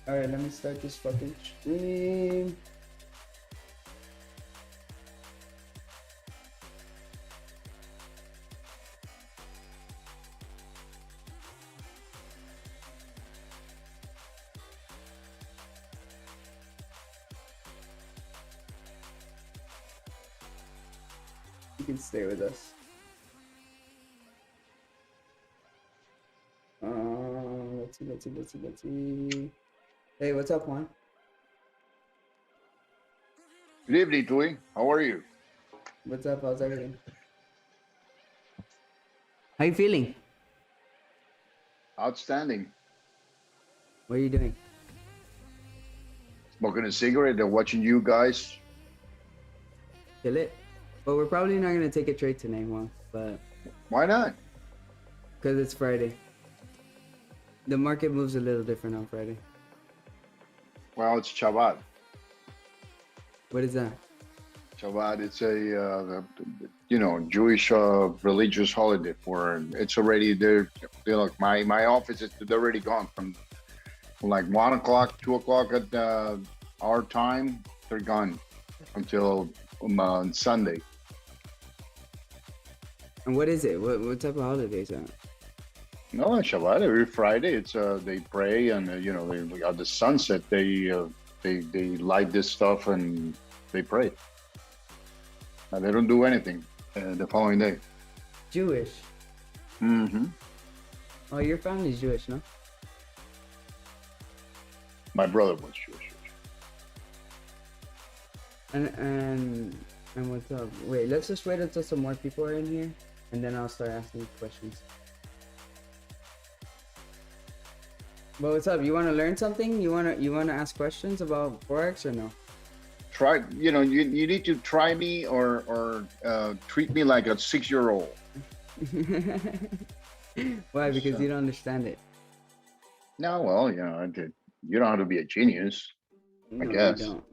Alright, let me start this fucking stream. You can stay with us. Let's see. Hey, what's up, Juan? Good evening, Tui. How are you? What's up? How's everything? How you feeling? Outstanding. What are you doing? Smoking a cigarette and watching you guys. Kill it. But we're probably not gonna take a trade tonight, Juan. But Why not? because it's Friday. The market moves a little different on Friday. Well, it's Shabbat. What is that? Shabbat, it's a, Jewish religious holiday for, it's already there. Look, my office, they're already gone from like 1 o'clock, 2 o'clock at our time. They're gone until Sunday. And what is it? What type of holiday is that? No, Shabbat, every Friday, it's they pray and, they, at the sunset, they light this stuff and they pray. And they don't do anything the following day. Jewish. Mm-hmm. Oh, your family's Jewish, no? My brother was Jewish. And what's up? Wait, let's just wait until some more people are in here, and then I'll start asking you questions. But what's up? You want to learn something? You wanna ask questions about Forex or no? Try, you need to try me or treat me like a 6-year-old. Why? Because you don't understand it. No, well, you don't have to be a genius. No, I guess. You don't.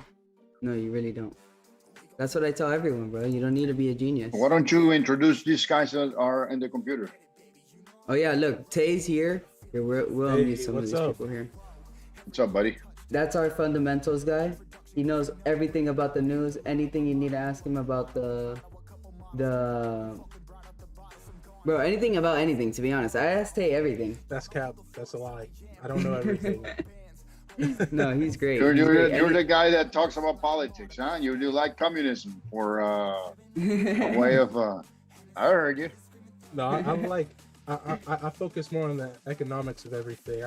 No, you really don't. That's what I tell everyone, bro. You don't need to be a genius. Why don't you introduce these guys that are in the computer? Oh yeah, look, Tay's here. Here, we'll unmute some of these people here. What's up, buddy? That's our fundamentals guy. He knows everything about the news. Anything you need to ask him about the bro, anything about anything. To be honest, I asked Tay everything. That's cap. That's a lie. I don't know everything. No, he's great. You're the guy that talks about politics, huh? You do like communism or a way of. I heard you. No, I'm like. I focus more on the economics of everything.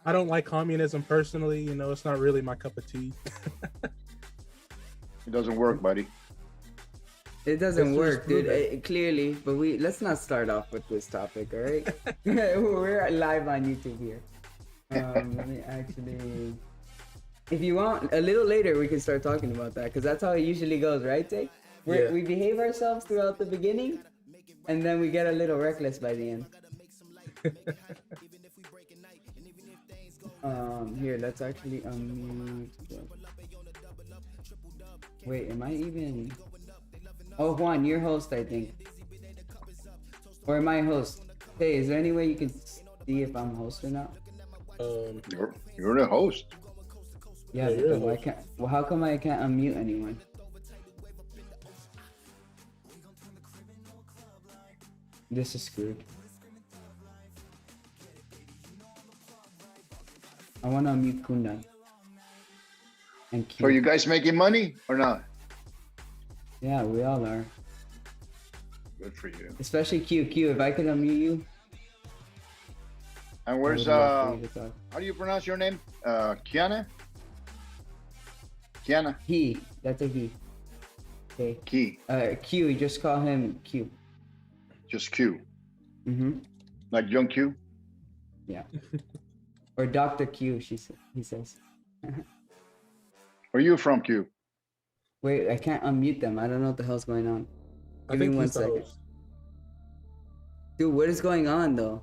I don't like communism personally. It's not really my cup of tea. It doesn't work, buddy. It doesn't work, dude. Clearly, but let's not start off with this topic, all right? We're live on YouTube here. Let me actually, if you want, a little later we can start talking about that, because that's how it usually goes, right, Tay? Yeah. We behave ourselves throughout the beginning, and then we get a little reckless by the end. Here, let's actually wait, am I even? Oh, Juan, you're host, I think. Or am I host? Hey, is there any way you can see if I'm host or not? You're the host. Yeah, but why can't? Well, how come I can't unmute anyone? This is screwed. I want to unmute Kundan. And Q. So you guys making money or not? Yeah, we all are. Good for you. Especially Q. If I could unmute you. And where's how do you pronounce your name? Kiana? Kiana? He. That's a he. Okay. Key. Q. Just call him Q. Just Q. Mm-hmm. Like young Q? Yeah. Or Dr. Q, he says. Where are you from, Q? Wait, I can't unmute them. I don't know what the hell's going on. Give me 1 second. Dude, what is going on though?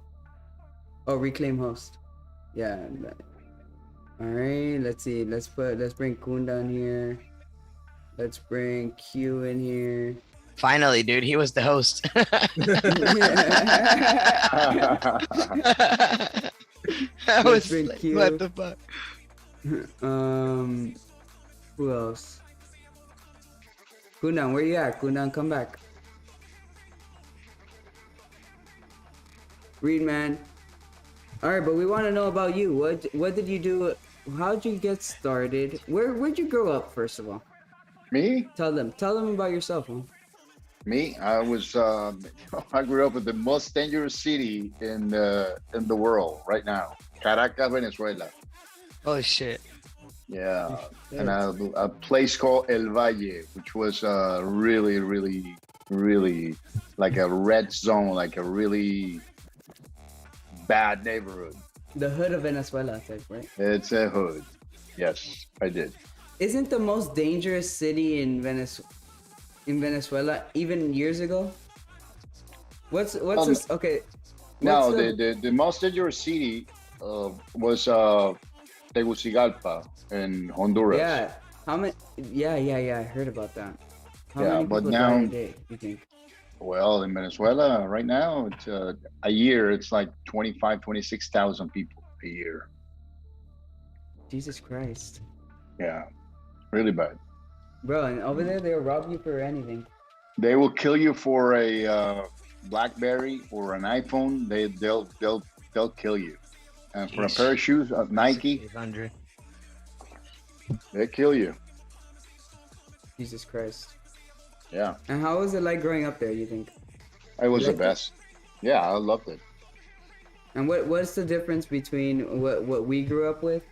Oh, reclaim host. Yeah. All right, let's see. Let's bring Kundan here. Let's bring Q in here. Finally, dude, he was the host. I was like, what the fuck? Who else? Kundan, where you at? Kundan, come back. Read, man. All right, but we want to know about you. What did you do? How'd you get started? Where'd you grow up, first of all? Me? Tell them about yourself, huh? Me? I was I grew up in the most dangerous city in the world right now, Caracas, Venezuela. Oh shit. Yeah, and a place called El Valle, which was really, really, really like a red zone, like a really bad neighborhood. The hood of Venezuela, type, right? It's a hood. Yes, I did. Isn't the most dangerous city in Venezuela even years ago? What's this? Okay. No, the most dangerous city was Tegucigalpa in Honduras. Yeah. How many? Yeah. I heard about that. How Yeah, many but people now- die a day, you think? Well, in Venezuela right now, it's a year. It's like 26,000 people a year. Jesus Christ. Yeah, really bad. Bro, and over there they'll rob you for anything. They will kill you for a BlackBerry or an iPhone. They'll kill you. And for a Jeez. pair of shoes, Nike, 800. they kill you. Jesus Christ. Yeah, And how was it like growing up there, you think? it was the Liked it? best. Yeah, I loved it. And what's the difference between what we grew up with?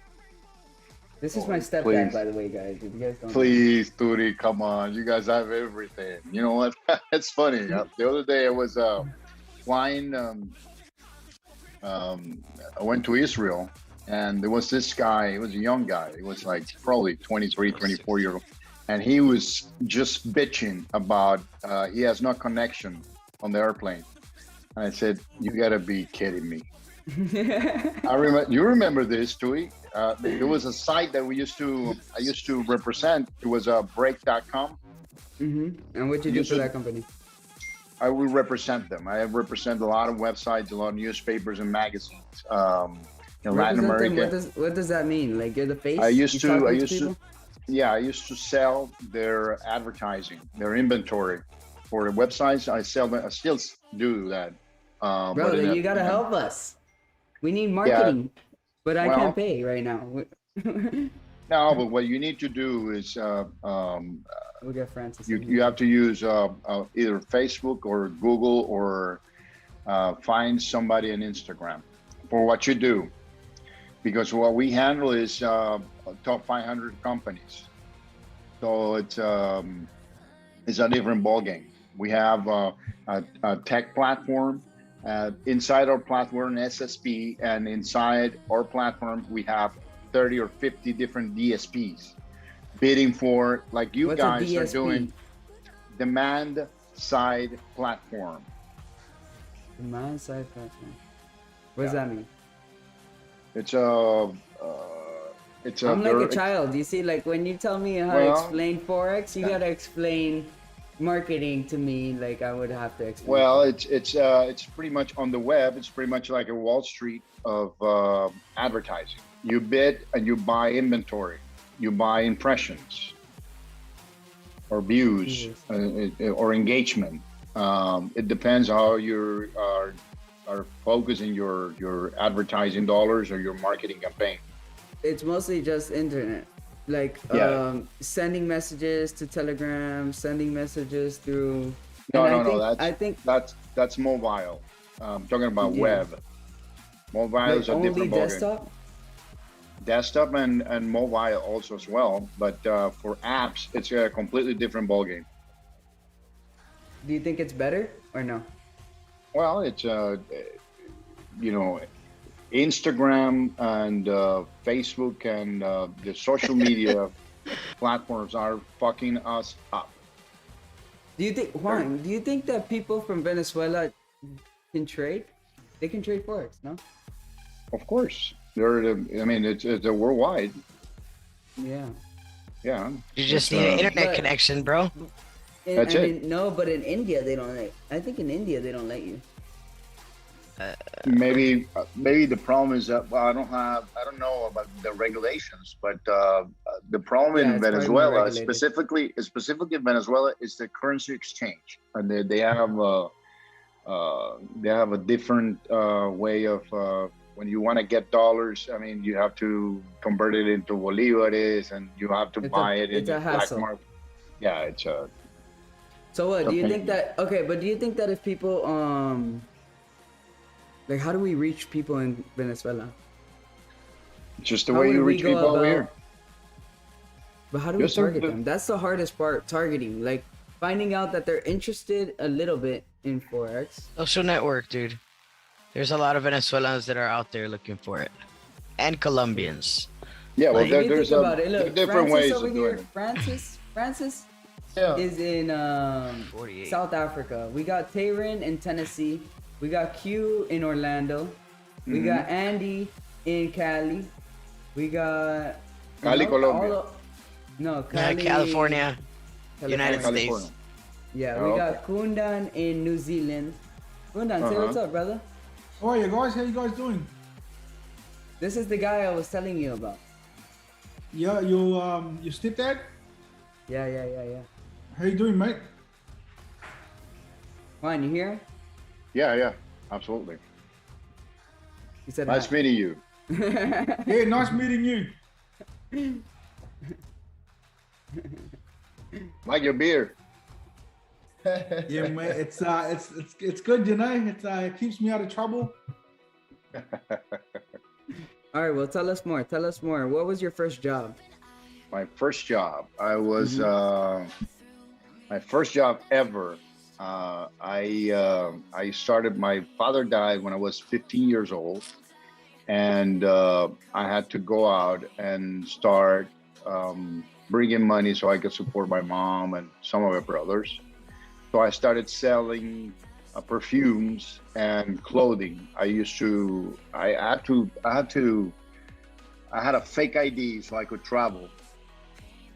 This is Oh, my stepdad, please. by the way, guys. If you guys don't know. Please, Turi, come on. You guys have everything. You know what? It's funny. The other day I was flying. I went to Israel, and there was this guy. He was a young guy. He was like probably 23, 24 years old. And he was just bitching about he has no connection on the airplane. And I said, "You gotta be kidding me." I remember. You remember this, Tui? There was a site that I used to represent. It was break.com. And what'd you do for that company? I will represent them. I represent a lot of websites, a lot of newspapers and magazines in Latin Represent America. them, what does that mean? Like you're the face? I used You to. talk I to used people? to. Yeah, I used to sell their advertising, their inventory for the websites. I still do that. Bro, but then you gotta help us. We need marketing, but I well- can't pay right now. No, but what you need to do is We'll get Francis. in here. you have to use either Facebook or Google or find somebody on Instagram for what you do, because what we handle is top 500 companies. So it's a different ballgame. We have a tech platform. Inside our platform, SSP, and inside our platform, we have 30 or 50 different DSPs bidding for, like you What's a guys are DSP? doing, demand side platform. Demand side platform. What does Yeah. that mean? It's a I'm like a child. You see, like when you tell me how to Well, explain Forex, you yeah. gotta explain marketing to me like I would have to explain. Well, it's pretty much on the web. It's pretty much like a Wall Street of advertising. You bid and you buy inventory. You buy impressions or views or engagement. It depends how you are focusing your advertising dollars or your marketing campaign. It's mostly just internet. Like Yeah. sending messages to Telegram, sending messages through. No, and no, no. I think That's mobile. I'm talking about Yeah. web. Mobile like is a only different ballgame. desktop. Desktop and mobile also as well, but for apps, it's a completely different ballgame. Do you think it's better or no? Well, it's Instagram and Facebook and the social media platforms are fucking us up. Do you think Juan? Do you think that people from Venezuela can trade? They can trade Forex, no? Of course, it's a worldwide. Yeah. Yeah, You just It's, need an internet but- connection, bro. That's it. No, but in India they don't let. I think in India they don't let you. maybe the problem is that, well, I don't know about the regulations, but the problem Yeah, in it's probably more Venezuela, regulated. specifically in Venezuela, is the currency exchange, and they have a different way of when you want to get dollars. I mean, you have to convert it into bolivares, and you have to buy it in It's a the black hassle. market. Yeah, it's a. So what do you think pain. that? Okay, but do you think that if people like, how do we reach people in Venezuela? Just the How way would you we reach go people over about? here. But how do we Just target them? That's the hardest part, targeting. Like finding out that they're interested a little bit in Forex. Social network, dude. There's a lot of Venezuelans that are out there looking for it, and Colombians. Yeah, well, Like, if you there's think about it, look, different Francis ways over of here, doing it. Francis Yeah. is in 48. South Africa. We got Tayrin in Tennessee. We got Q in Orlando. We Mm-hmm. got Andy in Cali. We got Cali, Colombia. No, Cali, California, United California. States. Yeah, Oh, we got Kundan in New Zealand. Kundan, say what's up, brother. How are you guys? How you guys doing? This is the guy I was telling you about. Yeah, you stepdad? Yeah. How you doing, mate? Juan, you here? Yeah, absolutely. He said Nice hi. meeting you. Yeah, nice meeting you. Like your beer. Yeah, mate. It's good, you know. It keeps me out of trouble. All right, well, tell us more. Tell us more. What was your first job? My first job. I was my first job ever. I started. My father died when I was 15 years old, and I had to go out and start bringing money so I could support my mom and some of my brothers. So I started selling perfumes and clothing. I had a fake ID so I could travel,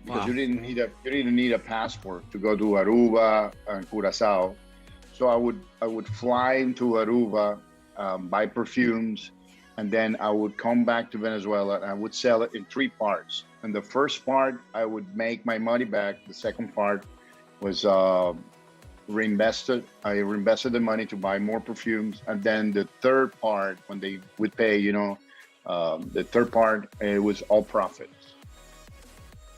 because Wow. you didn't need a passport to go to Aruba and Curacao. So I would fly into Aruba, buy perfumes, and then I would come back to Venezuela and I would sell it in 3 parts. And the first part, I would make my money back. The second part was reinvested. I reinvested the money to buy more perfumes, and then the third part, when they would pay, the third part, it was all profits.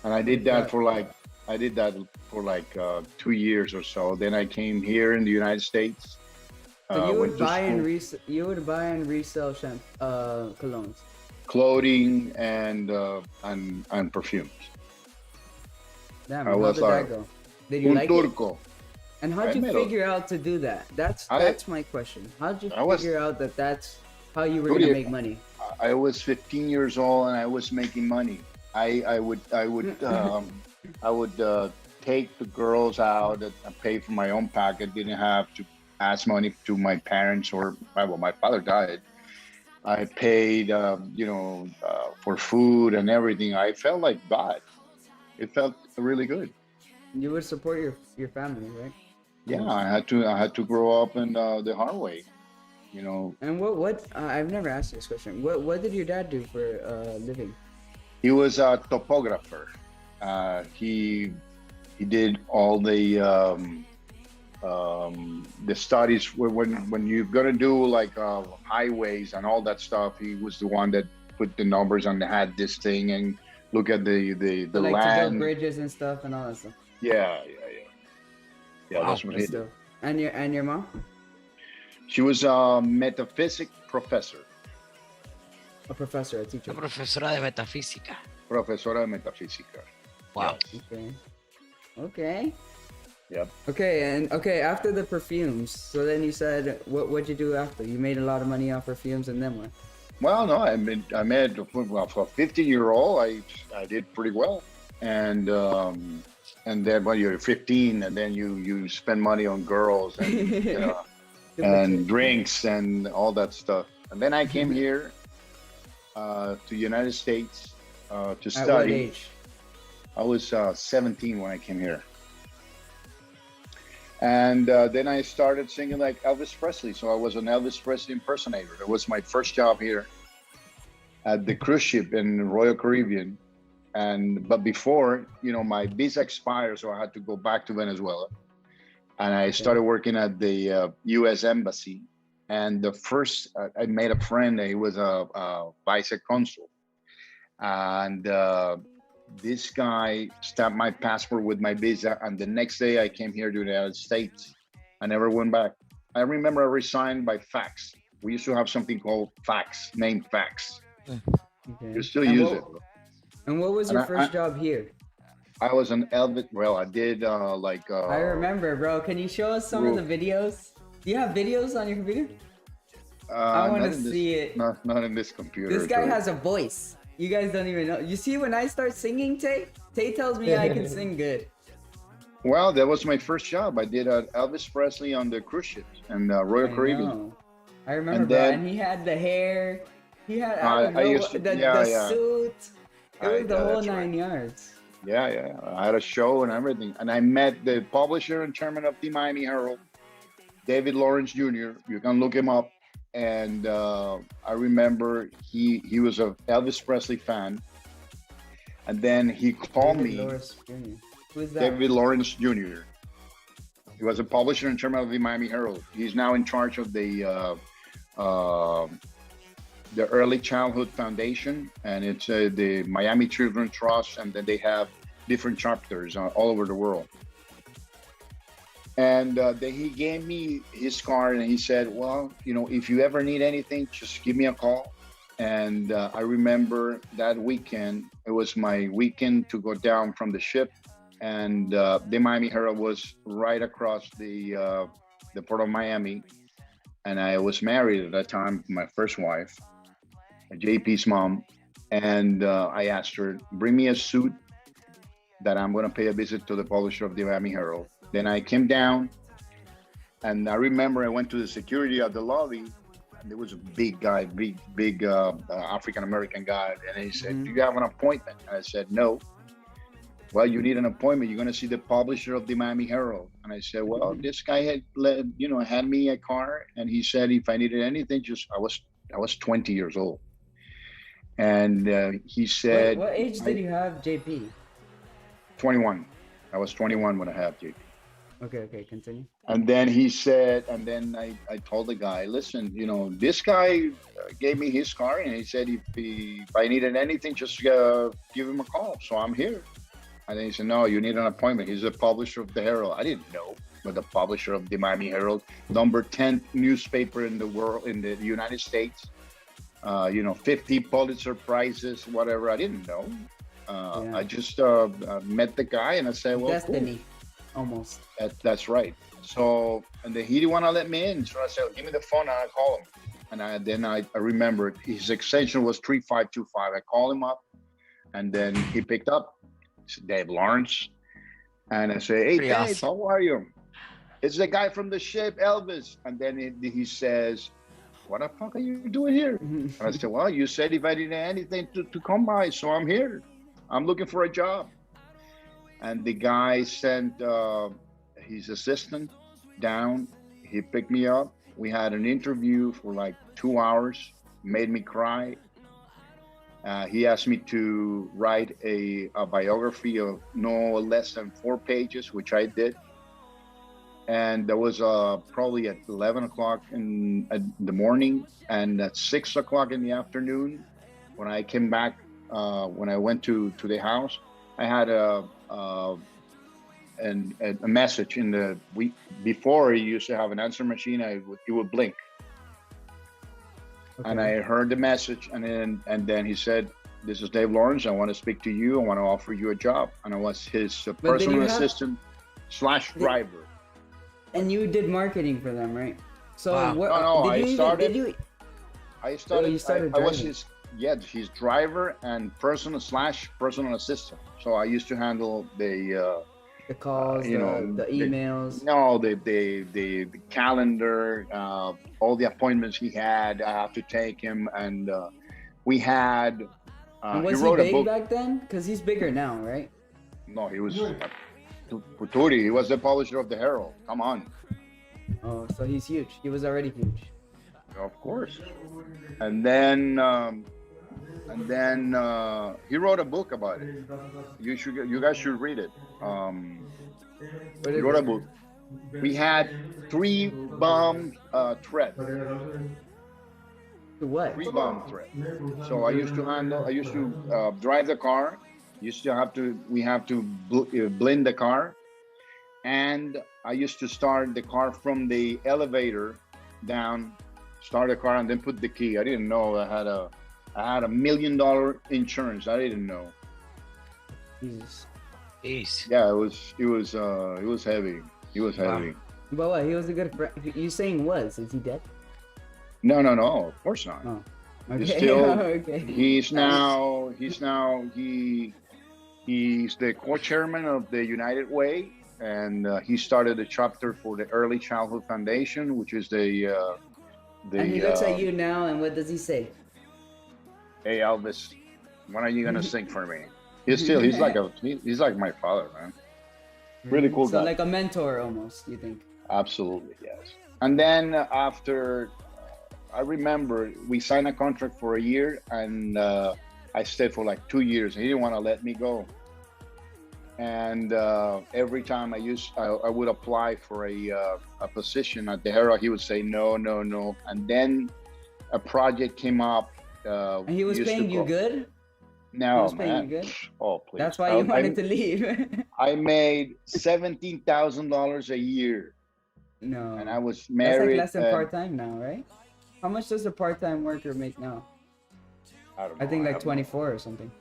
And I did that for like 2 years or so. Then I came here in the United States. So you went would to buy school. and resell colognes. Clothing and perfumes. Damn, I how was did that go? Did you Un like it? turco. And how'd I you made a- figure out to do that? That's my question. How'd you I was- figure out that that's how you were Dude, gonna make money? I was 15 years old and I was making money. I would take the girls out and pay for my own pocket. Didn't have to ask money to my parents my father died. I paid, for food and everything. I felt like God. It felt really good. You would support your family, right? Yeah, I had to grow up in the hard way. And what I've never asked you this question. What did your dad do for a living? He was a topographer. He did all the studies when you're gonna do like highways and all that stuff. He was the one that put the numbers and had this thing and look at the Like to build land. bridges and stuff and all that stuff. Yeah. Wow, That's what he did. Still. And your mom? She was a metaphysics professor. A professor, a teacher. La profesora de metafísica. Profesora de metafísica. Wow. Okay. Yep. Okay, after the perfumes, so then you said, what'd you do after? You made a lot of money off perfumes, and then what? Well, no, I made for a 15-year-old, I did pretty well, and then when you're 15, and then you spend money on girls and and drinks and all that stuff, and then I came here to United States to study. At what age? I was 17 when I came here. And then I started singing like Elvis Presley. So I was an Elvis Presley impersonator. That was my first job here at the cruise ship in Royal Caribbean. But before, my visa expired, so I had to go back to Venezuela. And I started working at the U.S. Embassy. And the first, I made a friend. He was a vice consul. And this guy stamped my passport with my visa. And the next day I came here to the United States. I never went back. I remember I resigned by fax. We used to have something called fax, named fax. Okay. You still use it. And what was your first job here? I was an Elvis. Well, I did I remember, bro. Can you show us some of the videos? Do you have videos on your computer? I want to see it. Not in this computer. This guy has a voice. You guys don't even know. You see, when I start singing, Tay tells me I can sing good. Well, that was my first job. I did Elvis Presley on the cruise ships and Royal Caribbean. I remember, bro. And he had the hair. He had the suit. It was the whole 9 yards. Yeah. I had a show and everything. And I met the publisher and chairman of the Miami Herald, David Lawrence Jr. You can look him up. And I remember he was a Elvis Presley fan. And then he called me. Who is that? David Lawrence Jr. He was a publisher and chairman of the Miami Herald. He's now in charge of the Early Childhood Foundation, and it's the Miami Children's Trust, and then they have different chapters all over the world. And then he gave me his card, and he said, well, if you ever need anything, just give me a call. And I remember that weekend, it was my weekend to go down from the ship, and the Miami Herald was right across the port of Miami. And I was married at that time, my first wife, JP's mom, and I asked her, bring me a suit that I'm going to pay a visit to the publisher of the Miami Herald. Then I came down, and I remember I went to the security at the lobby, and there was a big guy, big African-American guy, and he said, do you have an appointment? And I said, no. Well, you need an appointment. You're going to see the publisher of the Miami Herald. And I said, well, this guy had me a car, and he said if I needed anything, I was 20 years old. And he said... What age did you have, JP? 21. I was 21 when I had JP. Okay, continue. And then he said, and then I told the guy, listen, this guy gave me his car, and he said if I needed anything, just give him a call. So I'm here. And then he said, no, you need an appointment. He's the publisher of the Herald. I didn't know, but the publisher of the Miami Herald, number 10 newspaper in the world, in the United States. 50 Pulitzer Prizes, whatever. I didn't know. I just met the guy, and I said, well, destiny, cool. Almost. That's right. So, and then he didn't want to let me in. So I said, give me the phone, and I call him. And then I remembered his extension was 3525. I called him up, and then he picked up. He said, Dave Lawrence. And I say, hey, Dave, awesome. How are you? It's the guy from the ship, Elvis. And then he says, what the fuck are you doing here? And I said, well, you said if I needed anything to come by, so I'm here. I'm looking for a job. And the guy sent his assistant down. He picked me up. We had an interview for like 2 hours, made me cry. He asked me to write a biography of no less than 4 pages, which I did. And that was probably at 11 o'clock in the morning, and at 6 o'clock in the afternoon, when I came back, when I went to the house, I had a message in the week before. He used to have an answer machine. It would blink, and I heard the message, and then he said, "This is Dave Lawrence. I want to speak to you. I want to offer you a job." And I was his personal assistant / driver. And you did marketing for them, right? So wow. I started. I was his driver and personal / assistant. So I used to handle the calls, the emails. The calendar, all the appointments he had. I have to take him, and we had. Was he big back then? Because he's bigger now, right? No, he was. Turi, he was the publisher of the Herald. Come on. Oh, so he's huge. He was already huge. Of course. And then he wrote a book about it. You guys should read it. He wrote a book. We had 3 bomb threats. What? 3 bomb threats. So I used to drive the car. We have to blend the car. And I used to start the car from the elevator down, start the car and then put the key. I didn't know I had a $1 million insurance. I didn't know. Jesus. Jeez. Yeah, it was heavy. He was heavy. But what? He was a good friend. You saying was? Is he dead? No, of course not. Oh. He's Okay. still. Okay. He's the co-chairman of the United Way, and he started a chapter for the Early Childhood Foundation, which is the. And he looks at you now, and what does he say? Hey Elvis, when are you gonna sing for me? He's like my father, man. Really cool So guy. like a mentor almost, you think? Absolutely, yes. And then after, I remember we signed a contract for a year, and I stayed for like 2 years. He didn't want to let me go. And every time I would apply for a position at the Herald, he would say no. And then a project came up. And he was paying you good? No, He was paying man. you good? Oh, please. That's why you wanted to leave. I made $17,000 a year, No. and I was That's married. like less than part-time now, right? How much does a part-time worker make now? I don't know. I think like have 24 or something.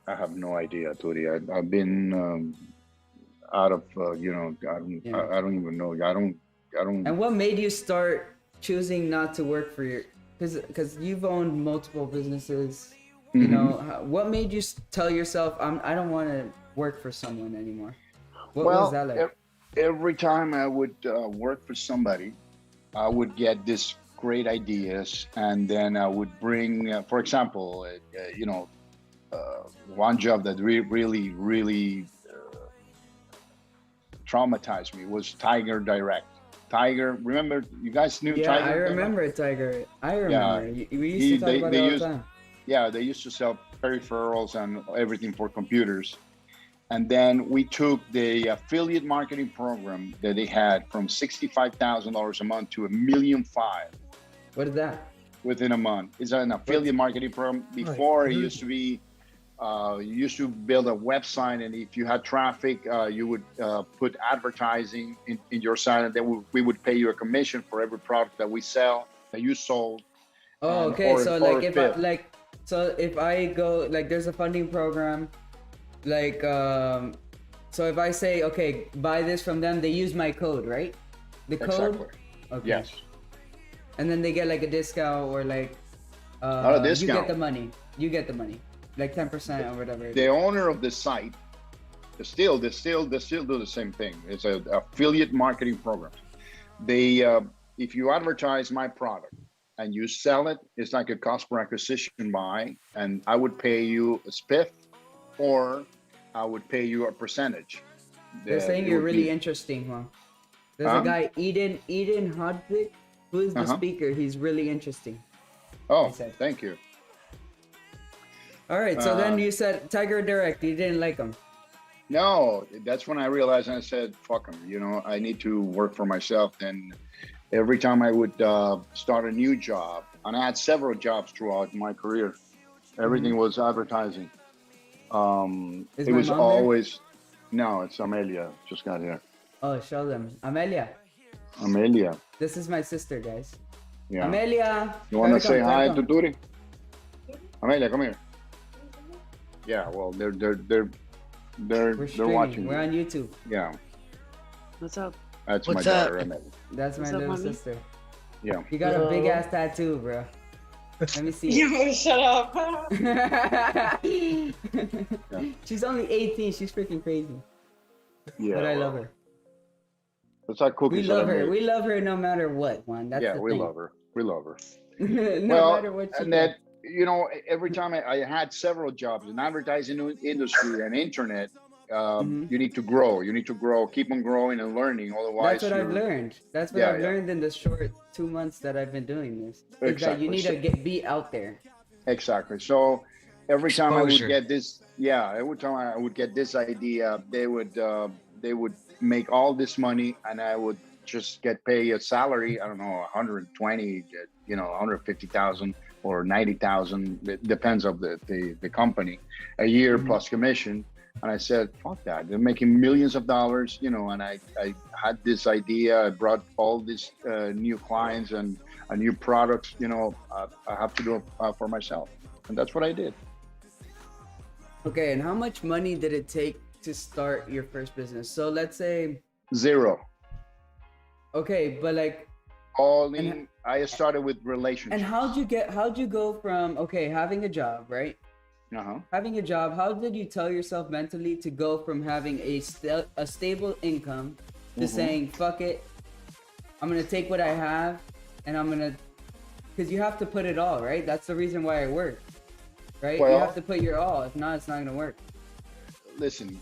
I have no idea, Turi. I've been out of, I don't even know. I don't. And what made you start choosing not to work for your? Because you've owned multiple businesses. You Mhm. know, what made you tell yourself, I don't want to work for someone anymore? What was that like? Every time I would work for somebody, I would get this great ideas, and then I would bring, for example, one job that really traumatized me was Tiger Direct. Tiger, remember, you guys knew Yeah, Tiger? I remember Tiger. I remember. We used to talk about it all the time. Yeah, they used to sell peripherals and everything for computers. And then we took the affiliate marketing program that they had from $65,000 a month to $1.5 million What is that? within a month. It's an affiliate marketing program. Before it used to be, you used to build a website, and if you had traffic, you would put advertising in your site, and then we would pay you a commission for every product that we sell, that you sold. Oh, okay. So like, if I go, like, there's a funding program, like, so if I say, okay, buy this from them, they use my code, right? The code? Exactly. Okay. Yes. And then they get like a discount, or like, Not a discount. You get the money. Like 10% or whatever. The owner of the site, they still do the same thing. It's an affiliate marketing program. They, if you advertise my product and you sell it, it's like a cost per acquisition buy, and I would pay you a spiff, or I would pay you a percentage. They're saying you're really interesting, huh? There's a guy, Eden Hodvik, who is the speaker. He's really interesting. Oh, thank you. All right, so then you said Tiger Direct. You didn't like him. No, that's when I realized, and I said, fuck him. I need to work for myself. And every time I would start a new job, and I had several jobs throughout my career, everything was advertising. It was always, no, it's Amelia, just got here. Oh, show them. Amelia. This is my sister, guys. Yeah. Amelia. You want to say hi to Turi? Amelia, come here. Yeah, well, they're watching. We're on YouTube. Yeah. What's up? That's What's my up? daughter, Amelia. That's my little sister. Yeah. You got a big ass tattoo, bro. Let me see. You shut up. She's only 18. She's freaking crazy. Yeah. But I love her. It's like cookies. We love her. We love her no matter what, Juan. That's the we thing. love her. We love her. No matter what she and does. that, every time I had several jobs in advertising industry and internet, You need to grow. You need to grow. Keep on growing and learning. Otherwise, that's what I've learned. That's what I've learned in the short 2 months that I've been doing this. Is that you need to be out there. Exactly. So every time I would Exposure. get this, every time I would get this idea, they would make all this money, and I would just get paid a salary. I don't know, 120, 150,000 or 90,000. It depends of the company, a year plus commission. And I said, fuck that. They're making millions of dollars, and I had this idea. I brought all these new clients and new products, I have to do it for myself. And that's what I did. Okay, and how much money did it take to start your first business? So let's say 0. Okay, but like I started with relationships. And how'd you go from having a job, right? Having a job, how did you tell yourself mentally to go from having a stable income to saying, fuck it, I'm gonna take what I have and I'm gonna, because you have to put it all, right? That's the reason why I work, right? Well, you have to put your all. If not, it's not gonna work. Listen,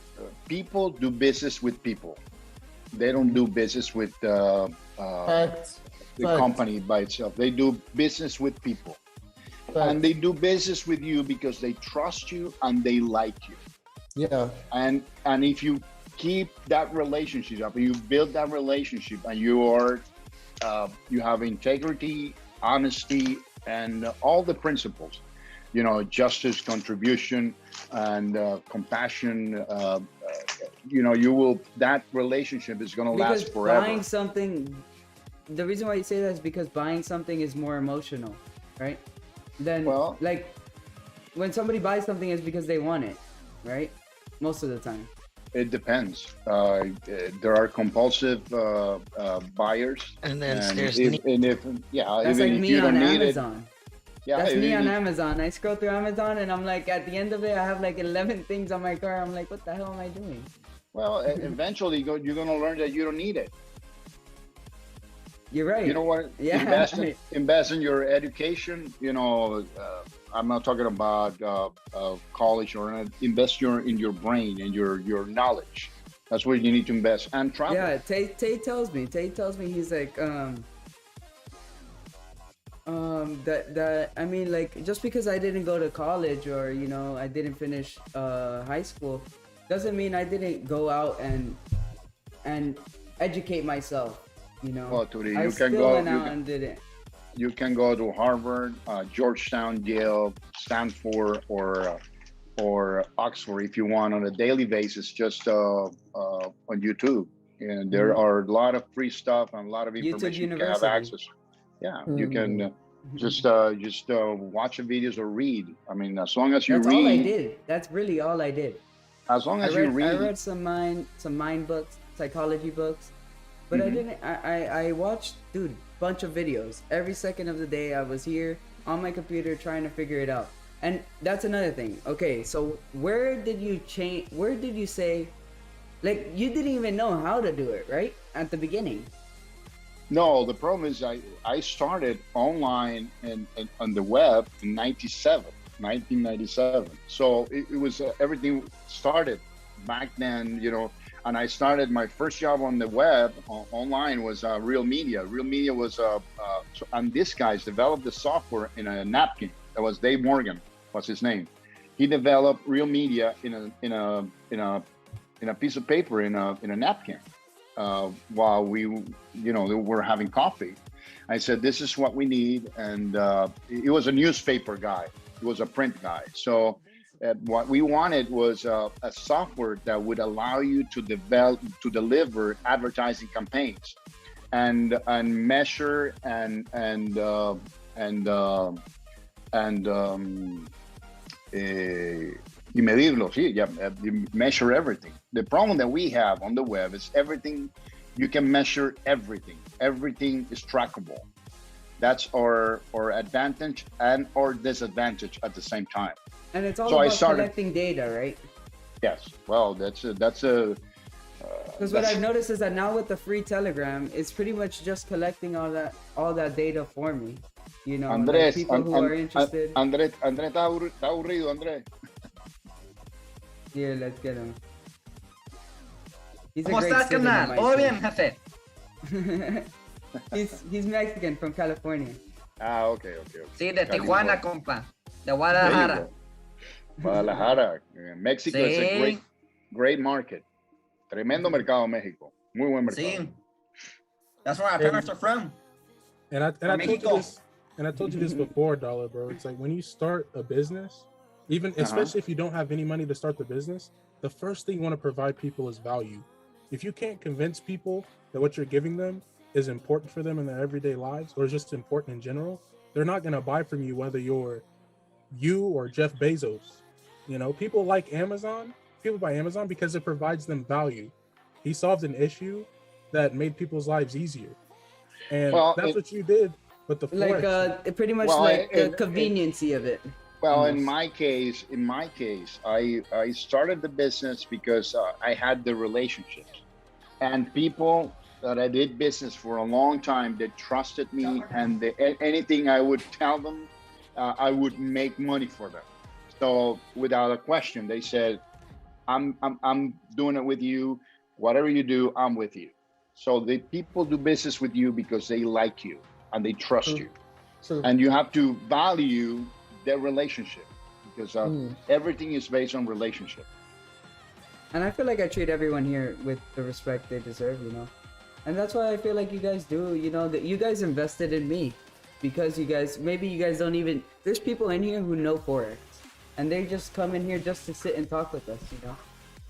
people do business with people. They don't do business with the company by itself. They do business with people. And they do business with you because they trust you and they like you. Yeah. And if you keep that relationship up, you build that relationship, and you have integrity, honesty, and all the principles, justice, contribution, and compassion, that relationship is going to last forever. Buying something, the reason why you say that is because buying something is more emotional, right? Then, like, when somebody buys something, it's because they want it, right? Most of the time. It depends. There are compulsive buyers, and then there's that's like me on Amazon. That's me on Amazon. I scroll through Amazon, and I'm like, at the end of it, I have like 11 things on my car. I'm like, what the hell am I doing? Well, eventually you're going to learn that you don't need it. You're right. You know what? Yeah. Invest in your education. I'm not talking about college or invest in your brain and your knowledge. That's where you need to invest, and travel. Yeah, Tay tells me. He's like, that I mean, like, just because I didn't go to college or I didn't finish high school, doesn't mean I didn't go out and educate myself. Well, Turi, I still went out and did it. You can go to Harvard, Georgetown, Yale, Stanford, or Oxford if you want on a daily basis, just on YouTube. And there are a lot of free stuff and a lot of information you can have access. Yeah, you can just watch the videos or read. I mean, as long as you read. That's all I did. That's really all I did. As long as you read. I read some mind books, psychology books. But I watched, bunch of videos. Every second of the day I was here on my computer trying to figure it out. And that's another thing. Okay, so where did you say, like, you didn't even know how to do it, right? At the beginning. No, the problem is I started online and on the web in 1997. So it was and I started my first job on the web online was Real Media. Real Media was and these guys developed the software in a napkin. That was Dave Morgan, was his name. He developed Real Media in a piece of paper in a napkin while we were having coffee. I said, this is what we need, and it was a newspaper guy. It was a print guy. So. What we wanted was a software that would allow you to deliver advertising campaigns, and measure and measure everything. The problem that we have on the web is everything. You can measure everything. Everything is trackable. That's our advantage and our disadvantage at the same time. And it's all about collecting data, right? Yes. Well, that's a. Because what I've noticed is that now with the free Telegram, it's pretty much just collecting all that data for me. Andrés, like people who are interested. Andrés está aburrido, Andrés. Here, let's get him. He's a ¿Cómo great estás, student carnal? at ¿Todo my bien, jefe? He's Mexican from California. Ah, okay. Sí, de Tijuana, compa. De There you Guadalajara. go. Guadalajara. Mexico is a Sí. great market. Tremendo mercado México. Muy buen mercado. Sí. That's where my parents are from. And I told you Mexico. this, and I told you this before, Dollar Bro. It's like when you start a business, even especially if you don't have any money to start the business, the first thing you want to provide people is value. If you can't convince people that what you're giving them is important for them in their everyday lives, or is just important in general, they're not going to buy from you, whether you're you or Jeff Bezos. You know, people like Amazon. People buy Amazon because it provides them value. He solved an issue that made people's lives easier, and that's what you did with the like Forex. pretty much Well, like the conveniency of it. Well, almost. in my case, I started the business because I had the relationships and people that I did business for a long time that trusted me, and anything I would tell them, I would make money for them. So without a question, they said, I'm doing it with you. Whatever you do, I'm with you. So the people do business with you because they like you and they trust you. And you have to value their relationship, because everything is based on relationship. And I feel like I treat everyone here with the respect they deserve, you know. And that's why I feel like you guys do, you know, that you guys invested in me. Because you guys, maybe you guys don't even, there's people in here who know Forex. And they just come in here just to sit and talk with us, you know.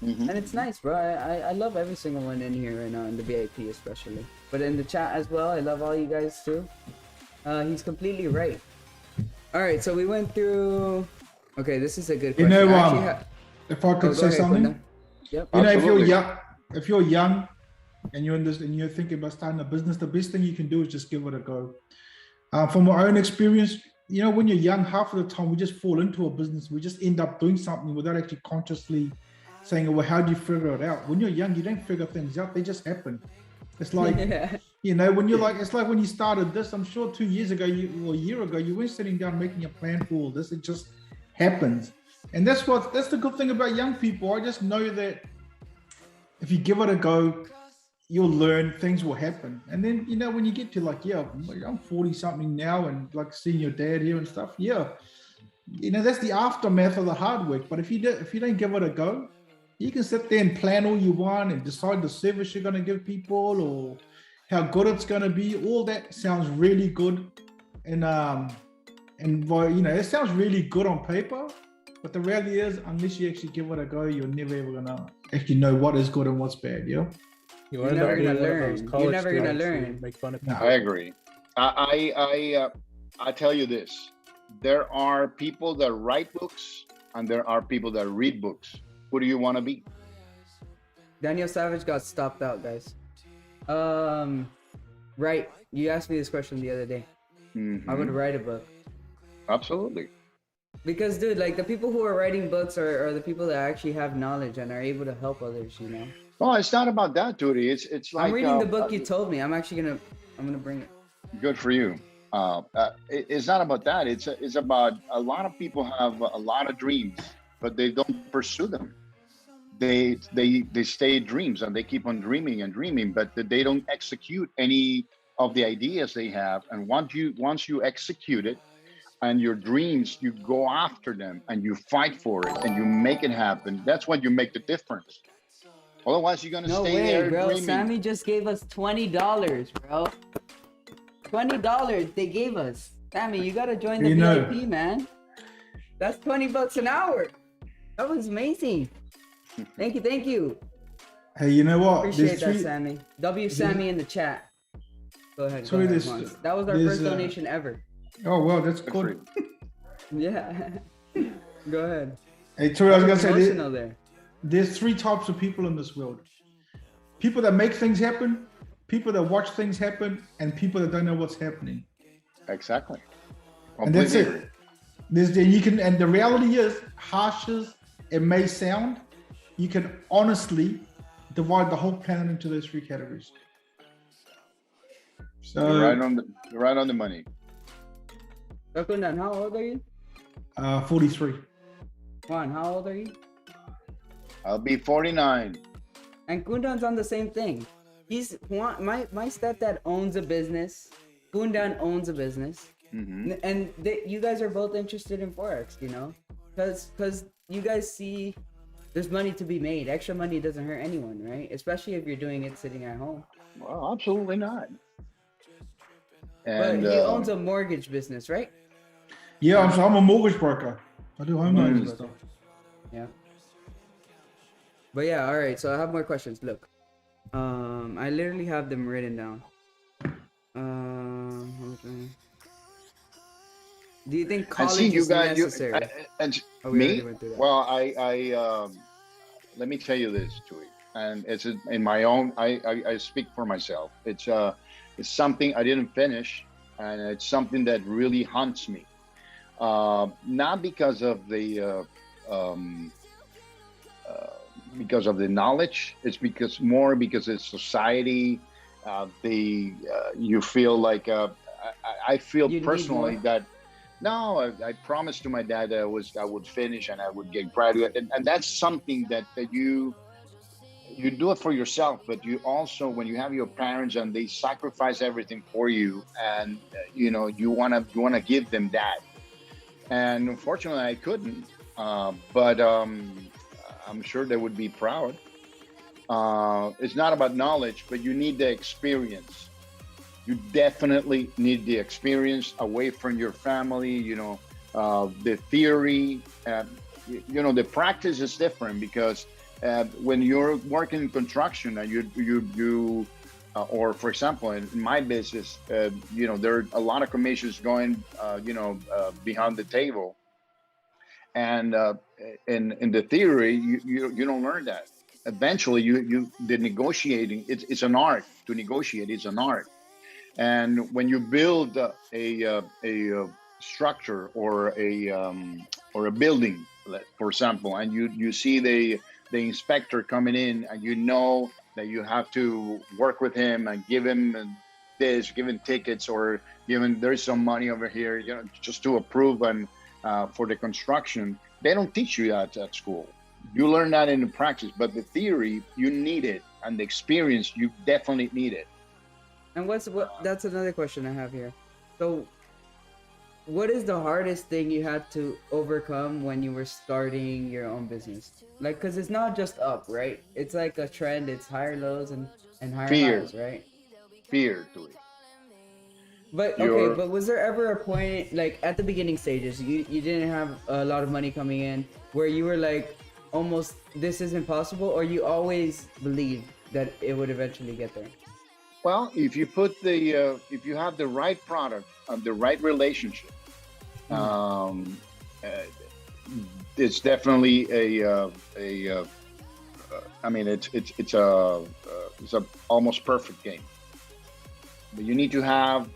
And it's nice, bro. I love every single one in here right now, in the VIP especially. But in the chat as well, I love all you guys too. He's completely right. Alright, so we went through... Okay, this is a good question. You know, Oh, if I could go say ahead, something, Gunda. Yep. you know, Absolutely. if you're young and you're in this and you're thinking about starting a business, the best thing you can do is just give it a go. From my own experience, you know, when you're young, half of the time we just fall into a business. We just end up doing something without actually consciously saying, well, how do you figure it out? When you're young, you don't figure things out. They just happen. It's like, you know, when you're like, it's like when you started this, I'm sure 2 years ago, or a year ago, you weren't sitting down making a plan for all this. It just happens. And that's the good thing about young people. I just know that if you give it a go, you'll learn, things will happen. And then, you know, when you get to like, yeah, I'm 40 something now, and like seeing your dad here and stuff. Yeah. You know, that's the aftermath of the hard work. But if you don't give it a go, you can sit there and plan all you want and decide the service you're going to give people or how good it's going to be. All that sounds really good. And you know, it sounds really good on paper, but the reality is, unless you actually give it a go, you're never ever going to actually know what is good and what's bad. Yeah. You're never going to learn. You're never going to learn. Make fun of No. people. I agree. I tell you this: there are people that write books, and there are people that read books. Who do you want to be? Daniel Savage got stopped out, guys. Right. You asked me this question the other day. I would write a book. Absolutely. Because, dude, like the people who are writing books are the people that actually have knowledge and are able to help others, you know. Well, it's not about that, Duty. It's like I'm reading the book you told me. I'm gonna bring it. Good for you. It's not about that. It's about a lot of people have a lot of dreams, but they don't pursue them. They stay dreams and they keep on dreaming and dreaming, but they don't execute any of the ideas they have. And once you execute it, and your dreams, you go after them and you fight for it and you make it happen. That's when you make the difference. Otherwise, you're gonna stay there bro. dreaming. Sammy just gave us $20, bro. $20 they gave us. Sammy, you gotta join the VIP, man. That's $20 an hour. That was amazing. Thank you. Hey, you know what? Appreciate that, Sammy. Sammy in the chat. Go ahead. That was our first donation ever. Oh well, that's good. Yeah. Go ahead. Hey, Tori, I was gonna say there's three types of people in this world: people that make things happen, people that watch things happen, and people that don't know what's happening. Exactly. And that's it. And the reality is, harsh as it may sound, you can honestly divide the whole planet into those three categories. So you're right on the money. Rakundan, how old are you? 43. Juan, how old are you? I'll be 49. And Kundan's on the same thing. My stepdad owns a business. Kundan owns a business. And you guys are both interested in Forex, you know? Because you guys see there's money to be made. Extra money doesn't hurt anyone, right? Especially if you're doing it sitting at home. Well, absolutely not. But And he owns a mortgage business, right? Yeah, I'm a mortgage broker. I do home loans and stuff. Yeah. But yeah, all right. So I have more questions. Look, I literally have them written down. Do you think college is necessary? Me? Well, I let me tell you this, Tui, and it's in my own. I speak for myself. It's something I didn't finish, and it's something that really haunts me. Not because of the knowledge. It's because it's society. You feel like I feel personally that. No, I promised to my dad that I would finish and I would get graduate, and that's something that you do it for yourself, but you also, when you have your parents and they sacrifice everything for you, and you know you wanna give them that, and unfortunately I couldn't, but I'm sure they would be proud. It's not about knowledge, but you need the experience. You definitely need the experience away from your family, you know, the theory, you know, the practice is different because when you're working in construction and you or for example, in my business, you know, there are a lot of commissions going, you know, behind the table. And in the theory, you don't learn that. Eventually, the negotiating, it's an art. To negotiate, it's an art. And when you build a structure or a building, for example, and you see the inspector coming in, and you know that you have to work with him and give him this, give him tickets, or there's some money over here, you know, just to approve and for the construction. They don't teach you that at school. You learn that in the practice, but the theory, you need it, and the experience, you definitely need it. And that's another question I have here. So what is the hardest thing you had to overcome when you were starting your own business? Like, because it's not just up, right? It's like a trend. It's higher lows and higher highs, right? Fear to it. But okay, but was there ever a point, like at the beginning stages, you didn't have a lot of money coming in, where you were like, almost, this isn't possible, or you always believed that it would eventually get there? Well, if you put if you have the right product and the right relationship, it's definitely I mean, it's a almost perfect game. But you need to have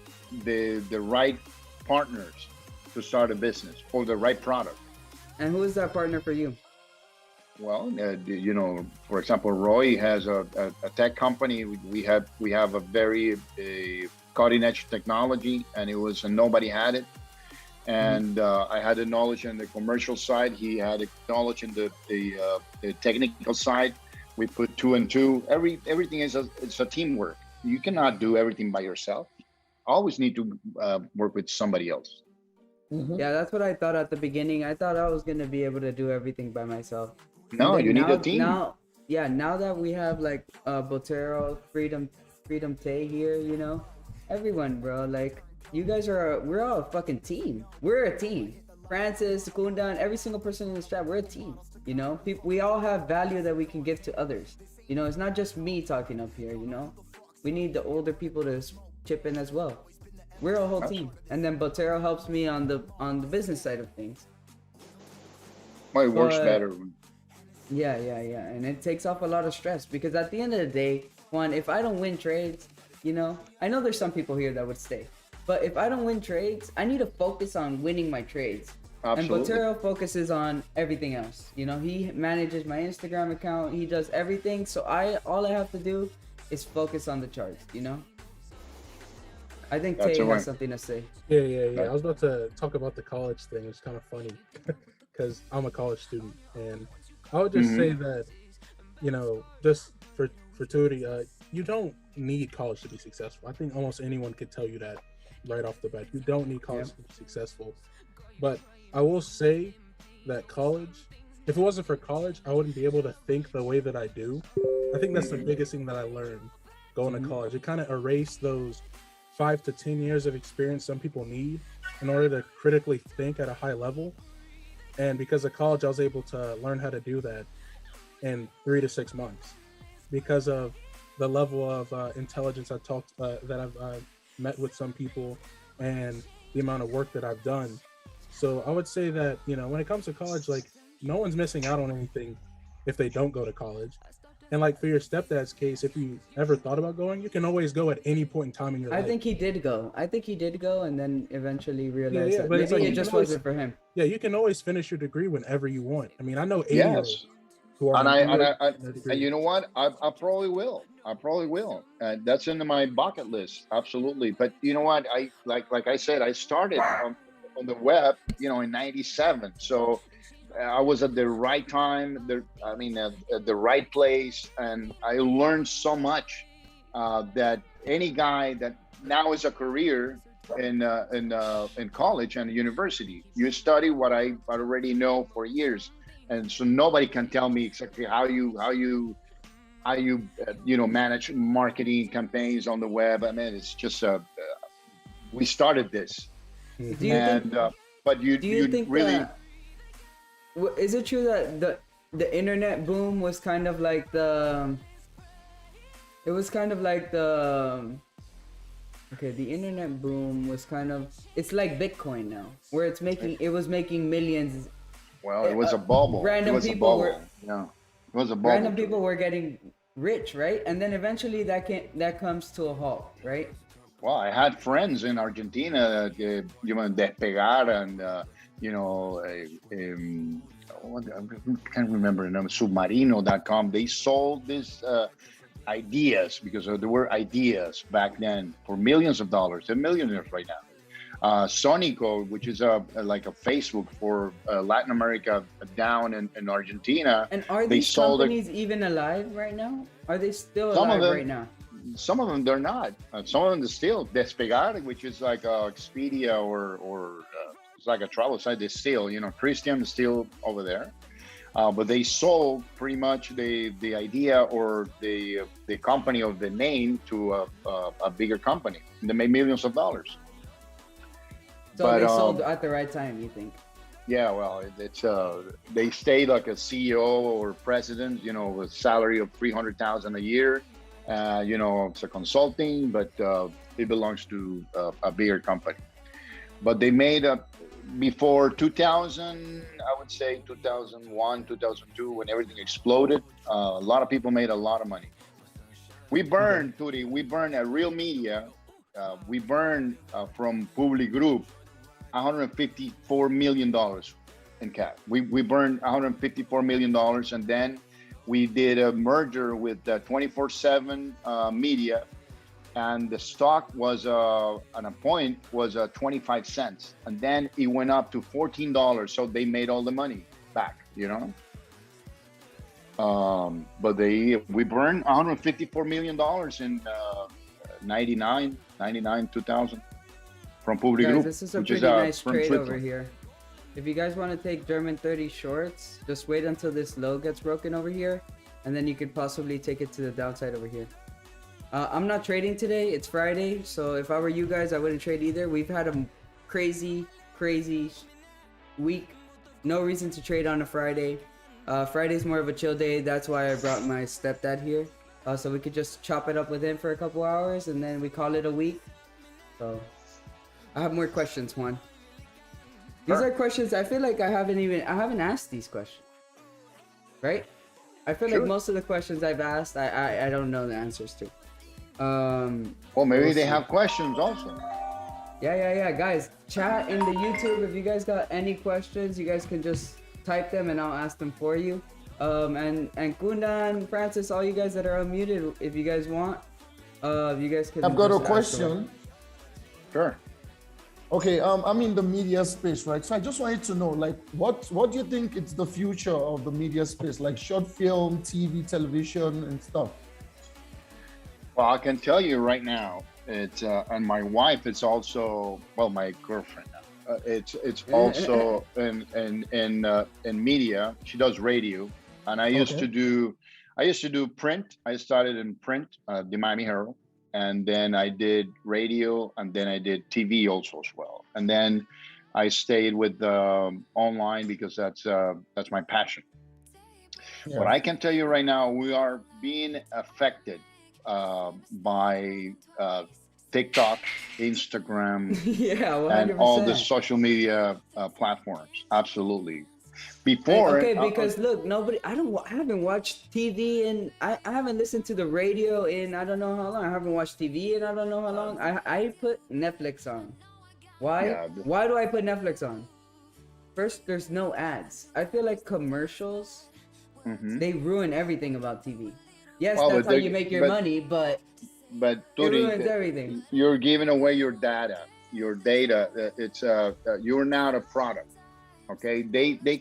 the right partners to start a business, or the right product. And who is that partner for you? Well, you know, for example, Roy has a tech company. We have a very cutting edge technology, and nobody had it. And I had the knowledge in the commercial side. He had the knowledge in the technical side. We put two and two. Everything it's a teamwork. You cannot do everything by yourself. Always need to work with somebody else. Yeah, that's what I thought at the beginning. I thought I was gonna be able to do everything by myself. No, you need a team. Now that we have like Botero, Freedom Tay here, you know, everyone, bro, like you guys we're all a fucking team. We're a team. Francis, Kundan, every single person in this chat, we're a team. You know, we all have value that we can give to others. You know, it's not just me talking up here. You know, we need the older people to chip in as well. We're a whole team, and then Botero helps me on the business side of things. Well, it works better. Yeah, and it takes off a lot of stress, because at the end of the day, Juan, if I don't win trades, you know, I know there's some people here that would stay, but if I don't win trades, I need to focus on winning my trades. Absolutely. And Botero focuses on everything else. You know, he manages my Instagram account, he does everything, so all I have to do is focus on the charts, you know? I think Tay has something to say. Yeah. I was about to talk about the college thing. It's kind of funny because I'm a college student, and I would just say that just for fortuity, you don't need college to be successful. I think almost anyone could tell you that right off the bat. You don't need college to be successful. But I will say that college, if it wasn't for college, I wouldn't be able to think the way that I do. I think that's the biggest thing that I learned going to college. It kind of erased those 5 to 10 years of experience some people need in order to critically think at a high level. And because of college, I was able to learn how to do that in 3 to 6 months because of the level of intelligence that I've met with some people and the amount of work that I've done. So I would say that, when it comes to college, like, no one's missing out on anything if they don't go to college. And like for your stepdad's case, if you ever thought about going, you can always go at any point in time in your life. I think he did go, and then eventually realized that but it's maybe like it just wasn't for him. Yeah, you can always finish your degree whenever you want. I mean, I know 80 Yes. who are And you know what? I probably will. That's in my bucket list. Absolutely. But you know what? I like I said, I started on the web, in '97. So I was at the right time. At the right place, and I learned so much that any guy that now is a career in college and university, you study what I already know for years. And so nobody can tell me exactly how you manage marketing campaigns on the web. I mean, it's just we started this, but you think really. Is it true that the internet boom was kind of like the? It was kind of like the. Okay, the internet boom was kind of. It's like Bitcoin now, where it was making millions. Well, it was a bubble. Random people were were getting rich, right? And then eventually that comes to a halt, right? Well, I had friends in Argentina, Despegar and I can't remember the name, Submarino.com. They sold these ideas because there were ideas back then for millions of dollars. They're millionaires right now. Sonico, which is like a Facebook for Latin America down in Argentina. And are these companies even alive right now? Are they still alive right now? Some of them, they're not. Some of them are still. Despegar, which is like Expedia or it's like a travel site, they still, Christian is still over there. But they sold pretty much the idea or the company of the name to a bigger company. They made millions of dollars. So they sold at the right time, you think? Yeah, well, it's they stayed like a CEO or president, with a salary of $300,000 a year. It's a consulting, but it belongs to a bigger company. But they made before 2000, I would say 2001, 2002, when everything exploded. A lot of people made a lot of money. We burned, Turi, at Real Media. We burned from Public Group $154 million in cash. We burned $154 million, and then we did a merger with 24/7 Media, and the stock was at a point was 25 cents, and then it went up to $14. So they made all the money back, But we burned $154 million in 99, 2000. From Public Group, this is a pretty nice trade over here. If you guys want to take German 30 shorts, just wait until this low gets broken over here, and then you could possibly take it to the downside over here. I'm not trading today. It's Friday, so if I were you guys, I wouldn't trade either. We've had a crazy week. No reason to trade on a Friday. Friday's more of a chill day. That's why I brought my stepdad here, so we could just chop it up with him for a couple hours, and then we call it a week. So. I have more questions, Juan. These are questions I feel like I haven't asked these questions. Right? I feel like most of the questions I've asked, I don't know the answers to. Well, maybe they have questions also. Yeah. Guys, chat in the YouTube. If you guys got any questions, you guys can just type them and I'll ask them for you. And Kundan, Francis, all you guys that are unmuted, if you guys want, you guys can. I've got a question. Sure. Okay, I'm in the media space, right? So I just wanted to know, like, what do you think it's the future of the media space, like short film, TV, television, and stuff? Well, I can tell you right now, it's and my wife is also, well, my girlfriend now. It's also in media. She does radio, and I used to do print. I started in print, the Miami Herald, and then I did radio, and then I did TV also as well, and then I stayed with online because that's my passion. Yeah. But I can tell you right now, we are being affected by TikTok, Instagram, Yeah, and all the 100%. social media platforms. Absolutely. Before, Okay, because look, I haven't watched TV and I haven't listened to the radio in I don't know how long. I haven't watched TV in I don't know how long. I put Netflix on. Why? Yeah, Why do I put Netflix on? First, there's no ads. I feel like commercials, they ruin everything about TV. Yes, Well, that's but how you make your money, but it Turi, ruins everything. you're giving away your data. Your data. It's you're not a product. Okay, we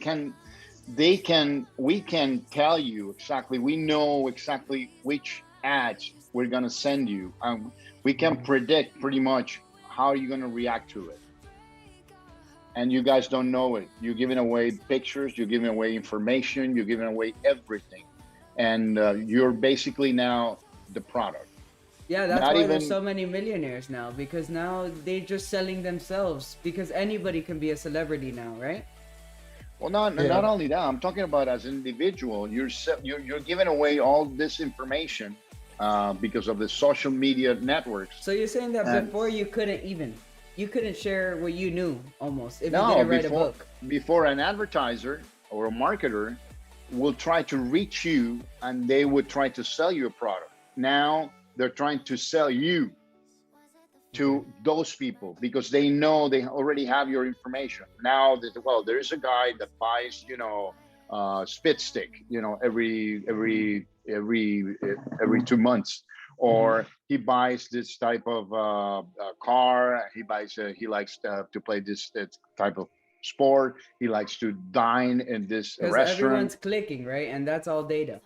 can tell you exactly. We know exactly which ads we're gonna send you, and we can predict pretty much how you're gonna react to it. And you guys don't know it. You're giving away pictures. You're giving away information. You're giving away everything, and you're basically now the product. Yeah, that's Not why even- there's so many millionaires now, because now they're just selling themselves, because anybody can be a celebrity now, right? Well, not only that. I'm talking about as an individual. You're giving away all this information because of the social media networks. So you're saying that And- before you couldn't share what you knew almost if you No, didn't write a book. before an advertiser or a marketer will try to reach you and they would try to sell you a product. Now they're trying to sell you to those people because they know they already have your information. Now that, well, there is a guy that buys, spit stick, every 2 months, or he buys this type of car. He likes to play this type of sport. He likes to dine in this Because restaurant. everyone's clicking, right? And that's all data.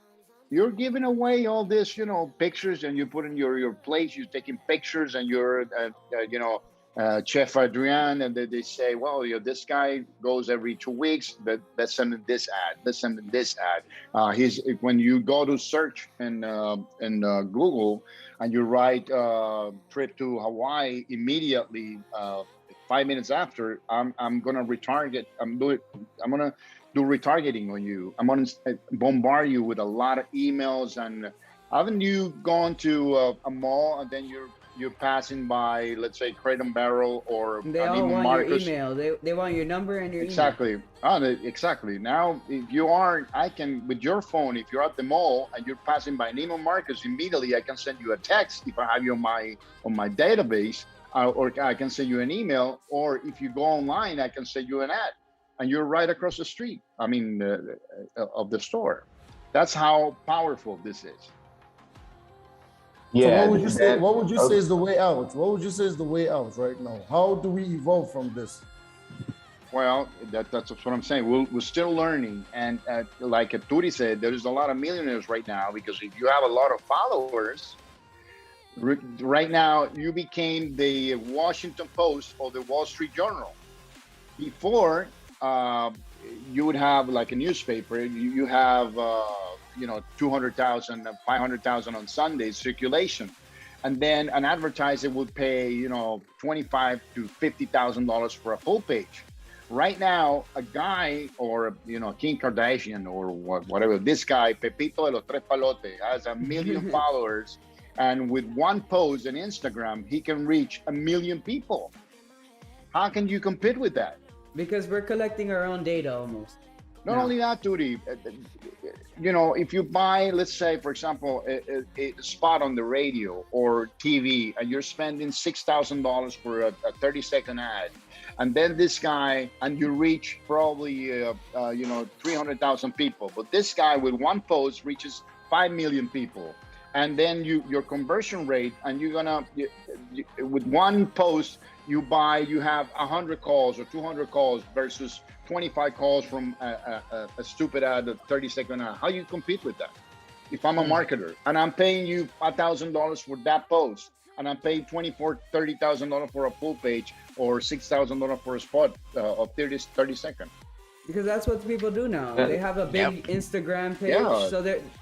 You're giving away all this, pictures, and you put in your place. You're taking pictures, and you're, Chef Adrian, and they say, well, this guy goes every 2 weeks. But let's send him this ad. Let's send him this ad. When you go to search in Google, and you write trip to Hawaii, immediately 5 minutes after, I'm gonna retarget. I'm gonna do retargeting on you. I'm going to bombard you with a lot of emails. And haven't you gone to a mall and then you're passing by, let's say, Crate and Barrel or They all Neiman want Marcus? your email. They want your number and your Exactly. Exactly. Now, if you are, I can, with your phone, if you're at the mall and you're passing by Neiman Marcus, immediately I can send you a text if I have you on my database, or I can send you an email, or if you go online, I can send you an ad. And you're right across the street, of the store. That's how powerful this is. So what would you say? What would you say is the way out? What would you say is the way out right now? How do we evolve from this? Well, that's what I'm saying. We're still learning, and like Turi said, there's a lot of millionaires right now because if you have a lot of followers, right now you became the Washington Post or the Wall Street Journal. Before, you would have like a newspaper. You have 200,000, 500,000 on Sundays circulation, and then an advertiser would pay $25,000 to $50,000 for a full page. Right now, a guy or Kim Kardashian or whatever, this guy Pepito de los Tres Palotes has 1 million followers, and with one post on Instagram, he can reach 1 million people. How can you compete with that? Because we're collecting our own data almost. Not only that, Turi, if you buy, let's say, for example, a spot on the radio or TV, and you're spending $6,000 for a 30-second ad, and then this guy, and you reach probably, 300,000 people, but this guy with one post reaches 5 million people. and then your conversion rate, and you're gonna with one post you have 100 calls or 200 calls versus 25 calls from a stupid ad, a 30-second ad. How you compete with that? If I'm a marketer and I'm paying you $1,000 for that post, and I'm paying $30,000 for a full page, or $6,000 for a spot of 30 seconds. Because that's what people do now. They have a big Instagram page,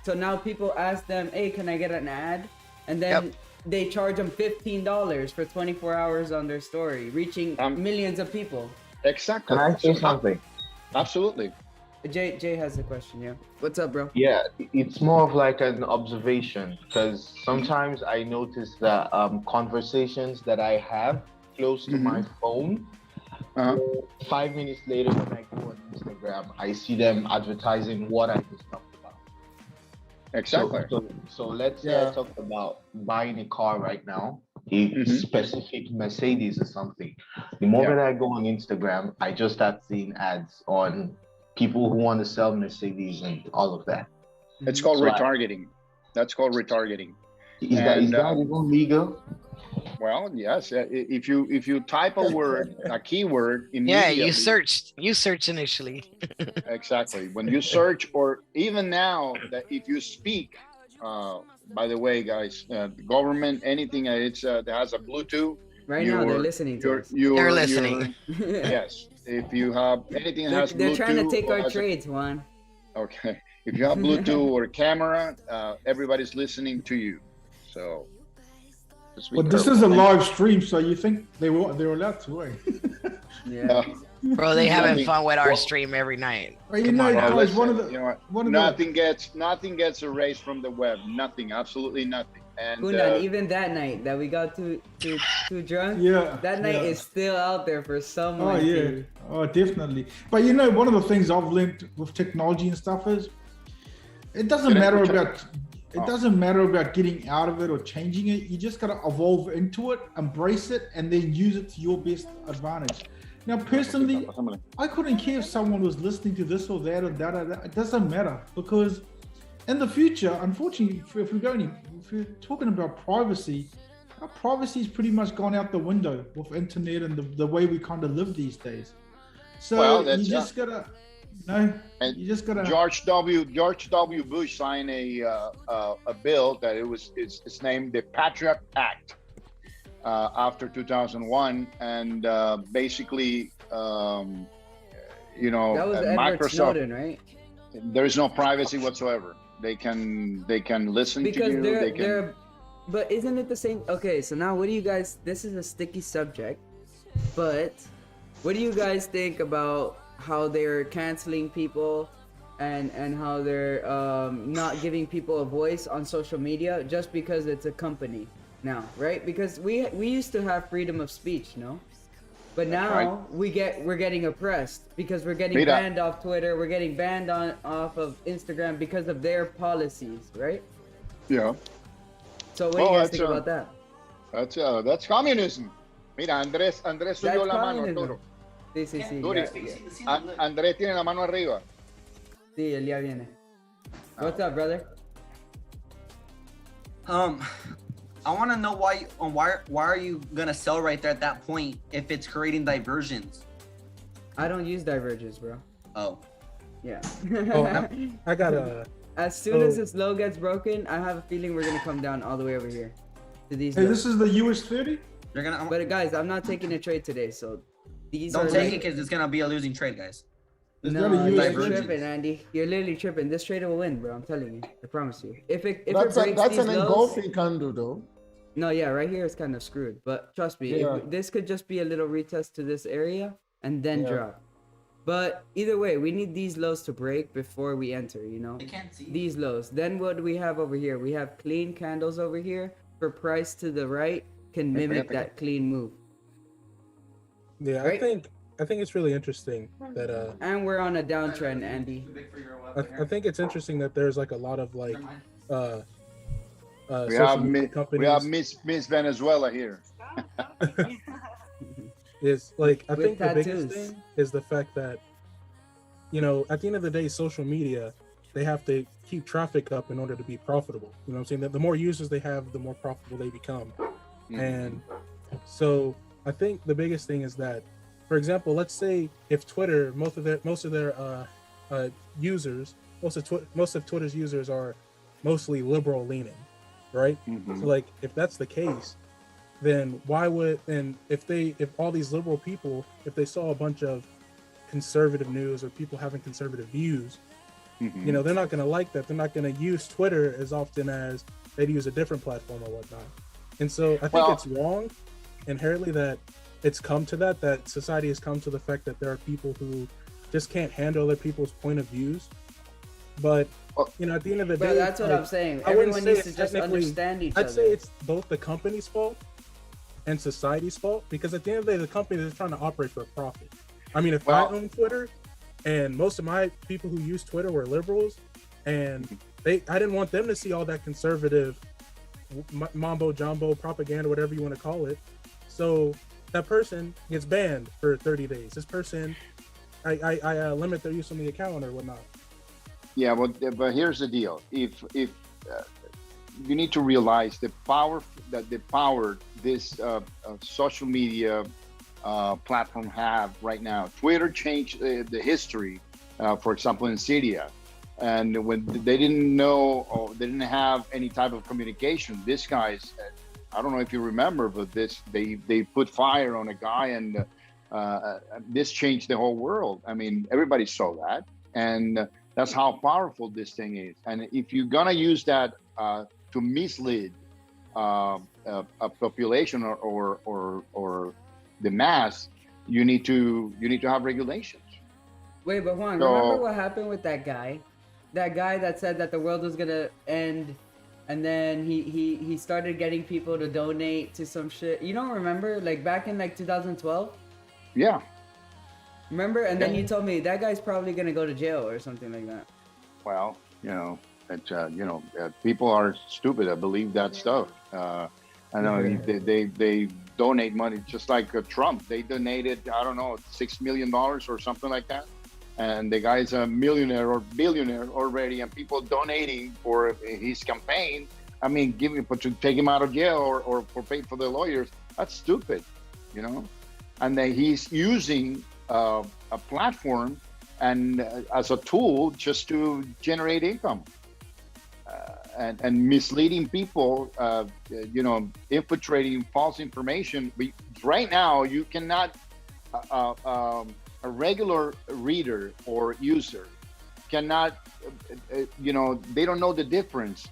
so now people ask them, "Hey, can I get an ad?" And then they charge them $15 for 24 hours on their story, reaching millions of people. Exactly. Can I say something? Absolutely. Jay has a question. Yeah. What's up, bro? Yeah, it's more of like an observation, because sometimes I notice that conversations that I have close to my phone, 5 minutes later when I go on Instagram, I see them advertising what I just talked about. Exactly. So let's say I talked about buying a car right now, a specific Mercedes or something. The moment I go on Instagram, I just start seeing ads on people who want to sell Mercedes and all of that. It's called retargeting. That's called retargeting. Is that even legal? Well, yes. If you type a word, a keyword, immediately. Yeah, you search initially. Exactly. When you search, or even now that if you speak, by the way, guys, government, anything that has a Bluetooth. Right now they're listening to us. They're listening. Yes. If you have anything that has Bluetooth. They're trying to take our trades, Juan. Okay. If you have Bluetooth or camera, everybody's listening to you. So. Well, this is a live stream, so you think they're allowed to, right? Yeah. Bro, they having fun with our stream every night. Right, guys, nothing gets erased from the web. Nothing, absolutely nothing. And even that night that we got too drunk, that night is still out there for someone. Oh, definitely. But one of the things I've learned with technology and stuff is it doesn't matter about getting out of it or changing it. You just gotta evolve into it, embrace it, and then use it to your best advantage. Now, personally, I couldn't care if someone was listening to this or that or that or that. It doesn't matter, because in the future, unfortunately, if we're talking about privacy, our privacy is pretty much gone out the window with internet and the way we kind of live these days. So you just gotta. You just gotta. George W. Bush signed a bill that it's named the Patriot Act after 2001, and basically, that was Edward Microsoft. Snowden, right? There's no privacy whatsoever. They can listen to you. But isn't it the same? Okay, so now what do you guys? This is a sticky subject, but what do you guys think about how they're canceling people and how they're not giving people a voice on social media just because it's a company now, right? Because we used to have freedom of speech, no? But now we're getting oppressed because we're getting banned off Twitter, we're getting banned off of Instagram because of their policies, right? Yeah. So what do you guys think about that? That's communism. Mira, Andrés subió la mano, Arturo. Sí. Andrés tiene la mano arriba. Sí, él ya viene. What's up, brother? I want to know why are you gonna sell right there at that point if it's creating diversions? I don't use divergence, bro. Oh. Yeah. I got a. As soon as this low gets broken, I have a feeling we're gonna come down all the way over here to these. Hey, this is the US 30. But guys, I'm not taking a trade today, so these don't take it because it's gonna be a losing trade, guys. No, you're tripping, Andy. You're literally tripping. This trade will win, bro. I'm telling you. I promise you. If it breaks that's these an lows, engulfing candle, though. No, yeah, right here is kind of screwed. But trust me, this could just be a little retest to this area and then drop. But either way, we need these lows to break before we enter, you know? I can't see these lows. Then what do we have over here? We have clean candles over here. For price to the right can mimic that clean move. Yeah, right? I think it's really interesting that and we're on a downtrend, Andy. I think it's interesting that there's like a lot of like we have Miss Venezuela here. Is like I think tattoos. the biggest thing is the fact that, you know, at the end of the day, social media they have to keep traffic up in order to be profitable. You know what I'm saying? That the more users they have, the more profitable they become. And so I think the biggest thing is that, for example, let's say if Twitter, most of their users, most of Twitter's users are mostly liberal leaning, right? So like if that's the case, then if all these liberal people, if they saw a bunch of conservative news or people having conservative views, you know, they're not going to like that. They're not going to use Twitter as often as they'd use a different platform or whatnot. And so I think it's wrong inherently that it's come to that society has come to the fact that there are people who just can't handle other people's point of views. But you know, at the end of the day, that's what I'm saying. Everyone needs to just understand each other. I'd say it's both the company's fault and society's fault, because at the end of the day, the company is trying to operate for a profit. I mean, if I own Twitter and most of my people who use Twitter were liberals, and I didn't want them to see all that conservative mambo jumbo propaganda, whatever you want to call it. So that person gets banned for 30 days. This person, I limit their use on the account or whatnot. Yeah, but here's the deal. If you need to realize the power this social media platform have right now. Twitter changed the history, for example, in Syria. And when they didn't know, or they didn't have any type of communication, these guys, I don't know if you remember, but they put fire on a guy, and this changed the whole world. I mean, everybody saw that, and that's how powerful this thing is. And if you're gonna use that to mislead a population or the mass, you need to have regulations. Wait, but Juan, remember what happened with that guy? That guy that said that the world was gonna end, and then he started getting people to donate to some shit. You don't remember? Like back in like 2012? Yeah. Remember? And then you told me that guy's probably gonna go to jail or something like that. Well, people are stupid. I believe that stuff. I know they donate money, just like Trump. They donated, I don't know, $6 million or something like that. And the guy's a millionaire or billionaire already, and people donating for his campaign. I mean, to take him out of jail or for pay for the lawyers. That's stupid, you know. And then he's using a platform and as a tool just to generate income, and misleading people, infiltrating false information. Right now, you cannot. A regular reader or user cannot, they don't know the difference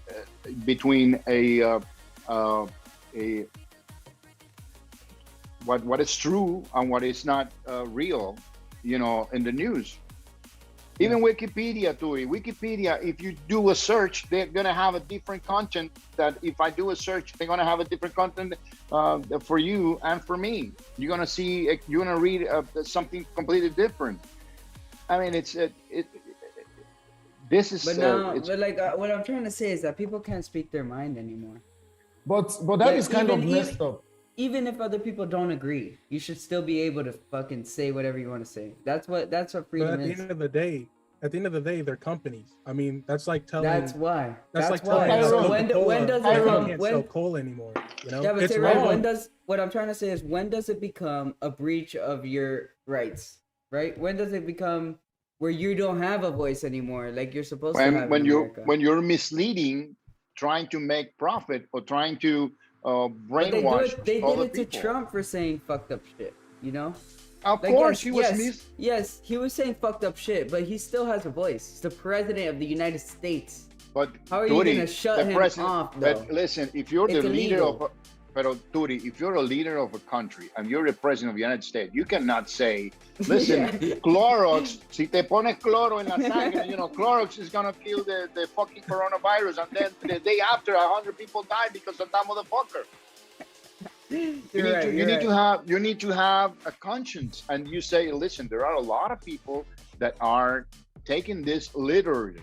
between what is true and what is not real, in the news. Even Wikipedia, if you do a search, they're gonna have a different content. That if I do a search, they're gonna have a different content for you and for me. You're gonna read something completely different. I mean, this is. What I'm trying to say is that people can't speak their mind anymore. But that is kind of messed up. Even if other people don't agree, you should still be able to fucking say whatever you want to say. That's what freedom is. At the end of the day, they're companies. I mean, that's like telling. That's why. When does it become? Can't sell coal anymore. You know? Yeah, but it's wrong. What I'm trying to say is, when does it become a breach of your rights? Right? When does it become where you don't have a voice anymore, like you're supposed to have? When you're misleading, trying to make profit, or trying to brainwash. They did it to Trump for saying fucked up shit, you know? Of course, Yes, he was saying fucked up shit, but he still has a voice. He's the president of the United States. But how are you gonna shut him off, though? But listen, if you're the leader of if you're a leader of a country and you're the president of the United States, you cannot say, listen, Clorox, si te pones cloro en la sangre, Clorox is gonna kill the fucking coronavirus, and then the day after 100 people die because of that motherfucker. You need to have a conscience, and you say, listen, there are a lot of people that are taking this literally,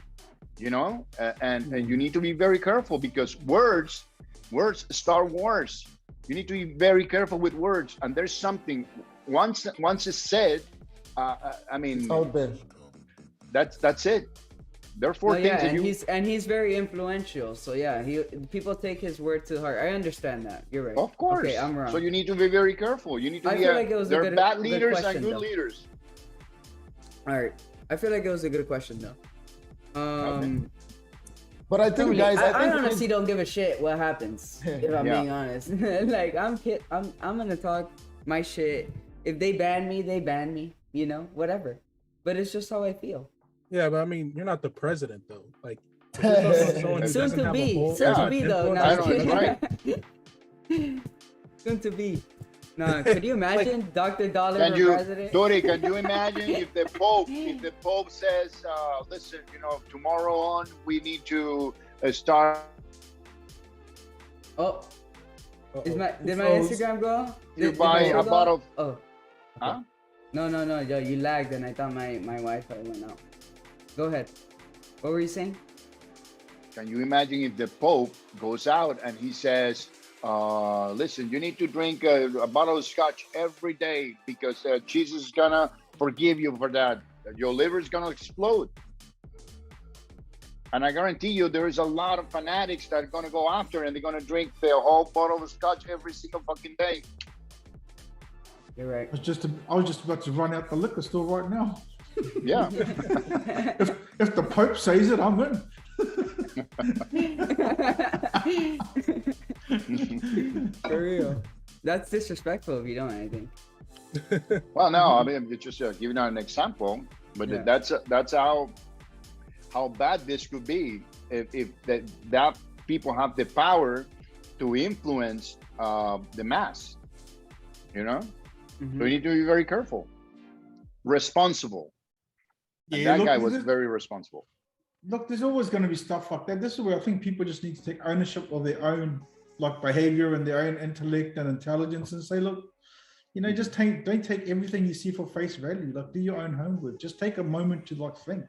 and you need to be very careful, because words start wars. You need to be very careful with words, and there's something once it's said, I mean, it's out there. That's it. There are four No, things yeah, that you. and he's very influential. So yeah, people take his word to heart. I understand that. You're right. Of course. Okay, I'm wrong. So you need to be very careful. You need to I be. feel like it was a there are good- bad good leaders question, and good though. leaders. All right. I feel like it was a good question though. But I think, guys, I think honestly don't give a shit what happens. If I'm Yeah. being honest, like I'm gonna talk my shit. If they ban me, they ban me. You know, whatever. But it's just how I feel. Yeah, but I mean, you're not the president though. Like, if you're talking about someone who Soon doesn't to have a be, whole- soon to Yeah. be though. No, I I'm know, kidding. right? Soon to be. No, could you imagine Dr. Dollar Can for you, president? Tori? Can you imagine if the Pope says, "Listen, you know, tomorrow on we need to start." Oh, did my Froze. Instagram go? You Did buy my a go? bottle. Oh. Huh? No, yo, you lagged and I thought my Wi-Fi went out. Go ahead. What were you saying? Can you imagine if the Pope goes out and he says, "Listen, you need to drink a bottle of scotch every day because Jesus is gonna forgive you for that. Your liver is gonna explode." And I guarantee you, there is a lot of fanatics that are gonna go after and they're gonna drink the whole bottle of scotch every single fucking day. You're right. I was just about to run out the liquor store right now. Yeah. If the Pope says it, I'm in. For real. That's disrespectful if you don't, I think. Well, no, I mean, it's just giving out an example, but Yeah. that's how bad this could be if that people have the power to influence the mass. You know, Mhm. so you need to be very careful, responsible. And Yeah, that look, guy was this- very responsible. Look, there's always going to be stuff like that. This is where I think people just need to take ownership of their own like behavior and their own intellect and intelligence and say, look, you know, just don't take everything you see for face value. Like, do your own homework. Just take a moment to like think.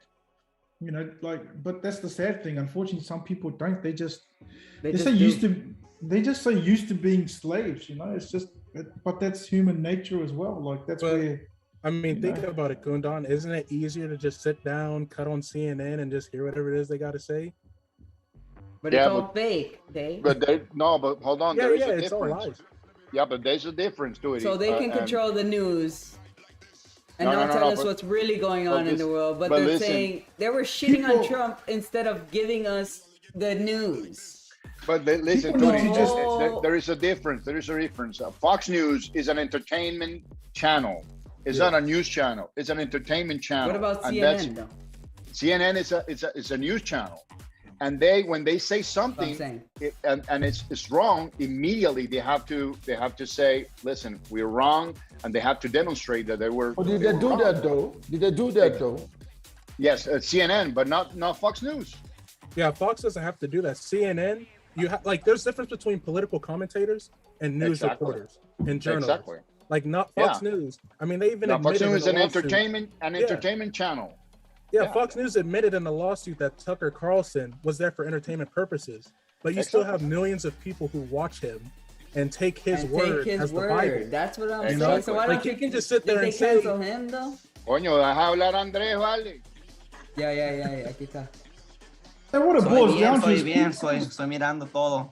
You know, like, but that's the sad thing. Unfortunately, some people don't. They're just so used to being slaves. You know, it's just. But that's human nature as well. Like that's where. I mean, You think know? about it, Gundan. Isn't it easier to just sit down, cut on CNN, and just hear whatever it is they got to say? But Yeah, it's all but- fake, okay? But but hold on, there is a it's all difference. lies. Yeah, but there's a difference to it. So they can control the news and No, not no, tell no, us but- what's really going on in the world. But but they're listen. saying they were shitting on People- Trump instead of giving us the news. But listen, People Tony, need to just- there is a difference. There is a difference. Fox News is an entertainment channel. It's not a news channel. It's an entertainment channel. What about And that's- CNN though? CNN is a news channel, and when they say That's what I'm something saying. and it's wrong, immediately they have to say, listen, we're wrong, and they have to demonstrate that they were. Or did they they were do wrong. that though? Did they do that though? Yes, CNN, but not Fox News. Yeah, Fox doesn't have to do that. CNN, like there's difference between political commentators and news Exactly. reporters and journalists. Exactly. Like not Fox News. I mean, they even Now, Fox admitted News is in an the lawsuit- entertainment channel. Yeah, yeah. Fox News admitted in the lawsuit that Tucker Carlson was there for entertainment purposes, but you still have millions of people who watch him and take his And word take his as the word. Bible. That's what I'm You saying. know, So why like, don't you can just sit did there they and say- cancel him though? Coño, deja hablar a Andrés, vale. Yeah. Aquí está. And what it Soy boils bien, down to soy is bien, people- soy mirando todo,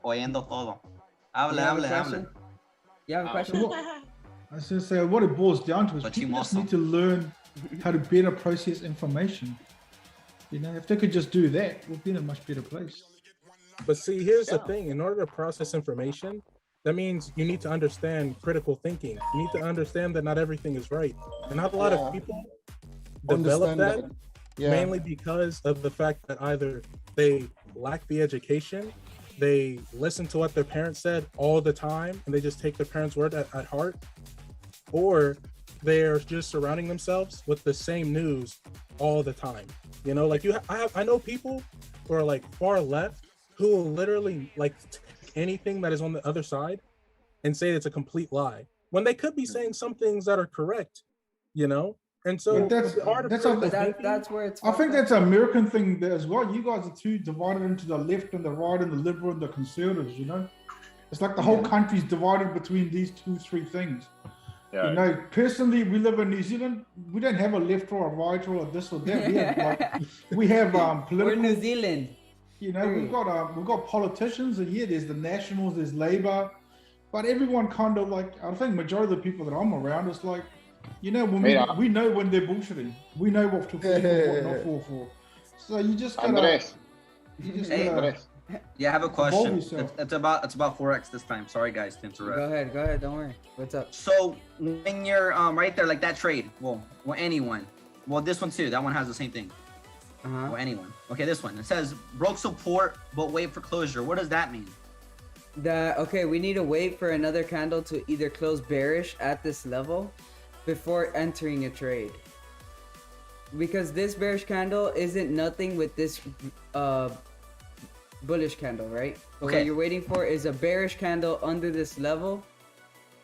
oyendo todo. Hable, You have a hable, question? hable. You have a Oh. question? I was just say what it boils down to is But people just chimoso. need to learn how to better process information. You know, if they could just do that, we'll be in a much better place. But see, here's the thing: in order to process information, that means you need to understand critical thinking. You need to understand that not everything is right, and not a lot of people develop that mainly because of the fact that either they lack the education, they listen to what their parents said all the time, and they just take their parents' word at heart, or they're just surrounding themselves with the same news all the time. You know, like I know people who are like far left who will literally like take anything that is on the other side and say it's a complete lie when they could be saying some things that are correct, you know? And so But that's- part of that's critical a- thinking- That's where it's. I think fucked up. that's an American thing there as well. You guys are too divided into the left and the right and the liberal and the conservatives, you know? It's like the whole country's divided between these 2-3 things. Yeah. You know, personally, we live in New Zealand. We don't have a left or a right or a this or that. We have political. We're New Zealand. You know, we've got politicians, and yeah, there's the Nationals, there's Labour, but everyone kind of like, I think majority of the people that I'm around is like, you know, when we know when they're bullshitting, we know what to fall for, what not fall for. So you just gotta, Andres. Andres. Yeah, I have a question. It's about Forex this time. Sorry guys to interrupt. Go ahead, don't worry. What's up? So when you're right there, like that trade, well anyone, well this one too, that one has the same thing. Well anyone. Okay, this one. It says broke support but wait for closure. What does that mean? Okay, we need to wait for another candle to either close bearish at this level before entering a trade. Because this bearish candle isn't nothing with this bullish candle, right? But Okay. what you're waiting for is a bearish candle under this level,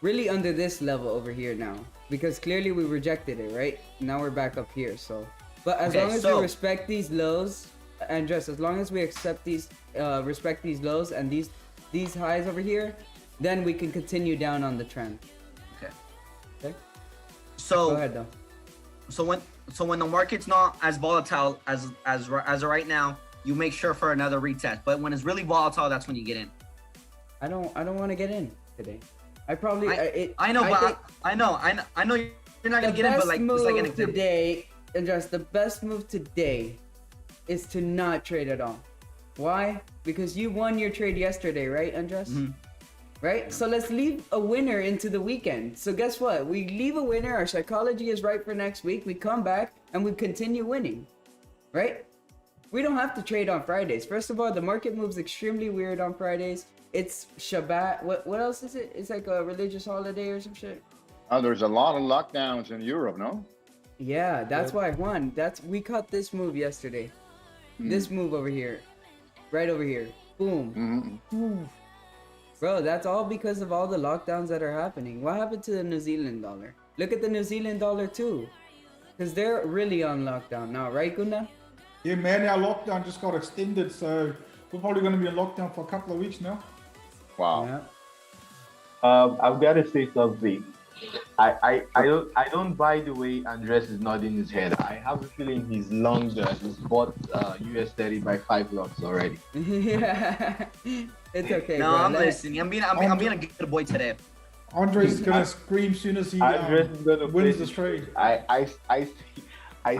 really under this level over here now, because clearly we rejected it, right? Now we're back up here. So, but as long as we respect these lows, and just as long as we accept these, respect these lows and these highs over here, then we can continue down on the trend. Okay. So Go ahead though. So when the market's not as volatile as right now, you make sure for another retest. But when it's really volatile, that's when you get in. I don't want to get in today. I probably I know you're not gonna get in, but like it's like an example. Today, and just the best move today is to not trade at all. Why? Because you won your trade yesterday, right, Andres? Right? So let's leave a winner into the weekend. So guess what? We leave a winner, our psychology is right for next week, we come back and we continue winning. Right? We don't have to trade on Fridays. First of all, the market moves extremely weird on Fridays. It's Shabbat. What else is it? It's like a religious holiday or some shit. Oh, there's a lot of lockdowns in Europe, no? Yeah, that's why I won. We caught this move yesterday. This move over here. Right over here. Boom. Boom. Bro, that's all because of all the lockdowns that are happening. What happened to the New Zealand dollar? Look at the New Zealand dollar too. Because they're really on lockdown now, right, Gunda? Yeah, man, our lockdown just got extended, so we're probably going to be in lockdown for a couple of weeks now. Wow. Yeah. I've got to say something. I don't buy the way Andres is nodding his head. I have a feeling he's long he's bought US 30 by 5 lots already. Yeah. It's okay. No, bro. I'm listening. I'm being a good boy today. Andre's gonna scream soon as he wins the trade. I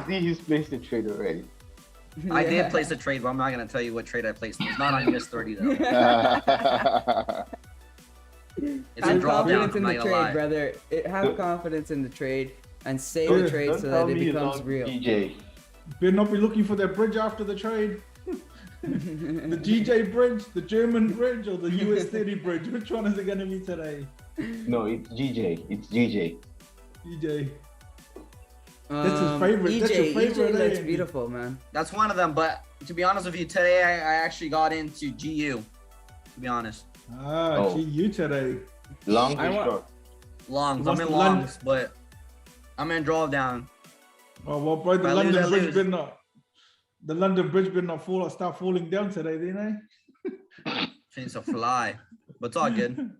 see he's placed the trade already. I did place a trade, but I'm not gonna tell you what trade I placed. It's not on US 30 though. It's have a drawdown. confidence in the trade, brother. Have confidence in the trade and save the trade so that it becomes real. DJ. Better not be looking for that bridge after the trade. The GJ bridge, the German bridge, or the US 30 bridge? Which one is it gonna be today? No, it's GJ. It's GJ. EJ. That's his favorite. EJ, That's your favorite. EJ looks beautiful, man. That's one of them. But to be honest with you, today I actually got into GU. To be honest. GU today. Long or short? Longs. I'm in longs, but I'm in drawdown. Well, bro, the London Bridge better not. The London Bridge better not start falling down today, didn't they? Chance to fly, but it's all good.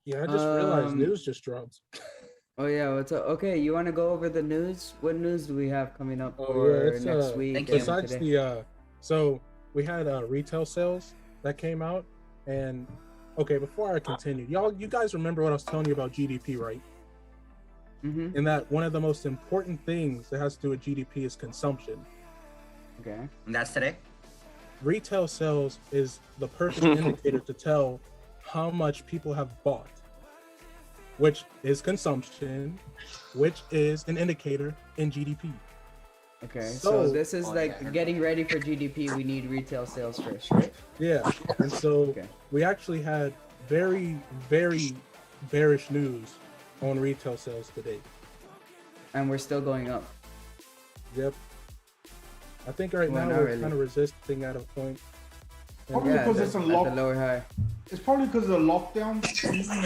Yeah, I just realized news just dropped. Oh yeah, what's up? Okay, you want to go over the news? What news do we have coming up for next week? Besides so we had retail sales that came out, and okay, before I continue, you guys remember what I was telling you about GDP, right? And that one of the most important things that has to do with GDP is consumption. Okay. And that's today? Retail sales is the perfect indicator to tell how much people have bought, which is consumption, which is an indicator in GDP. Okay, so this is like getting ready for GDP. We need retail sales first, right? Yeah, and so we actually had very, very bearish news on retail sales today. And we're still going up. Yep. I think right now we're kind of resisting at a point. Probably because it's a lower high. It's probably because of the lockdown.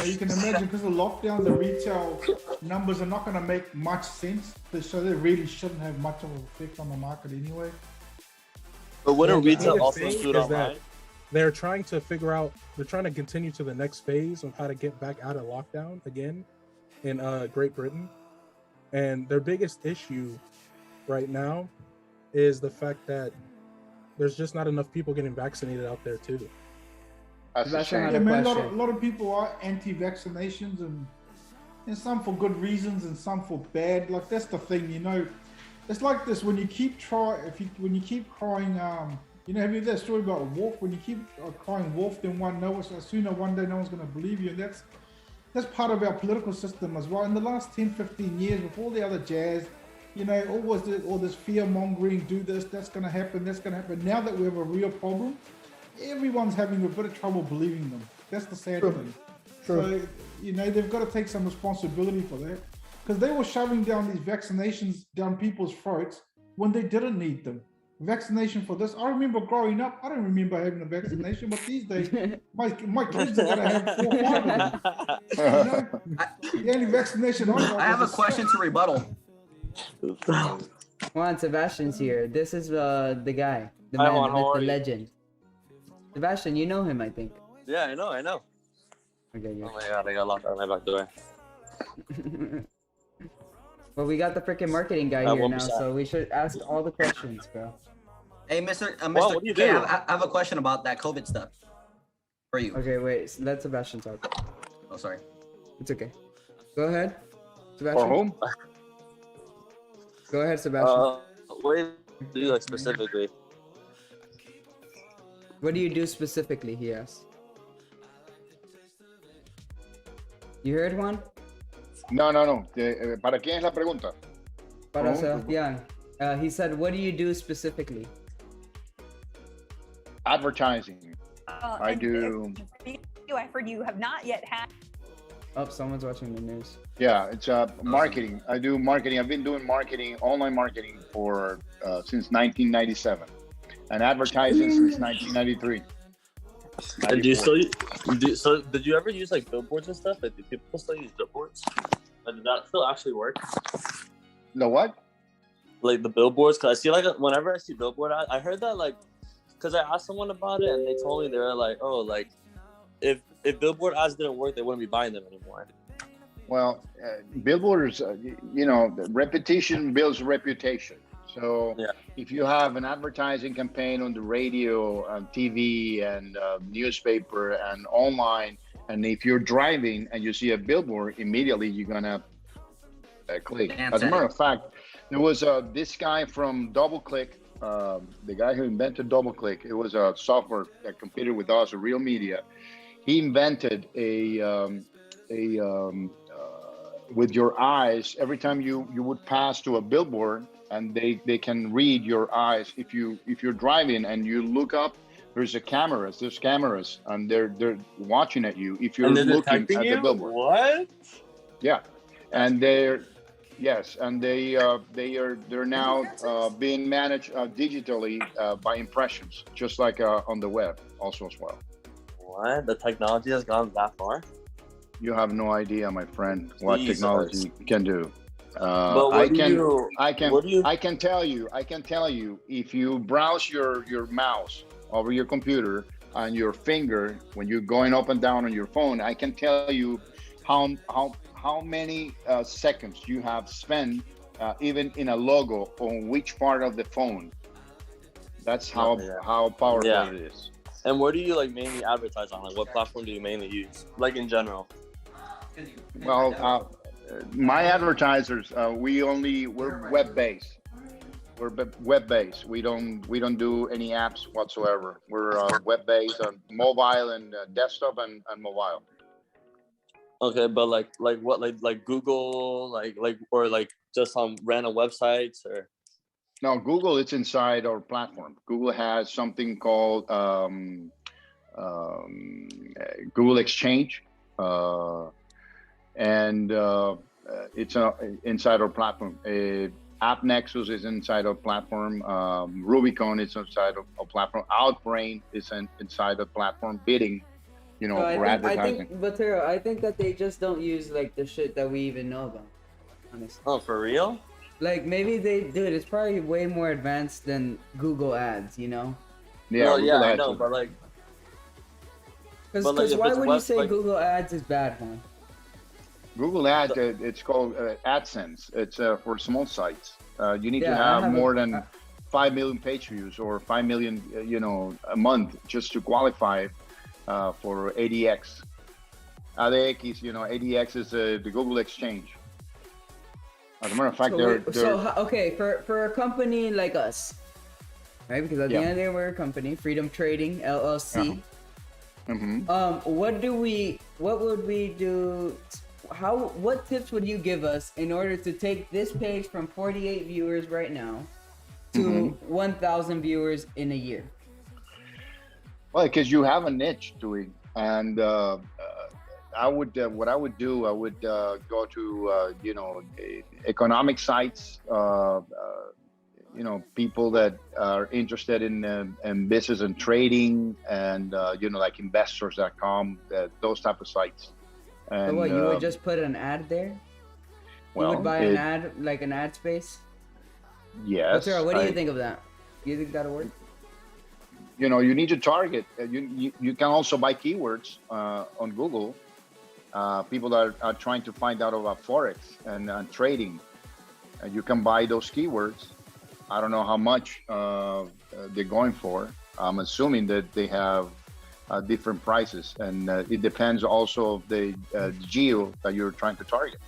You can imagine because of the lockdown, the retail numbers are not going to make much sense. So they really shouldn't have much of an effect on the market anyway. But wouldn't retail also include online? They're trying to figure out, they're trying to continue to the next phase of how to get back out of lockdown again. in Great Britain, and their biggest issue right now is the fact that there's just not enough people getting vaccinated out there too. That's a shame. Yeah, man, a lot of people are anti-vaccinations, and some for good reasons and some for bad. Like that's the thing, you know. It's like this when you keep when you keep crying. You know, have you heard that story about a wolf? When you keep crying wolf, then one day no one's going to believe you. And that's part of our political system as well. In the last 10, 15 years, with all the other jazz, you know, all this fear mongering, do this, that's going to happen, that's going to happen. Now that we have a real problem, everyone's having a bit of trouble believing them. That's the sad thing. So, you know, they've got to take some responsibility for that, because they were shoving down these vaccinations down people's throats when they didn't need them. Vaccination for this. I remember growing up, I don't remember having a vaccination, but these days, my kids are gonna have 4 or 5 of them. You know? The only vaccination I have a question to rebuttal. Come on, Sebastian's here. This is the guy, the man, the legend. Sebastian, you know him, I think. Yeah, I know. Okay, yeah. Oh my god, I got locked out of my back door. Well, we got the freaking marketing guy here now, so we should ask all the questions, bro. Hey, Mr. What do you do? I have a question about that COVID stuff for you. Okay, wait. Let Sebastian talk. Oh, sorry. It's okay. Go ahead, Sebastian. For whom? Go ahead, Sebastian. What do you do, like, specifically? What do you do specifically, he asked. You heard, Juan? No. ¿Para quién es la pregunta? Para Sebastián. He said, what do you do specifically? Advertising. I do. I heard you have not yet had. Oh, someone's watching the news. Yeah, it's marketing. I do marketing. I've been doing marketing, online marketing for since 1997, and advertising since 1993. And do you still did you ever use like billboards and stuff? Like, do people still use billboards? Like, did that still actually work? The what? Like the billboards? Cause I see like whenever I see billboard ads, I heard that like, cause I asked someone about it and they told me they were like, oh, like if billboard ads didn't work, they wouldn't be buying them anymore. Well, billboards, you know, repetition builds reputation. So yeah. If you have an advertising campaign on the radio, on TV, and newspaper, and online, and if you're driving and you see a billboard, immediately you're gonna click. As a matter of fact, there was this guy from DoubleClick, the guy who invented DoubleClick. It was a software that competed with us, Real Media. He invented with your eyes, every time you would pass to a billboard, and they can read your eyes. If you're driving and you look up, there's cameras, and they're watching at you if you're looking at the billboard. What? Yeah, and they're now being managed digitally by impressions, just like on the web also as well. What? The technology has gone that far? You have no idea, my friend, what technology can do. But I can tell you, if you browse your mouse over your computer and your finger when you're going up and down on your phone, I can tell you how many seconds you have spent even in a logo on which part of the phone. That's how powerful it is. And where do you like mainly advertise on? Like, what platform do you mainly use? Like in general? Well, my advertisers, we're web-based. We're web-based. We don't do any apps whatsoever. We're web-based on mobile and desktop and mobile. Okay, but like what, like Google, or like just on random websites, or? No, Google, it's inside our platform. Google has something called Google Exchange, and it's inside our platform. App Nexus is inside our platform. Rubicon is inside of our platform. Outbrain is inside the platform. Bidding, for advertising. I think that they just don't use like the shit that we even know about. Honestly. Oh, for real? Like maybe they do it. It's probably way more advanced than Google Ads, Yeah, I know, but like, because why would you say like, Google Ads is bad, man? Google Ads, it's called AdSense. It's for small sites. You need to Yeah, have more than 5 million page views or 5 million, a month just to qualify for ADX. ADX, ADX is the Google Exchange. As a matter of fact, okay, for a company like us, right? Because at the end of the day, we're a company, Freedom Trading LLC. What would we do? What tips would you give us in order to take this page from 48 viewers right now to 1,000 viewers in a year? Well, because you have a niche to it, and I would what I would do, I would go to economic sites, people that are interested in business and trading, and like investors.com, those type of sites. And, so what, you would just put an ad there? You would buy an ad, like an ad space? Yes. What do you think of that? Do you think that'll work? You need to target. You can also buy keywords on Google. People that are trying to find out about Forex and trading. You can buy those keywords. I don't know how much they're going for. I'm assuming that they have different prices, and it depends also of the geo that you're trying to target,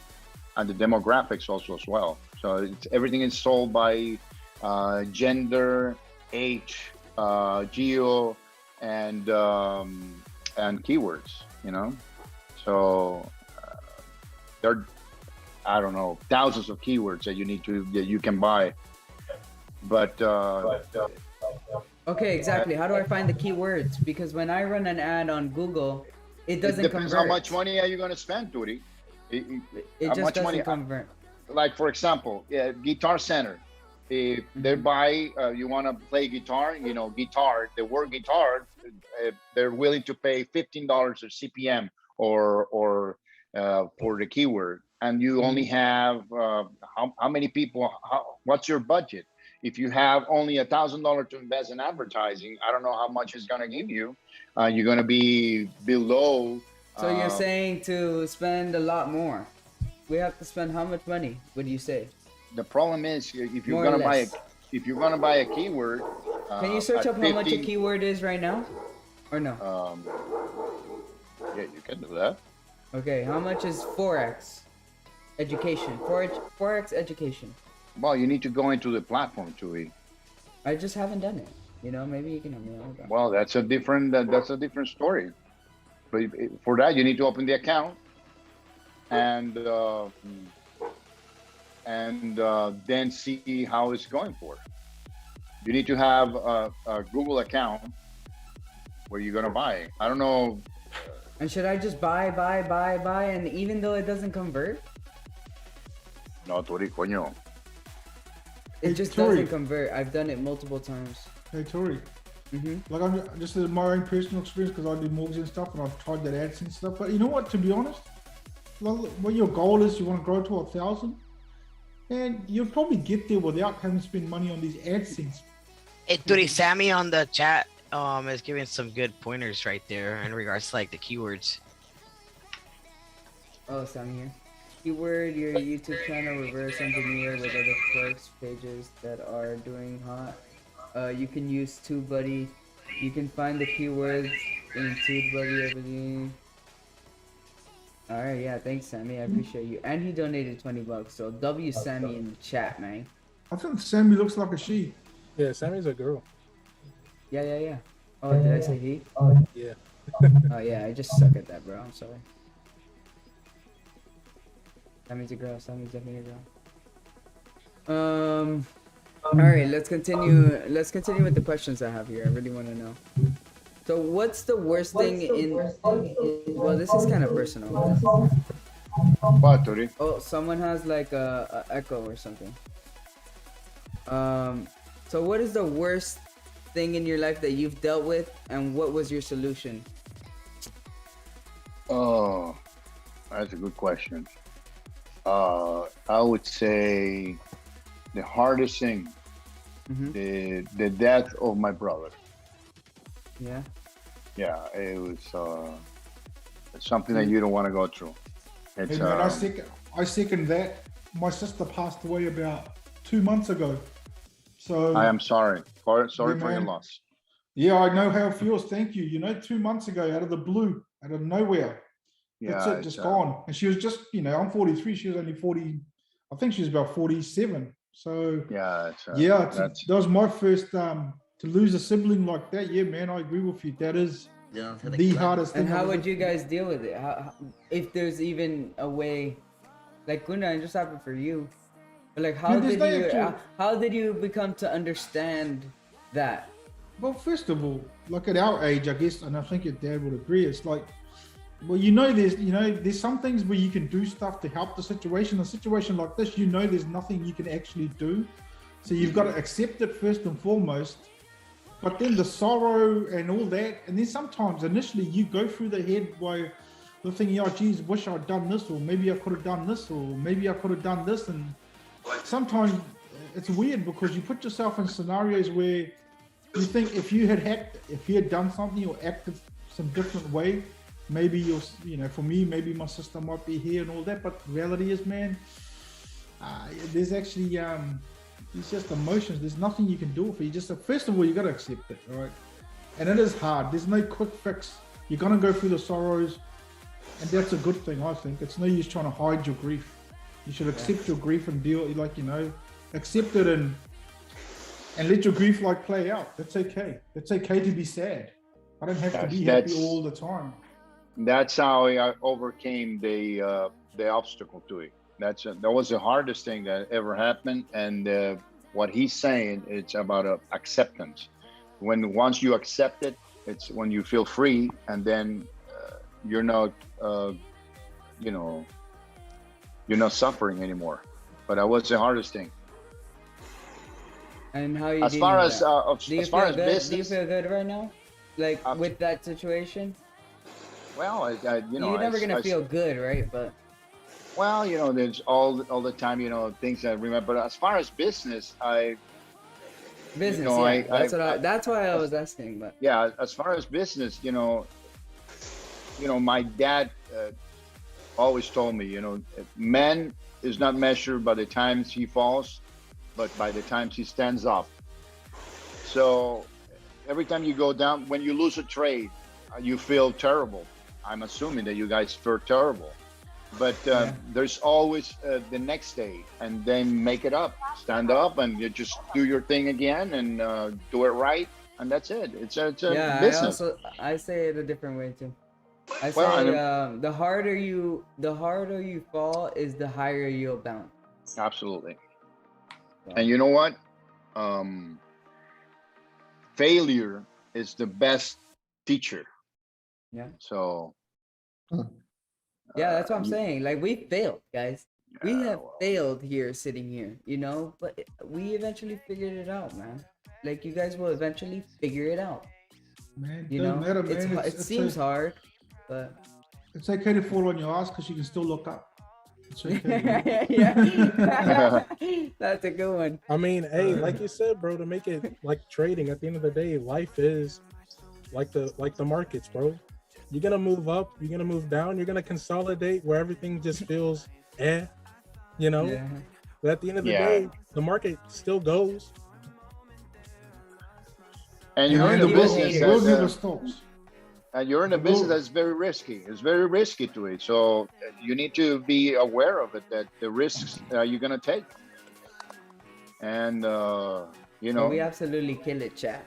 and the demographics also as well. So everything is sold by gender, age, geo, and keywords. So there are, I don't know, thousands of keywords that you can buy. But okay, exactly. How do I find the keywords? Because when I run an ad on Google, it doesn't depends convert. how much money are you going to spend, Turi? It just doesn't convert. Like, for example, Guitar Center. If they buy, you want to play guitar, guitar, the word guitar, they're willing to pay $15 or CPM or for the keyword. And you only have, how many people, what's your budget? If you have only $1,000 to invest in advertising, I don't know how much it's going to give you. You're going to be below. So you're saying to spend a lot more. We have to spend how much money, would you say? The problem is, if you're going to buy a keyword. Can you search up how much a keyword is right now? Or no? Yeah, you can do that. Okay, how much is Forex education? Forex education. Well, you need to go into the platform, Tui. I just haven't done it. Maybe you can help me out. Well, that's a different story. But for that, you need to open the account and then see how it's going for. You need to have a Google account where you're gonna buy. I don't know. And should I just buy, and even though it doesn't convert? No, Tori, coño. It just doesn't convert. I've done it multiple times. Hey, Tori. Like, I'm just my own personal experience, because I do mortgage and stuff, and I've tried that AdSense stuff. But you know what? To be honest, what your goal is, you want to grow to 1,000, and you'll probably get there without having to spend money on these AdSense. Hey, Turi, Sammy on the chat is giving some good pointers right there in regards to like the keywords. Oh, Sammy here. Keyword your YouTube channel, reverse engineer with other Forex pages that are doing hot. You can use TubeBuddy. You can find the keywords in TubeBuddy, everything. Alright, yeah, thanks, Sammy. I appreciate you. And he donated $20, so W Sammy in the chat, man. I think Sammy looks like a she. Yeah, Sammy's a girl. Yeah. Oh, did I say he? Yeah. Oh, yeah, I just suck at that, bro. I'm sorry. Sammy's a girl. Sammy's definitely a girl. All right, let's continue. Let's continue with the questions I have here. I really want to know. So, what's the worst thing in? Well, this is kind of personal. What, Tori? Oh, someone has like a echo or something. So, what is the worst thing in your life that you've dealt with, and what was your solution? Oh, that's a good question. I would say the hardest thing, the death of my brother. Yeah. Yeah, it was something that you don't want to go through. It's, Hey man, I second that. My sister passed away about 2 months ago. So I am sorry. Sorry Yeah, for your man. loss. Yeah, I know how it feels. Thank you. 2 months ago, out of the blue, out of nowhere. That's Yeah, it, just gone. And she was just, I'm 43. She was only 40. I think she was about 47. So yeah, that was my first to lose a sibling like that. Yeah, man, I agree with you. That is the hardest thing. And how would you guys deal with it? If there's even a way, like Guna, it just happened for you. But like, how did you become to understand that? Well, first of all, like at our age, I guess, and I think your dad would agree, it's like, well, there's some things where you can do stuff to help the situation. A situation like this, there's nothing you can actually do. So you've got to accept it first and foremost. But then the sorrow and all that, and then sometimes initially you go through the head by the thinking, oh, geez, wish I'd done this, or maybe I could have done this, or maybe I could have done this. And sometimes it's weird because you put yourself in scenarios where you think if you had done something or acted some different way, maybe for me, maybe my sister might be here and all that. But the reality is, man, there's actually it's just emotions. There's nothing you can do for you. First of all, you got to accept it, right? And it is hard. There's no quick fix. You're gonna go through the sorrows, and that's a good thing, I think. It's no use trying to hide your grief. You should accept your grief and accept it and let your grief play out. That's okay. It's okay to be sad. I don't have to be happy all the time. That's how I overcame the obstacle to it. That was the hardest thing that ever happened. And what he's saying, it's about acceptance. Once you accept it, it's when you feel free, and then you're not, you're not suffering anymore. But that was the hardest thing. And how you as far as business, do you feel good right now, like with that situation? Well, you're never gonna feel good, right? But there's all the time, things I remember. But as far as business, that's why I was asking. But yeah, as far as business, my dad always told me, man is not measured by the times he falls, but by the times he stands up. So every time you go down, when you lose a trade, you feel terrible. I'm assuming that you guys feel terrible, but there's always the next day, and then make it up, stand up, and you just do your thing again and do it right, and that's it. It's a business. I say it a different way too. I say the harder you fall is the higher you'll bounce. Absolutely. And you know what? Failure is the best teacher. Yeah. So. That's what I'm saying. Like, we failed, guys. We have failed here, sitting here, but we eventually figured it out, man. Like, you guys will eventually figure it out. Man, doesn't matter, man. It seems hard, but it's okay to fall on your ass because you can still look up. It's okay. That's a good one. I mean, hey, like you said, bro, to make it like trading, at the end of the day, life is like the markets, bro. You're gonna move up, you're gonna move down, you're gonna consolidate where everything just feels But at the end of the day, the market still goes. And you're in the business. And you're in a business that's very risky. It's very risky to it. So you need to be aware of it, that the risks you're going to take. And, we absolutely kill it, chat.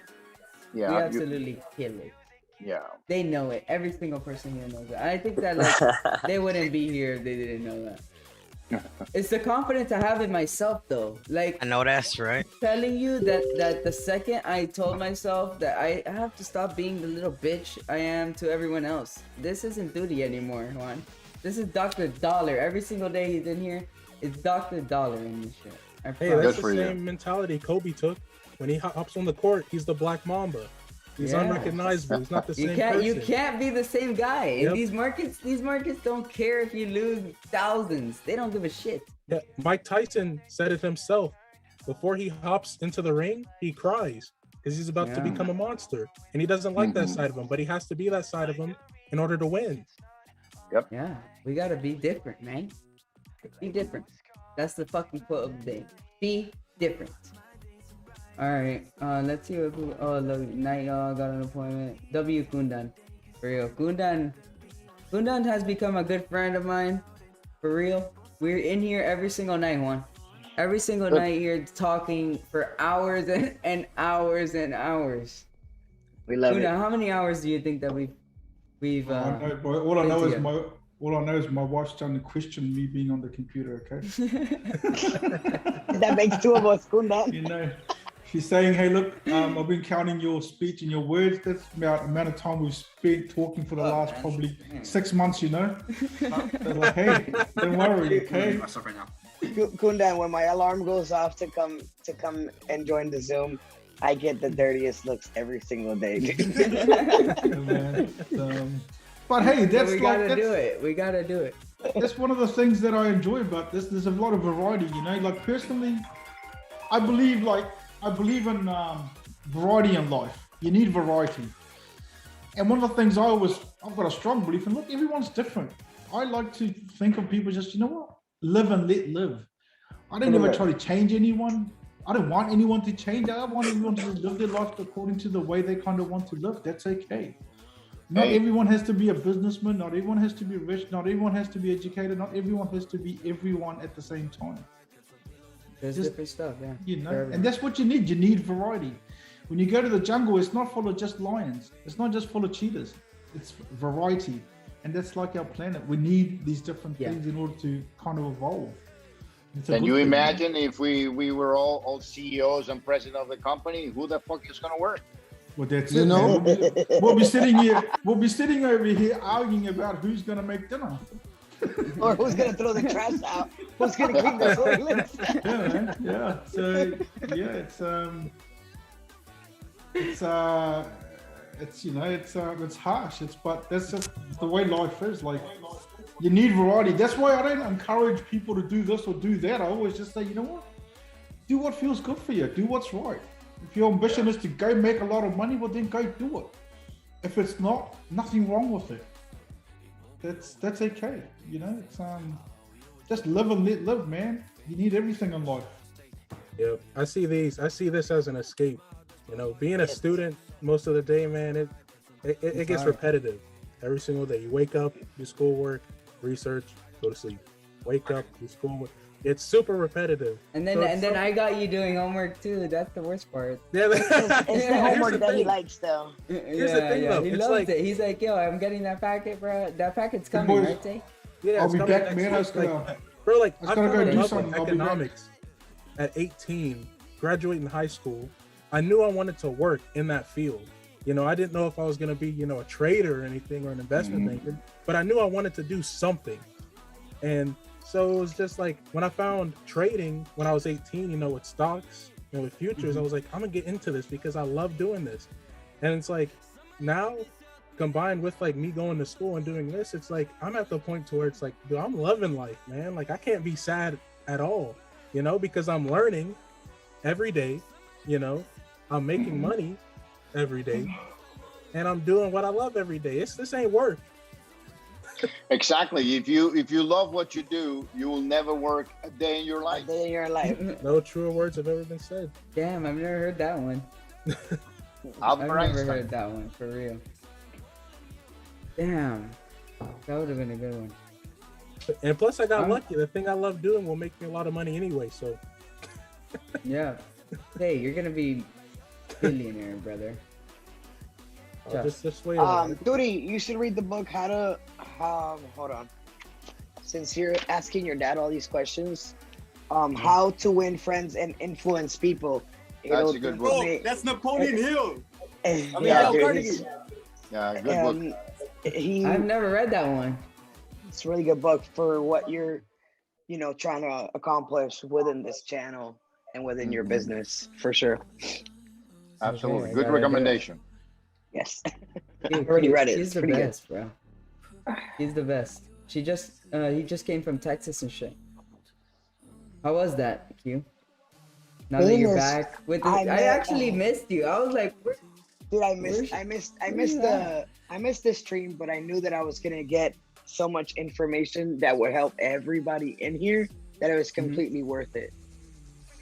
Yeah. We absolutely kill it. Yeah. They know it. Every single person here knows that. I think that they wouldn't be here if they didn't know that. It's the confidence I have in myself, though. Like, I know that's right. Telling you that the second I told myself that I have to stop being the little bitch I am to everyone else. This isn't duty anymore, Juan. This is Dr. Dollar. Every single day he's in here, it's Dr. Dollar in this shit. Hey, that's the same mentality Kobe took when he hops on the court. He's the Black Mamba. He's unrecognizable. He's not the same person. You can't be the same guy. In these markets don't care if you lose thousands. They don't give a shit. Yeah, Mike Tyson said it himself. Before he hops into the ring, he cries because he's about to become a monster. And he doesn't like that side of him, but he has to be that side of him in order to win. Yep. Yeah, we gotta be different, man. Be different. That's the fucking quote of the day. Be different. All right. Let's see what. Oh, look, night y'all got an appointment. W Kundan, for real. Kundan has become a good friend of mine. For real. We're in here every single night, Juan. Every single night here talking for hours and hours and hours. We love Kundan, it. how many hours do you think that we've I know, boy. All I know is my wife's trying to question me being on the computer. Okay. That makes two of us, Kundan. You know, she's saying, "Hey, look, I've been counting your speech and your words. That's the amount of time we've spent talking for the last probably 6 months. You know." So like, hey, don't worry, okay. Myself right now. Kundan, when my alarm goes off to come and join the Zoom, I get the dirtiest looks every single day. Yeah, man. But hey, that's we gotta do it. We gotta do it. That's one of the things that I enjoy about this. There's a lot of variety, you know. Like personally, I believe in variety in life. You need variety. And one of the things I've got a strong belief in. Look, everyone's different. I like to think of people just, you know what, live and let live. I don't ever try to change anyone. I don't want anyone to change. I want everyone to live their life according to the way they kind of want to live. That's okay. Not everyone has to be a businessman. Not everyone has to be rich. Not everyone has to be educated. Not everyone has to be everyone at the same time. There's different stuff, yeah. You know, and that's what you need. You need variety. When you go to the jungle, it's not full of just lions. It's not just full of cheetahs. It's variety. And that's like our planet. We need these different things in order to kind of evolve. Can you imagine if we were all CEOs and president of the company? Who the fuck is gonna work? Well, that's it. Know? We'll be sitting here. We'll be sitting over here arguing about who's gonna make dinner, or who's gonna throw the trash out. Who's gonna clean the toilets? Yeah, man. Yeah. So it's you know it's harsh. But that's just the way life is. Like you need variety. That's why I don't encourage people to do this or do that. I always just say, you know what? Do what feels good for you. Do what's right. If your ambition is to go make a lot of money, well then go do it. If it's not, nothing wrong with it. That's okay. You know, it's just live and let live, man. You need everything in life. Yep. I see this as an escape. You know, being a student most of the day, man, it gets repetitive every single day. You wake up, do schoolwork, research, go to sleep. Wake up, do schoolwork. It's super repetitive. And then I got you doing homework too. That's the worst part. Yeah, it's the homework that he likes though. Here's the thing though. He loves it. He's like, yo, I'm getting that packet, bro. That packet's coming, right, Tay? Yeah, I'll be back, man. I was gonna go do something. Economics at 18, graduating high school. I knew I wanted to work in that field. You know, I didn't know if I was going to be, you know, a trader or anything or an investment banker, but I knew I wanted to do something. And so it was just like when I found trading when I was 18, you know, with stocks and with futures, I was like, I'm gonna get into this because I love doing this. And it's like now combined with like me going to school and doing this, it's like I'm at the point to where it's like, dude, I'm loving life, man. Like I can't be sad at all, you know, because I'm learning every day, you know, I'm making money every day and I'm doing what I love every day. This ain't work. Exactly. If you love what you do, you will never work a day in your life. A day in your life. No truer words have ever been said. Damn, I've never heard that one. I've never heard that one, for real. Damn. That would have been a good one. And plus I got lucky. The thing I love doing will make me a lot of money anyway, so. Yeah. Hey, you're gonna be billionaire, brother. Just wait. Duty, you should read the book hold on. Since you're asking your dad all these questions, how to win friends and influence people. That's a good book. Oh, that's Napoleon Hill. Yeah, good book. I've never read that one. It's a really good book for what you're, you know, trying to accomplish within this channel and within your business, for sure. Absolutely. Good recommendation. Yes. Dude, I already read it. He's the best, bro. He's the best. He just came from Texas and shit. How was that, Q? Now that you're back with this, I actually missed you. I was like, dude, I missed the stream, but I knew that I was gonna get so much information that would help everybody in here that it was completely worth it.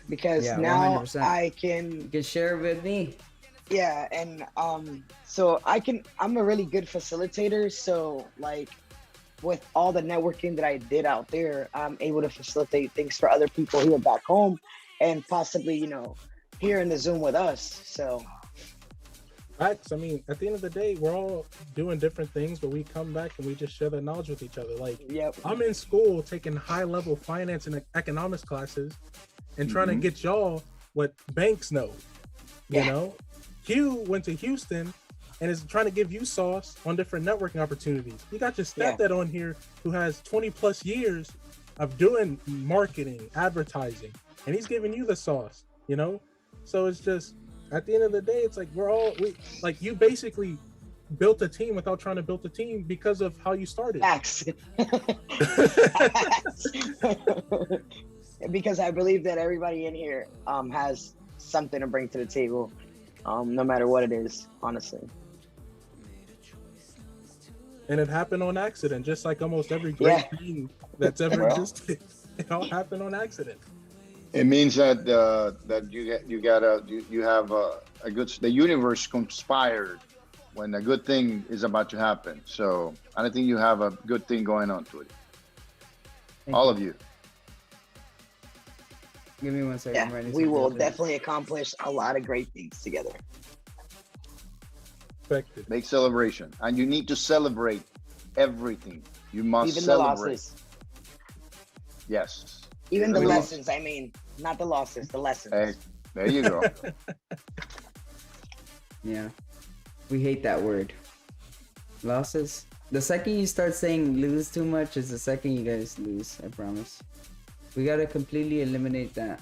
Because now 100%. I can You can share it with me. Yeah, and so I'm a really good facilitator, so like with all the networking that I did out there, I'm able to facilitate things for other people here back home and possibly, you know, here in the Zoom with us. So Facts. I mean, at the end of the day, we're all doing different things, but we come back and we just share that knowledge with each other. Like, I'm in school taking high-level finance and economics classes and trying to get y'all what banks know, you know? Hugh went to Houston and is trying to give you sauce on different networking opportunities. You got your stepdad on here who has 20 plus years of doing marketing, advertising, and he's giving you the sauce, you know? So it's just, at the end of the day, it's like like you basically built a team without trying to build a team because of how you started. Facts. Because I believe that everybody in here has something to bring to the table, no matter what it is, honestly. And it happened on accident, just like almost every great thing that's ever existed. It all happened on accident. It means that you have a good. The universe conspired when a good thing is about to happen. So I think you have a good thing going on to it. All of you. Give me 1 second. Yeah, we will definitely accomplish a lot of great things together. Make celebration, and you need to celebrate everything. You must even celebrate. The losses. Yes. Even the lessons. I mean, not the losses, the lessons. Hey, there you go. Yeah, we hate that word. Losses. The second you start saying lose too much is the second you guys lose. I promise. We gotta completely eliminate that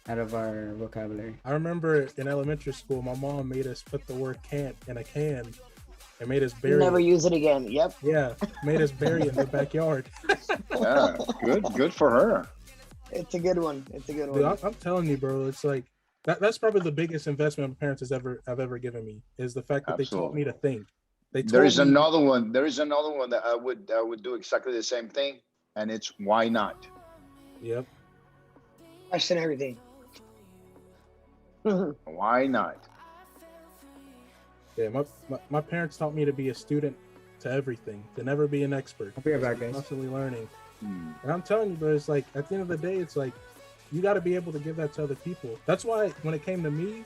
out of our vocabulary. I remember in elementary school, my mom made us put the word can't in a can and made us bury Never it. use it again. Yep. Yeah, made us bury it in the backyard. Yeah, good for her. It's a good one. It's a good Dude, one. I'm telling you, bro, it's like that's probably the biggest investment my parents have ever given me, is the fact that they taught me to think. There is another one that I would do exactly the same thing, and it's why not? Yep. Question everything. Why not? Yeah, my parents taught me to be a student to everything, to never be an expert. I'll be right back, guys. Constantly learning. And I'm telling you, bro, it's like at the end of the day, it's like you got to be able to give that to other people. That's why when it came to me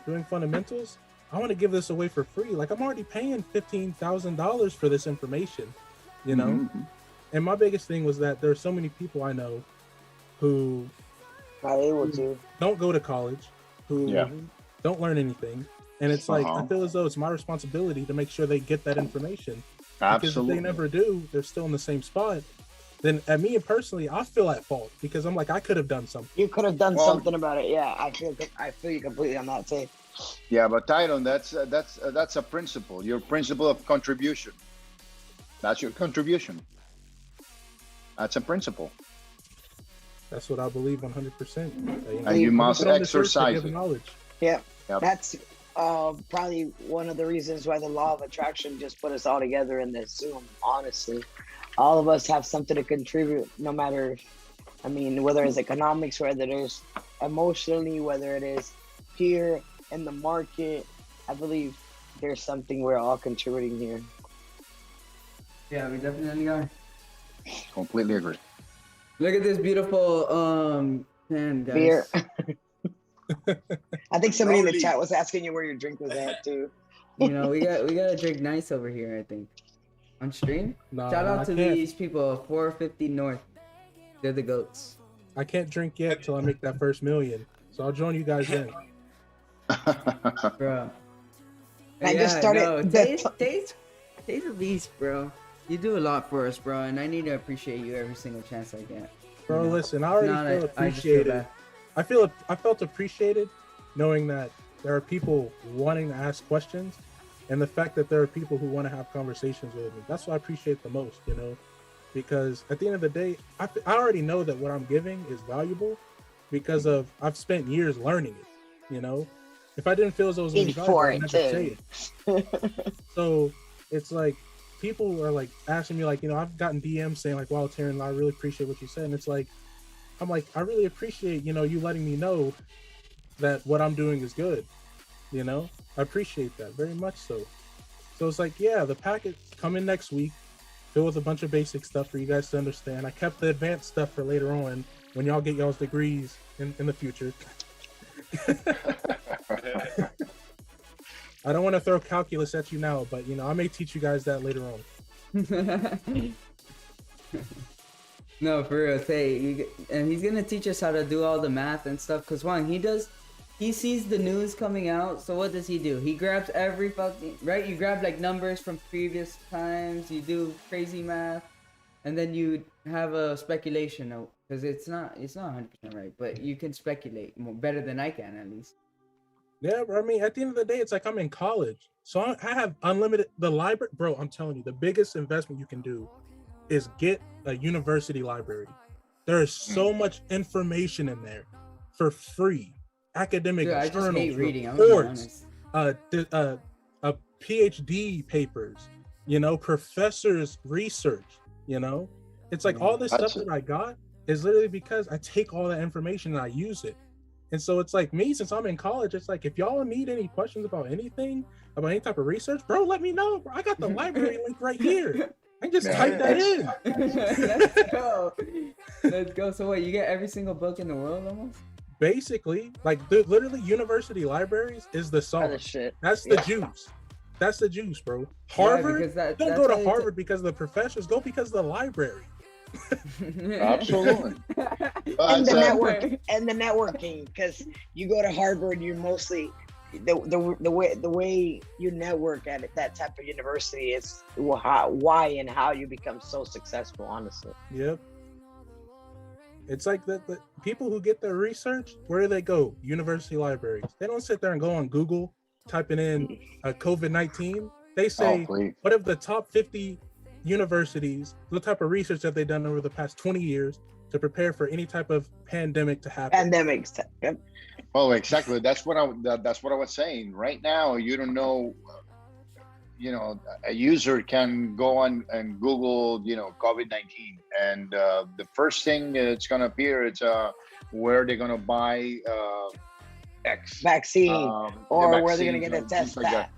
doing fundamentals, I want to give this away for free. Like, I'm already paying $15,000 for this information, you know? And my biggest thing was that there are so many people I know who don't go to college, who don't learn anything. And it's like, I feel as though it's my responsibility to make sure they get that information. Because if they never do, they're still in the same spot. Then at me personally, I feel at fault because I'm like, I could have done something. You could have done something about it. Yeah, I feel you completely on that too. Yeah, but Tyron, that's a principle. Your principle of contribution. That's your contribution. That's a principle. That's what I believe 100%. And you must exercise it. Knowledge. Yeah, that's probably one of the reasons why the law of attraction just put us all together in this Zoom. Honestly, all of us have something to contribute, no matter, I mean, whether it's economics, whether it is emotionally, whether it is here in the market. I believe there's something we're all contributing here. Yeah, we definitely are. Completely agree. Look at this beautiful pen, guys. Beer. I think somebody in the chat was asking you where your drink was at too. You know, we gotta drink nice over here, I think. On stream? Shout out to these people, 450 North. They're the goats. I can't drink yet till I make that first million. So I'll join you guys in. Bro. I just started. Taste a beast, bro. You do a lot for us, bro, and I need to appreciate you every single chance I get. Bro, listen, I already feel appreciated. I felt appreciated knowing that there are people wanting to ask questions, and the fact that there are people who want to have conversations with me. That's what I appreciate the most, you know, because at the end of the day, I already know that what I'm giving is valuable because I've spent years learning it, you know. If I didn't feel as though it was valuable, I'd never say it. So it's like, people are like asking me, like, you know, I've gotten DMs saying like, wow, Taryn, I really appreciate what you said. And it's like, I'm like, I really appreciate, you know, you letting me know that what I'm doing is good. You know, I appreciate that very much so. So it's like, yeah, the packet coming next week, filled with a bunch of basic stuff for you guys to understand. I kept the advanced stuff for later on when y'all get y'all's degrees in the future. I don't want to throw calculus at you now, but you know, I may teach you guys that later on. No, for real. And he's gonna teach us how to do all the math and stuff. Cause he sees the news coming out. So what does he do? He grabs every fucking right. You grab like numbers from previous times. You do crazy math, and then you have a speculation note. Cause it's not 100% right, but you can speculate better than I can at least. Yeah, bro. I mean, at the end of the day, it's like I'm in college, so I have unlimited. The library, bro. I'm telling you, the biggest investment you can do is get a university library. There is so much information in there for free. Academic journals, reports, PhD papers, you know, professors' research. You know, it's like all this stuff that I got is literally because I take all that information and I use it. And so it's like me, since I'm in college, it's like if y'all need any questions about anything, about any type of research, bro, let me know. Bro. I got the library link right here. I can just type that in. Let's go. Let's go. So what, you get every single book in the world almost? Basically, like literally university libraries is the sauce. That's the juice. That's the juice, bro. Harvard, don't go to Harvard because of the professors, go because of the library. Absolutely. And the networking, because you go to Harvard, you're mostly the way you network at that type of university is why and how you become so successful, honestly. Yep. It's like the people who get their research, where do they go? University libraries. They don't sit there and go on Google typing in COVID-19. They say, what if the top 50 universities, what type of research have they done over the past 20 years to prepare for any type of pandemic to happen? Pandemics. Yep. Oh, exactly. That's what I was saying. Right now, you don't know. You know, a user can go on and Google, you know, COVID-19, and the first thing that's going to appear is where they're going to buy X vaccine, or where they're going to get a test that.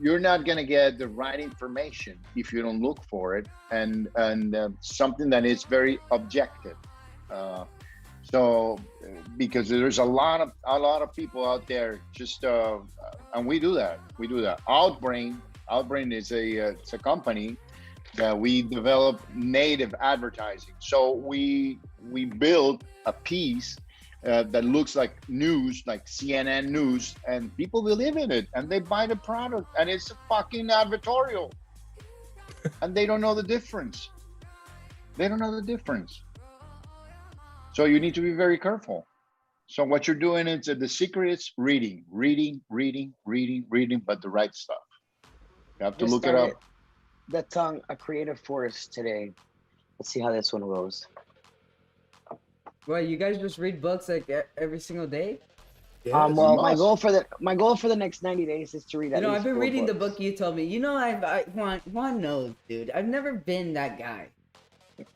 You're not going to get the right information if you don't look for it, and something that is very objective. So because there's a lot of people out there just and we do that. Outbrain is it's a company that we develop native advertising. So we build a piece that looks like news, like CNN news, and people believe in it and they buy the product, and it's a fucking advertorial, and they don't know the difference. So you need to be very careful. So what you're doing is the secret is reading, but the right stuff. You have to look it up. The tongue, a creative force today. Let's see how this one goes. Well, you guys just read books like every single day? Yes, well, my goal for the next 90 days is to read at least I've been 4 reading books. the book you told me. You know, Juan knows, dude. I've never been that guy.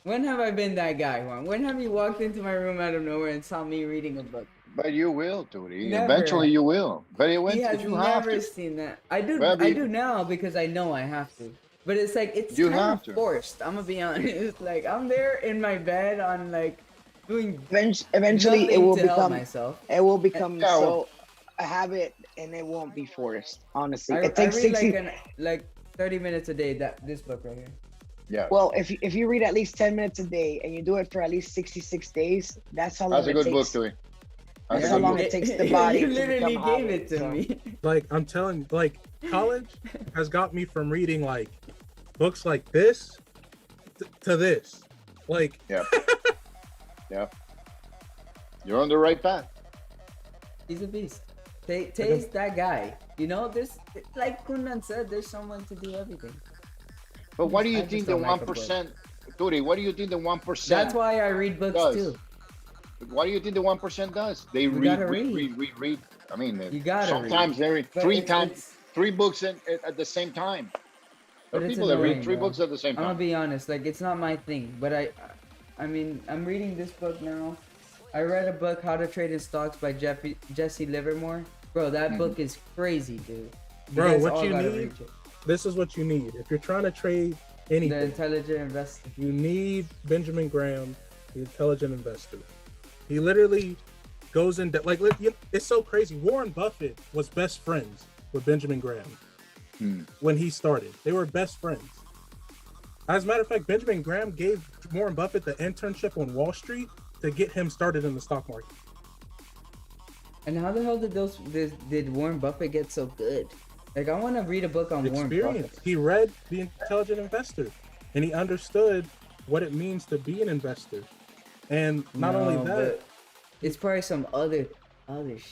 When have I been that guy, Juan? When have you walked into my room out of nowhere and saw me reading a book? But you will, Tootie. Never. Eventually you will. But He has never seen that. I do now because I know I have to. But it's like, it's kind of forced. I'm gonna be honest. Like, I'm there in my bed on like doing eventually it will become myself. It will become so a habit, and it won't be forced. Honestly, it takes I read like 30 minutes a day. This book right here. Yeah. Well, if you read at least 10 minutes a day and you do it for at least 66 days, that's how long it takes. That's a good book, Tootie. That's how long it takes the body. You literally gave it to me. Like, I'm telling you, like, college has got me from reading like books like this to this. Like, yeah. You're on the right path. He's a beast. Taste that guy. You know, there's, like Kundan said, there's someone to do everything. But what do you think the 1%, Tootie, what do you think the 1%? That's why I read books too. What do you think the 1% does? They read. I mean, you gotta sometimes they read three books at the same time. There But are it's people that read annoying, 3 bro. books at the same I'm gonna time. be honest, like it's not my thing, but I mean, I'm reading this book now. I read a book, How to Trade in Stocks by Jesse Livermore. Bro, that book is crazy, dude. Bro, guys what all you gotta need, read it. this is what you need. If you're trying to trade anything, The Intelligent Investor. you need Benjamin Graham, the Intelligent Investor. He literally goes in, it's so crazy. Warren Buffett was best friends with Benjamin Graham when he started. They were best friends. As a matter of fact, Benjamin Graham gave Warren Buffett the internship on Wall Street to get him started in the stock market. And how the hell did Warren Buffett get so good? Like, I want to read a book on Warren Experience. Buffett. He read The Intelligent Investor, and he understood what it means to be an investor. And not only that, but it's probably some other shit.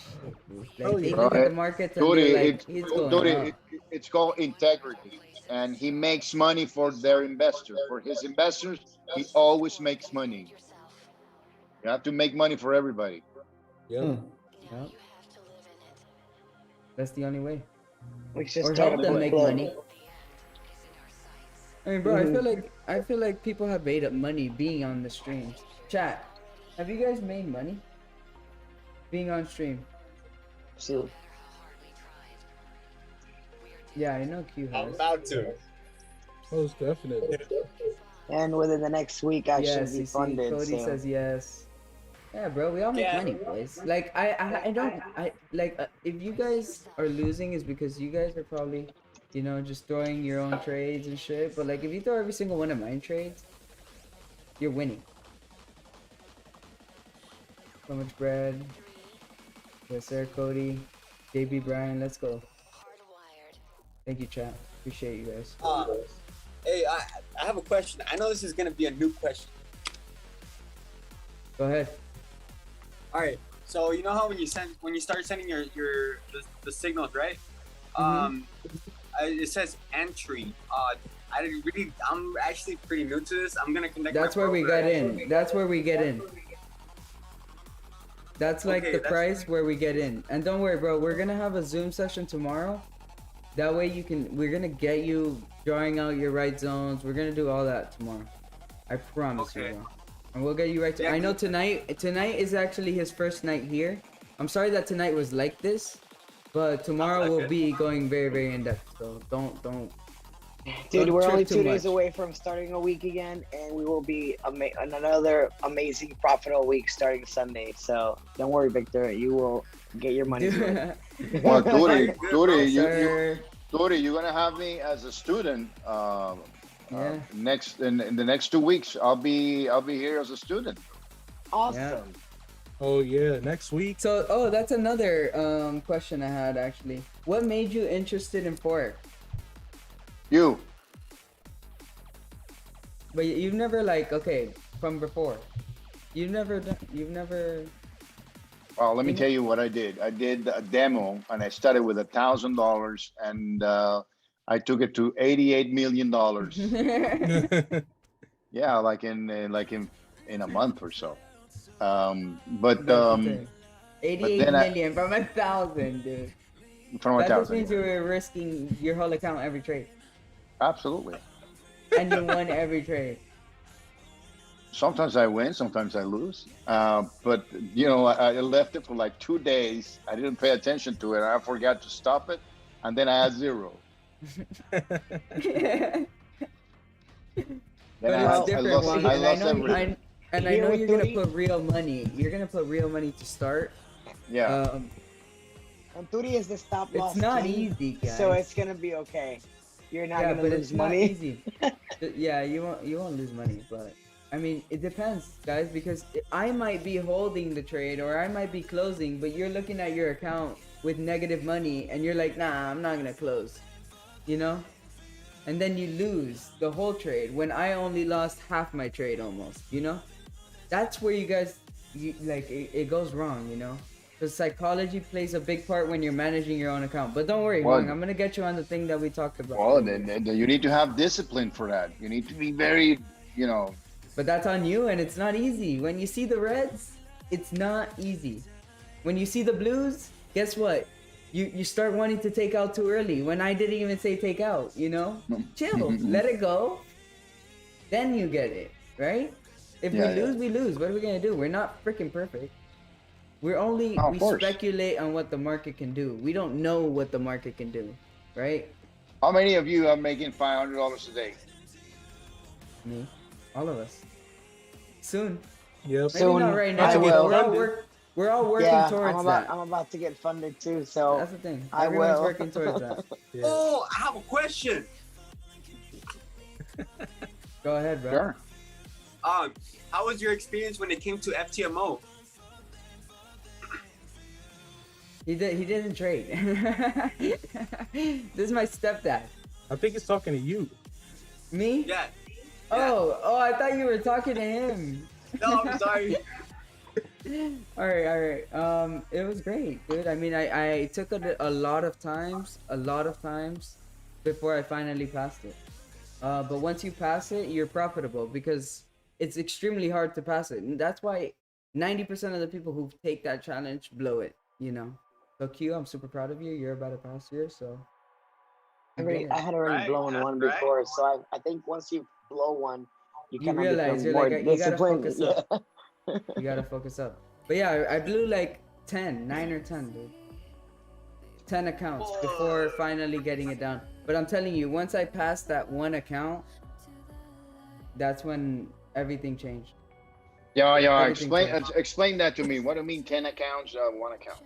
Like, they Bro, look at the markets and Dude, they're like, he's going up. it's called integrity. And he makes money for their investors. For his investors, he always makes money. You have to make money for everybody. Yeah. Yep. That's the only way. We should Or start help a them book make club. money. I mean, bro, I feel like people have made up money being on the streams. Chat, have you guys made money being on stream? So, Yeah, I know Q has. I'm about to. Most definitely. and within the next week, I Yes, should be you see, funded. Cody So. says yes. Yeah, bro, we all make money, boys. Like, I don't, if you guys are losing, is because you guys are probably, you know, just throwing your own trades and shit. But like, if you throw every single one of mine trades, you're winning. So much bread. Yes, sir, Cody. JB Brian, let's go. Thank you, chat. Appreciate you guys. Hey, I have a question. I know this is gonna be a new question. Go ahead. All right. So you know how when you start sending the signals, right? It says entry. I'm actually pretty new to this. I'm gonna connect. That's where we get in. That's where we get in. That's like Okay, the that's price where we get in. And don't worry, bro. We're gonna have a Zoom session tomorrow. That way we're gonna get you drawing out your right zones. We're gonna do all that tomorrow. I promise you, bro. And we'll get you right to. Yeah, I know tonight is actually his first night here. I'm sorry that tonight was like this, but tomorrow we'll be going very, very in depth. So don't. Dude, don't we're trip only too 2 days much. away from starting a week again, and we will be on another amazing profitable week starting Sunday. So don't worry, Victor. You will get your money. Well, Turi, Sir. you're gonna have me as a student. Yeah. Next in the next 2 weeks, I'll be here as a student. Awesome. Yeah. Oh yeah, next week. So, that's another question I had actually. What made you interested in Forex? You. But you've never from before. You've never. Well, let me tell you what I did. I did a demo, and I started with $1,000, and I took it to $88 million. Yeah, like in a month or so. 88 million from 1,000, dude. From That just 1,000. means you were risking your whole account every trade, Absolutely. and you won every trade. Sometimes I win, sometimes I lose. But you know, I left it for like 2 days. I didn't pay attention to it. I forgot to stop it, and then I had zero. But Then it's different, Juan, I and lost everything. I know you're gonna put real money. You're gonna put real money to start. Yeah. And Turi is the stop loss. It's not king, easy, guys. So it's gonna be okay. You're not Yeah, gonna but lose it's not money. easy. Yeah, you won't lose money, but I mean, it depends, guys, because I might be holding the trade or I might be closing, but you're looking at your account with negative money and you're like, nah, I'm not gonna close, you know? And then you lose the whole trade when I only lost half my trade almost, you know? That's where you guys, it goes wrong, you know? Because psychology plays a big part when you're managing your own account. But don't worry, Well, Hong, I'm gonna get you on the thing that we talked about. Well, then you need to have discipline for that. You need to be very, you know. But that's on you, and it's not easy. When you see the reds, it's not easy. When you see the blues, guess what? you start wanting to take out too early when I didn't even say take out, you know? Chill, let it go. Then you get it, right? If we lose, we lose. What are we gonna do? We're not freaking perfect. We're only we speculate on what the market can do. We don't know what the market can do, right? How many of you are making $500 a day? Me, all of us. Soon. Yep. Maybe not right now. We're all working towards that. I'm about to get funded too, so that's the thing. Everyone's working towards that. Yeah. Oh, I have a question. Go ahead, bro. Sure. How was your experience when it came to FTMO? He didn't trade. This is my stepdad. I think he's talking to you. Me? Yeah. Oh, I thought you were talking to him. No, I'm sorry. All right. It was great, dude. I mean, I took a lot of times before I finally passed it. But once you pass it, you're profitable because it's extremely hard to pass it. And that's why 90% of the people who take that challenge blow it, you know? So Q, I'm super proud of you. You're about to pass yours, so. I had already blown one before, so I think once you blow one, you realize you're more like, you gotta focus yeah. up. You gotta focus up. But yeah, I blew like 9 or 10, dude. 10 accounts before finally getting it down. But I'm telling you, once I passed that one account, that's when everything changed. Yeah. Explain that to me. What do you mean 10 accounts, one account?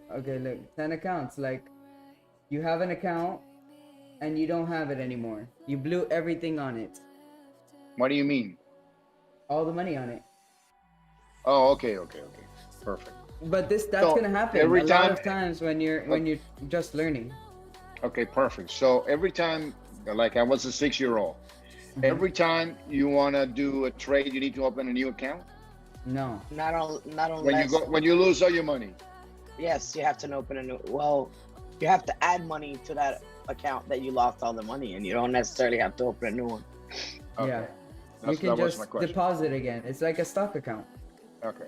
Okay, look, 10 accounts. Like, you have an account and you don't have it anymore. You blew everything on it. What do you mean? All the money on it. Oh, okay. Perfect. But that's gonna happen a lot of times when you're just learning. Okay, perfect. So every time, like I was a 6-year-old, every time you wanna do a trade, you need to open a new account? No. Not only when you lose all your money. Yes, you have to open a new. Well, you have to add money to that account that you lost all the money, and you don't necessarily have to open a new one. Okay. Yeah. You can just deposit again. It's like a stock account. Okay.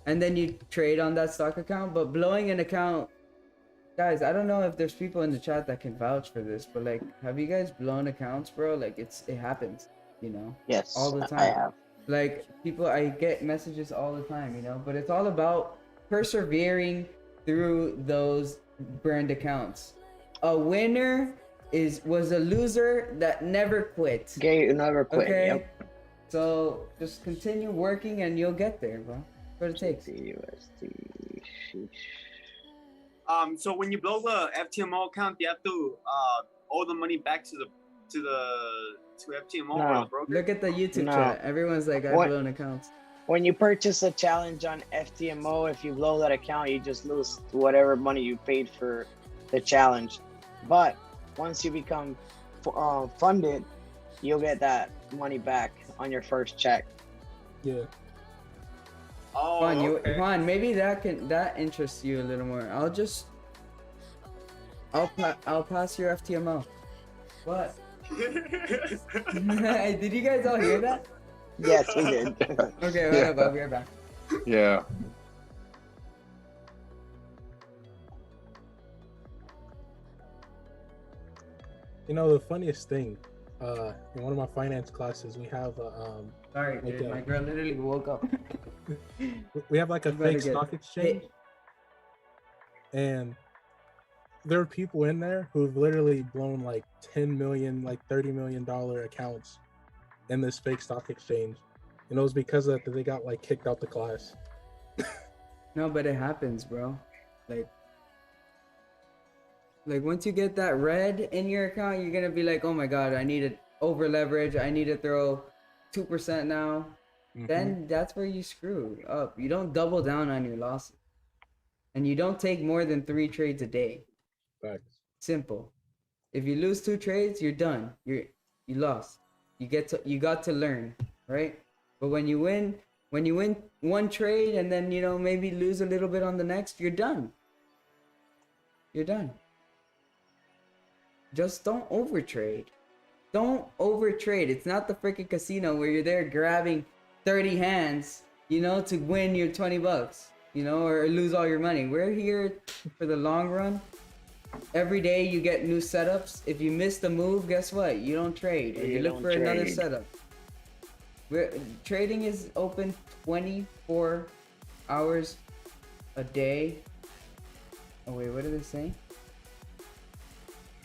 And then you trade on that stock account, but blowing an account, guys, I don't know if there's people in the chat that can vouch for this, but like, have you guys blown accounts, bro? Like, it happens, you know? Yes, all the time. I have. Like, I get messages all the time, you know? But it's all about persevering through those burned accounts. A winner was a loser that never quit. Okay, never quit. Okay? Yep. So just continue working and you'll get there, bro. What it takes. So when you blow the FTMO account, you have to owe the money back to FTMO or the broker. Look at the YouTube chat. Everyone's like, I've blown accounts. When you purchase a challenge on FTMO, if you blow that account, you just lose whatever money you paid for the challenge. But once you become funded, you'll get that money back on your first check. Yeah. Oh, Juan, maybe that interests you a little more. I'll pass your FTMO. What? Did you guys all hear that? Yes, we did. Okay, hold up, I'll be right back. Yeah. You know, the funniest thing, in one of my finance classes, we have sorry, like dude, my girl literally woke up. We have like a fake stock exchange, and there are people in there who've literally blown like 10 million, like $30 million accounts in this fake stock exchange, and it was because of that they got like kicked out the class. No, but it happens, bro. Like once you get that red in your account, you're gonna be like, oh my god, I need to over leverage, I need to throw 2% now. Then that's where you screw up. You don't double down on your losses, and you don't take more than 3 trades a day. Facts. Simple. If you lose 2 trades, you're done. You lost. You got to learn, right? But when you win 1 trade and then maybe lose a little bit on the next, you're done. You're done. Just don't overtrade. Don't overtrade. It's not the freaking casino where you're there grabbing 30 hands, to win your $20, or lose all your money. We're here for the long run. Every day you get new setups. If you miss the move, guess what? You don't trade, and you look for another setup. Trading is open 24 hours a day. Oh wait, what did it say?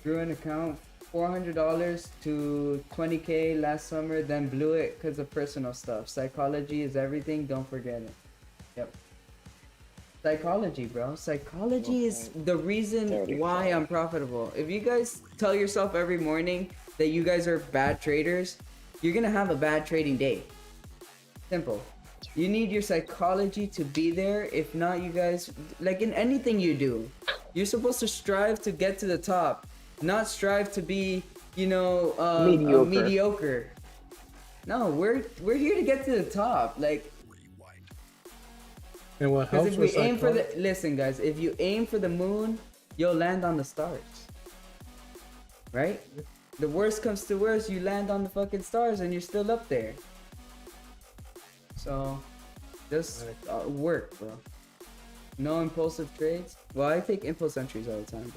Grew an account $400 to 20K last summer, then blew it because of personal stuff. Psychology is everything, don't forget it. Yep. Psychology, bro. Psychology is the reason why I'm profitable. If you guys tell yourself every morning that you guys are bad traders, you're gonna have a bad trading day. Simple. You need your psychology to be there. If not, you guys, like in anything you do, you're supposed to strive to get to the top, not strive to be, you know, mediocre. No, we're here to get to the top. Like, and what helps if we aim for the listen, guys, if you aim for the moon, you'll land on the stars. Right? The worst comes to worst, you land on the fucking stars and you're still up there. So, just work, bro. No impulsive trades. Well, I take impulse entries all the time,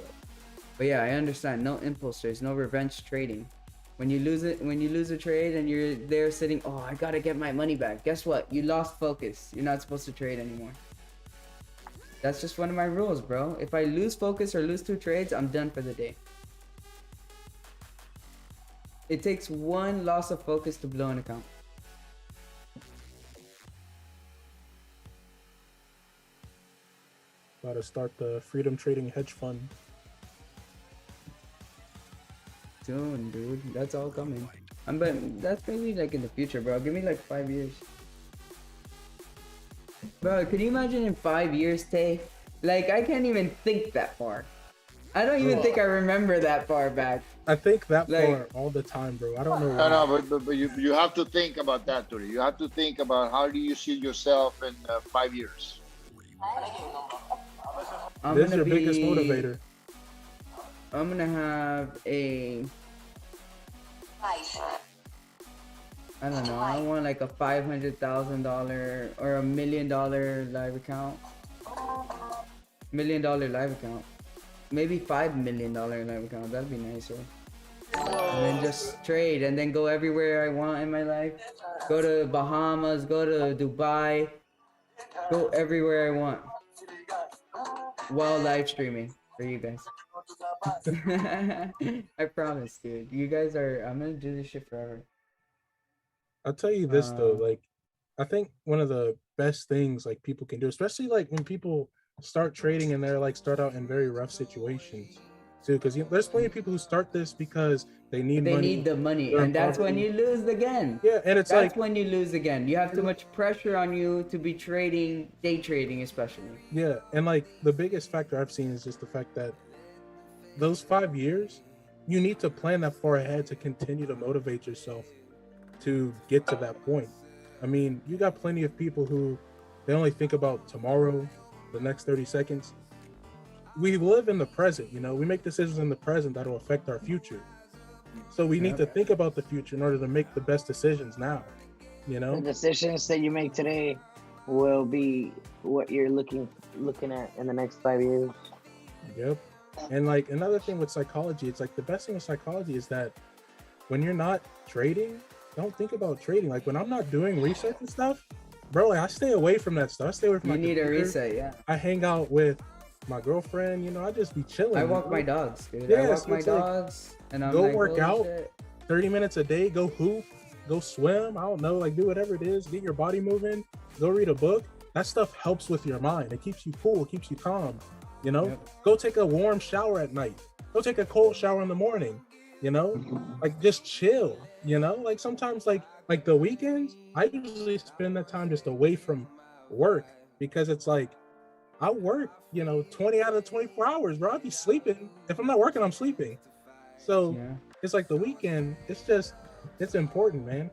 but yeah, I understand. No impulse trades, no revenge trading. When you lose a trade and you're there sitting, oh, I gotta get my money back. Guess what? You lost focus. You're not supposed to trade anymore. That's just one of my rules, bro. If I lose focus or lose 2 trades, I'm done for the day. It takes one loss of focus to blow an account. About to start the Freedom Trading Hedge Fund. Soon, dude. That's all coming. But that's maybe like in the future, bro. Give me like 5 years. Bro, can you imagine in 5 years, Tay? Like, I can't even think that far. I don't even think I remember that far back. I think that far all the time, bro. I don't know why. No, but you have to think about that, Tori. You have to think about how do you see yourself in 5 years. This is your biggest motivator. I'm gonna have a... I don't know, I want like a $500,000 or $1 million live account. $1 million live account. Maybe $5 million live account. That'd be nicer. And then just trade and then go everywhere I want in my life. Go to Bahamas, go to Dubai. Go everywhere I want. While live streaming for you guys. I promise, dude. You guys are... I'm gonna do this shit forever. I'll tell you this though, like, I think one of the best things like people can do, especially like when people start trading and they're like start out in very rough situations too, because there's plenty of people who start this because they need money. They need the money, and that's when you lose again. Yeah, and it's that's when you lose again. You have too much pressure on you to be trading, day trading especially. Yeah, and like the biggest factor I've seen is just the fact that those 5 years, you need to plan that far ahead to continue to motivate yourself to get to that point. I mean, you got plenty of people who they only think about tomorrow, the next 30 seconds. We live in the present, you know, we make decisions in the present that'll affect our future. So we need to think about the future in order to make the best decisions now, you know? The decisions that you make today will be what you're looking at in the next 5 years. Yep. And like another thing with psychology, it's like the best thing with psychology is that when you're not trading, don't think about trading. Like when I'm not doing research and stuff, bro, like I stay away from that stuff. I stay away from my computer. You need a reset, yeah. I hang out with my girlfriend, you know, I just be chilling. I walk my dogs, dude. Yeah, I walk my dogs and I'm go like, work out shit. 30 minutes a day, go hoop, go swim, I don't know, like do whatever it is, get your body moving, go read a book. That stuff helps with your mind. It keeps you cool, it keeps you calm, you know? Yep. Go take a warm shower at night. Go take a cold shower in the morning, you know? Like just chill, you know? Like sometimes like the weekends, I usually spend that time just away from work because it's like, I work, you know, 20 out of 24 hours, bro. I'll be sleeping. If I'm not working, I'm sleeping. So it's like the weekend, it's important, man.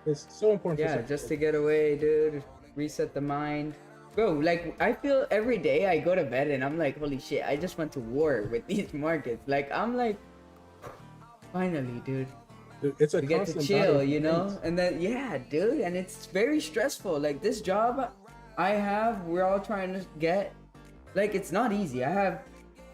It's so important. Yeah, just to get away, dude. Reset the mind. Bro, like, I feel every day I go to bed and I'm like, holy shit, I just went to war with these markets. Like, I'm like, finally, dude. It's a we get to chill, you know? And then, yeah, dude. And it's very stressful. Like, this job I have, we're all trying to get, like, it's not easy. I have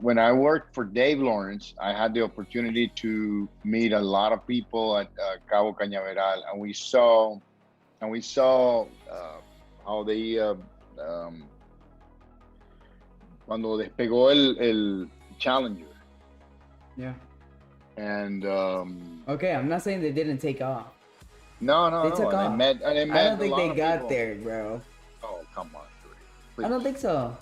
When I worked for Dave Lawrence, I had the opportunity to meet a lot of people at Cabo Cañaveral, and we saw how they cuando despegó el Challenger. Yeah. And okay, I'm not saying they didn't take off. No, they no, took no. off. I don't think they got people. there, bro. Oh, come on, I don't think so.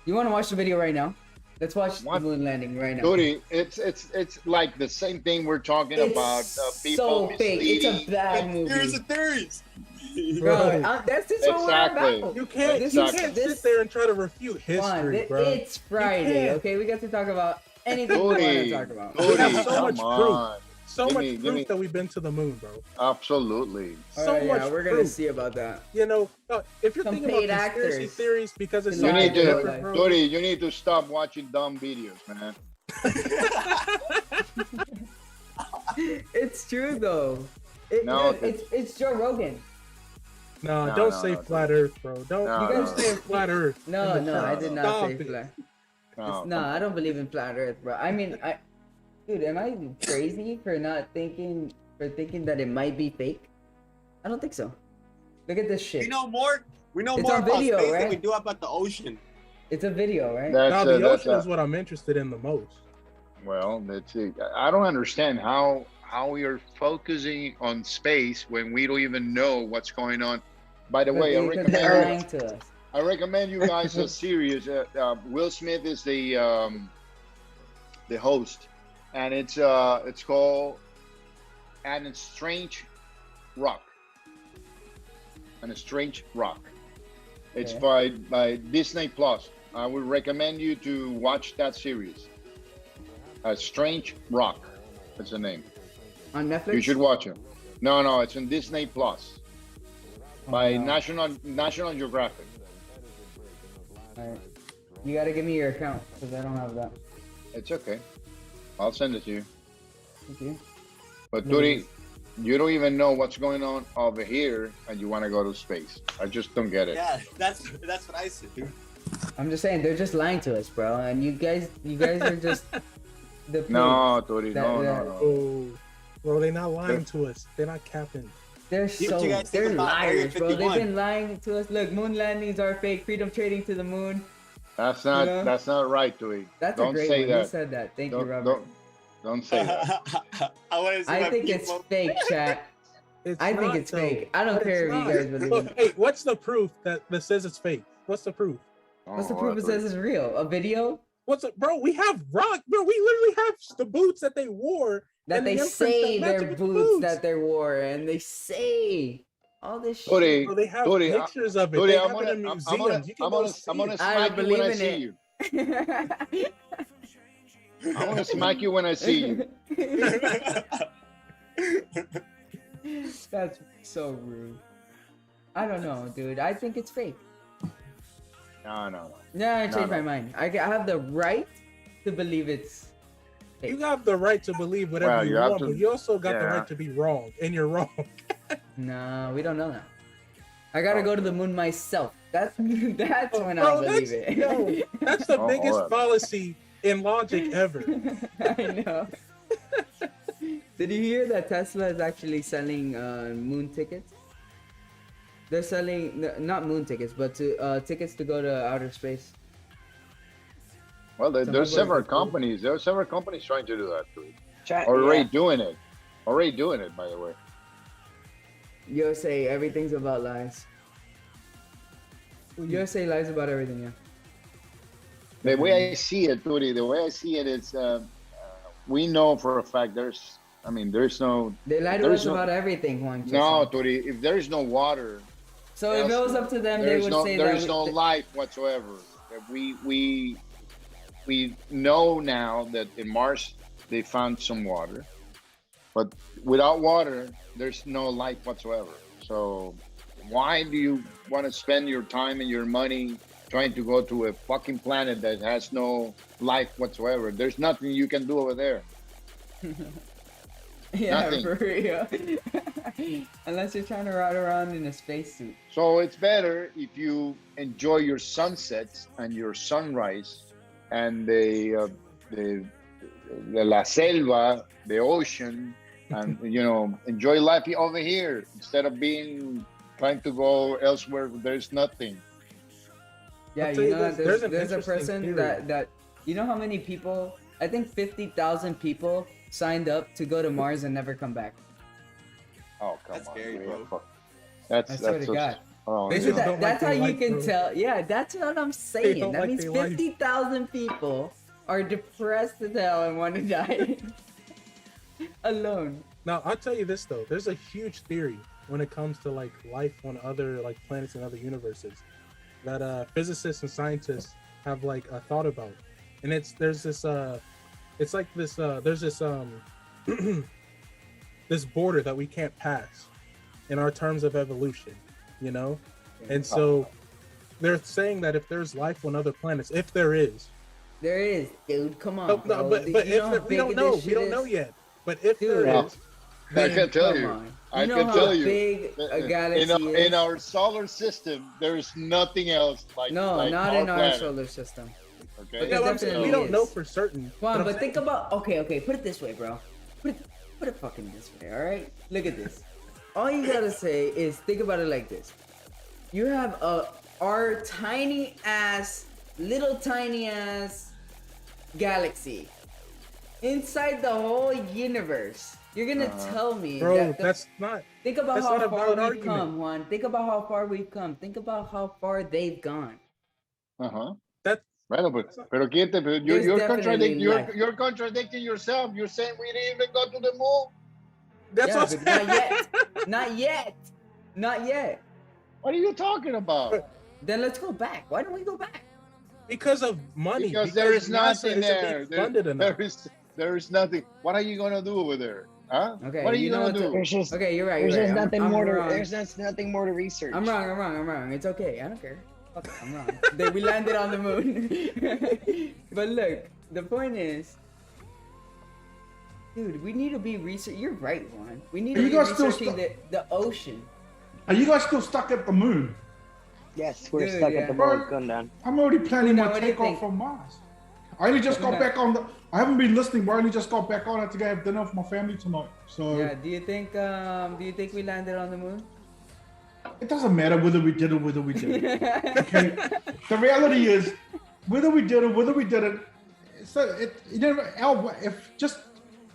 You want to watch the video right now? Let's watch the moon landing right now. Dude, it's like the same thing we're talking about. People so fake. It's a bad movie. Here's the theories. Bro, that's just what we're about. You can't sit there and try to refute history, bro. It's Friday, okay? We got to talk about anything we want to talk about. We have so much proof. So much proof that we've been to the moon, bro. Absolutely. So much yeah, we're gonna see about that. You know, if you're thinking about conspiracy theories because it's you need to, Dodi, you need to stop watching dumb videos, man. It's true though. It's Joe Rogan. No, don't say flat Earth, bro. Don't. You guys say flat Earth. No, I did not say flat. No, I don't believe in flat Earth, bro. I mean, dude, am I crazy for thinking that it might be fake? I don't think so. Look at this shit. We know more It's about on video, space right? than we do about the ocean. It's a video, right? The ocean is what I'm interested in the most. Well, that's it. I don't understand how we are focusing on space when we don't even know what's going on. By the way, I recommend you guys a series. Will Smith is the host, and it's called "And a Strange Rock." And a Strange Rock. It's by Disney Plus. I would recommend you to watch that series. A Strange Rock. That's the name. On Netflix. You should watch it. No, it's on Disney Plus. By National Geographic. Alright. You gotta give me your account because I don't have that. It's okay. I'll send it to you. Thank you. But Turi, you don't even know what's going on over here, and you want to go to space. I just don't get it. Yeah, that's what I said, dude. I'm just saying they're just lying to us, bro, and you guys are just the no, Turi, no. Oh, bro, they're not lying to us. They're not capping. They're liars, bro. They've been lying to us. Look, moon landings are fake. Freedom trading to the moon. That's not right, Turi. That's don't a great say one. that. You said that. Thank you, Robert. Don't say that. I think it's fake, chat. I think it's fake. I don't care if you guys believe it. Hey, what's the proof that says it's fake? What's the proof? What's the proof it says it's real? A video? Bro, we have rock. Bro, we literally have the boots that they wore. That they say they're boots that they wore, and they say all this shit. Bro, they have pictures of it. They have it in museums. I'm gonna smack you when I see you. I want to smack you when I see you. That's so rude. I don't know, dude. I think it's fake. No. No, I changed my mind. I have the right to believe it's fake. You have the right to believe whatever you want, but you also got the right to be wrong, and you're wrong. No, we don't know that. I gotta go to the moon myself. That's when I'll believe it. No, that's the biggest fallacy in logic ever. I know. Did you hear that Tesla is actually selling moon tickets? They're selling not moon tickets, but tickets to go to outer space. Well, there's several companies. There are several companies trying to do that too. Doing it. Already doing it, by the way. USA, everything's about lies. USA lies about everything, yeah. The way I see it, Turi, is we know for a fact there's no... They lie to us about everything, Juan. No, Turi, if there is no water... So if it was up to them, they would say there is no life whatsoever. We know now that in Mars they found some water, but without water, there's no life whatsoever. So why do you want to spend your time and your money trying to go to a fucking planet that has no life whatsoever? There's nothing you can do over there. Yeah, nothing. For real. Unless you're trying to ride around in a spacesuit. So it's better if you enjoy your sunsets and your sunrise and the la selva, the ocean, and enjoy life over here instead of trying to go elsewhere. There's nothing. Yeah, there's a person that you know how many people? I think 50,000 people signed up to go to Mars and never come back. Oh, come That's on, scary, man. bro. I swear to God. Oh, That's how you can tell. Yeah, that's what I'm saying. That means 50,000 people are depressed as hell and want to die alone. Now, I'll tell you this though. There's a huge theory when it comes to like life on other like planets and other universes that physicists and scientists have like thought about, and there's this this border that we can't pass in our terms of evolution, and so they're saying that if there's life on other planets, if there is, dude. Come on, no, but if we don't know yet. But if there is, I can tell you. I can tell you. Big a galaxy in our solar system, there's nothing else like. No, not in our solar system. Okay. We don't know for certain. Come on, but think about. Okay. Put it this way, bro. Put it fucking this way. All right. Look at this. All you gotta say is think about it like this. You have our little tiny ass galaxy inside the whole universe. You're gonna tell me, bro? That's not. Think about how far we've come, Juan. Juan. Think about how far we've come. Think about how far they've gone. That's you're contradicting yourself. You're saying we didn't even go to the moon. That's what not yet. What are you talking about? Then let's go back. Why don't we go back? Because of money. Because there is nothing there. There is nothing. What are you gonna do over there? Huh? Okay. What are you gonna do? Okay, you're right. There's just nothing more to. There's just nothing more to research. I'm wrong. It's okay. I don't care. Fuck it, I'm wrong. We landed on the moon. But look, the point is, dude, we need to be researching. You're right, Juan. We need to be researching the ocean. Are you guys still stuck at the moon? Yes, we're stuck at the moon. Going down. I'm already planning my takeoff from Mars. I only just got back on I haven't been listening, but I only just got back on. I have to go have dinner with my family tonight. So yeah, do you think we landed on the moon? It doesn't matter whether we did or whether we didn't. Okay. The reality is, whether we did or whether we didn't. So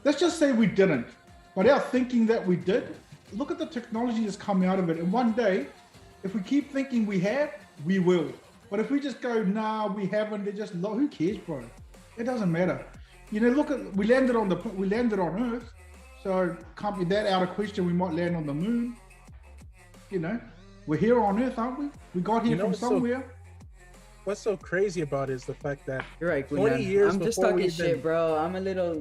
let's just say we didn't, but our thinking that we did. Look at the technology that's come out of it, and one day, if we keep thinking we have, we will. But if we just go, nah, we haven't, who cares, bro? It doesn't matter. Look at we landed on Earth, so can't be that out of question. We might land on the moon. We're here on Earth, aren't we? We got here from somewhere. What's so crazy about it is the fact that you're right. 20 years I'm just talking shit, bro. I'm a little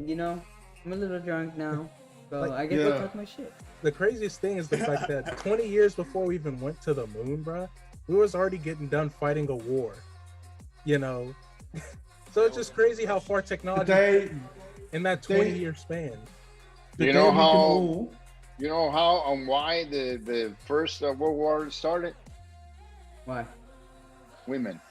drunk now, so I get to talk my shit. The craziest thing is the fact that 20 years before we even went to the moon, bro, we was already getting done fighting a war. So it's just crazy how far technology in that 20-year span. You know how and why the first World War started? Why? Women.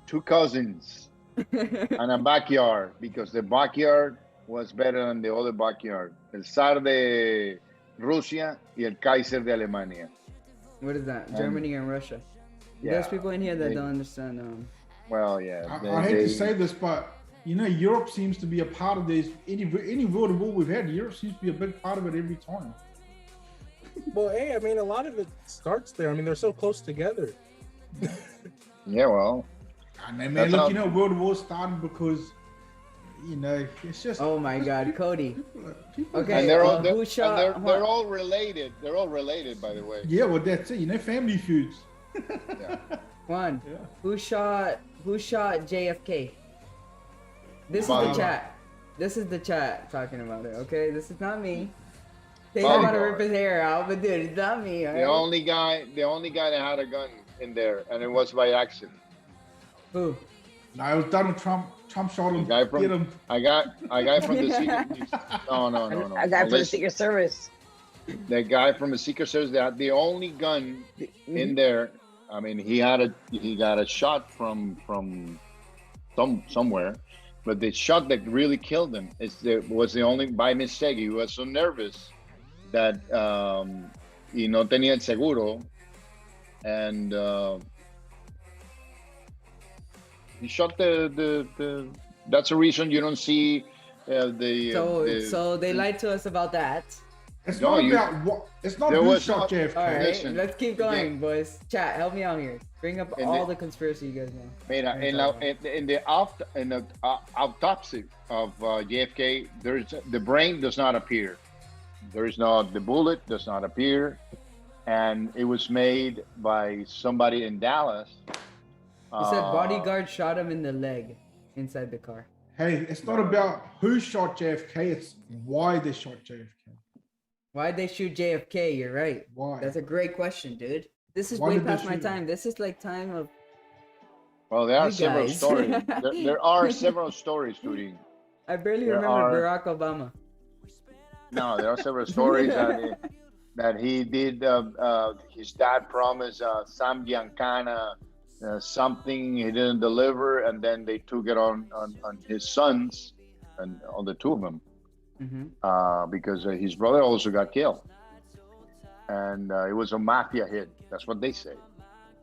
2 cousins and a backyard, because the backyard was better than the other backyard. El zar de Rusia y el Kaiser de Alemania. What is that? Germany and Russia. Yeah, there's people in here that don't understand. Well, yeah. I hate to say this, but Europe seems to be a part of this. Any world war we've had, Europe seems to be a big part of it every time. Well, hey, I mean, a lot of it starts there. I mean, they're so close together. Yeah, well. And man, look, World War started because, it's just. Oh my God, Cody. Okay. And they're all related. They're all related, by the way. Yeah, well, that's it. Family feuds. Yeah. Juan, who shot JFK? This is the chat. This is the chat talking about it. Okay, this is not me. They about to rip his hair out, but dude, it's not me. Right? The only guy that had a gun in there, and it was by accident. Who? No, it was Donald Trump. Trump shot him. A guy from the Secret. No. A guy from the Secret Service. The guy from the Secret Service. They had the only gun in there. I mean, he got a shot from somewhere, but the shot that really killed him was the only by mistake. He was so nervous that y no tenía el seguro, and he shot the. That's the reason you don't see So they lied to us about that. It's not about what. It's not who shot JFK. All right, Listen, let's keep going, boys. Chat, help me out here. Bring up all the conspiracy you guys know. Mira, in the autopsy of JFK, the brain does not appear. The bullet does not appear, and it was made by somebody in Dallas. He said bodyguard shot him in the leg inside the car. Hey, it's not about who shot JFK. It's why they shot JFK. Why'd they shoot JFK? You're right. Why? That's a great question, dude. This is Why way did they past my shoot him? time. This is like time of. Well, there are You several guys. stories. There are several stories, Turi. I barely There remember are- Barack Obama. No, there are several stories that he did. His dad promised Sam Giancana something he didn't deliver, and then they took it on his sons, and on the two of them, because his brother also got killed, and it was a mafia hit. That's what they say.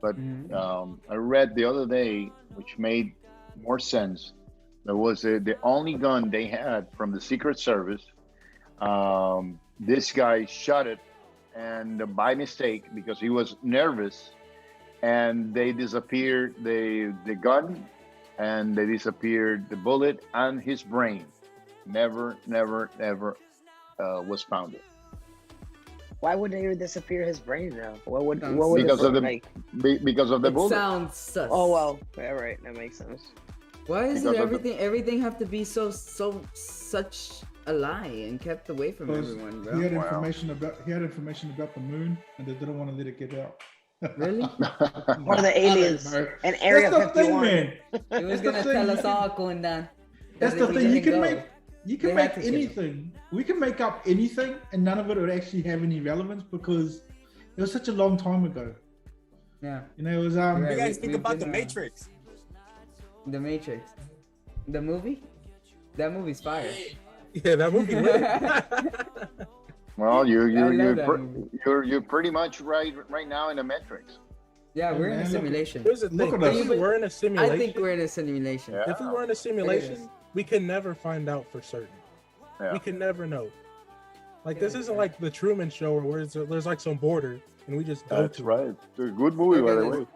But I read the other day, which made more sense. There was the only gun they had from the Secret Service. This guy shot it, and by mistake, because he was nervous, and they disappeared the gun, and they disappeared the bullet and his brain. Never was found. Why would they disappear his brain now? What would Because of the like? because of the It bullet. sounds sus. Oh well, yeah, right. That makes sense. Why is Because it of the- everything have to be such a lie and kept away from Because everyone, he had bro? information about the moon, and they didn't want to let it get out. Really? Or the aliens and Area That's the thing, 51. man. He was That's the gonna thing, tell you us can- all, Kundan. That's the We thing. You didn't can go. make They make had to kill him. anything. We can make up anything, and none of it would actually have any relevance because it was such a long time ago. Yeah. You know, it was Right, What do you guys we- think we've about the been, Matrix? The Matrix. The movie? That movie's fire. Yeah, that movie lit. Well, I love that you're pretty much right now in the Matrix. Yeah, we're in a man, look- simulation. Here's the Look thing. at If us. we were in a simulation, I think we're in a simulation. Yeah. if we were in a simulation, we can never find out for certain. Yeah. We can never know. Like this isn't like the Truman Show where there's like some border and we just go That's to. right. It's a good movie, by the way.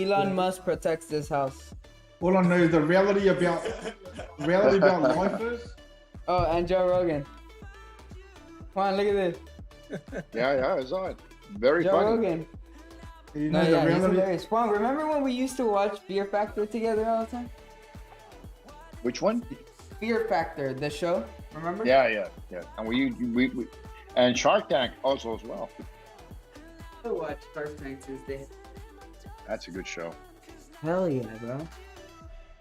Elon Musk protects this house. all I know is the reality about life is. Oh, and Joe Rogan. Come on, look at this. Yeah, I saw it. Very Joe funny. Rogan. You No, know, the yeah, he's reality. hilarious. Juan, remember when we used to watch Fear Factor together all the time? Which one? Fear Factor, the show. Remember? Yeah. And we and Shark Tank also as well. I watch Shark Tank Tuesday. That's a good show. Hell yeah, bro.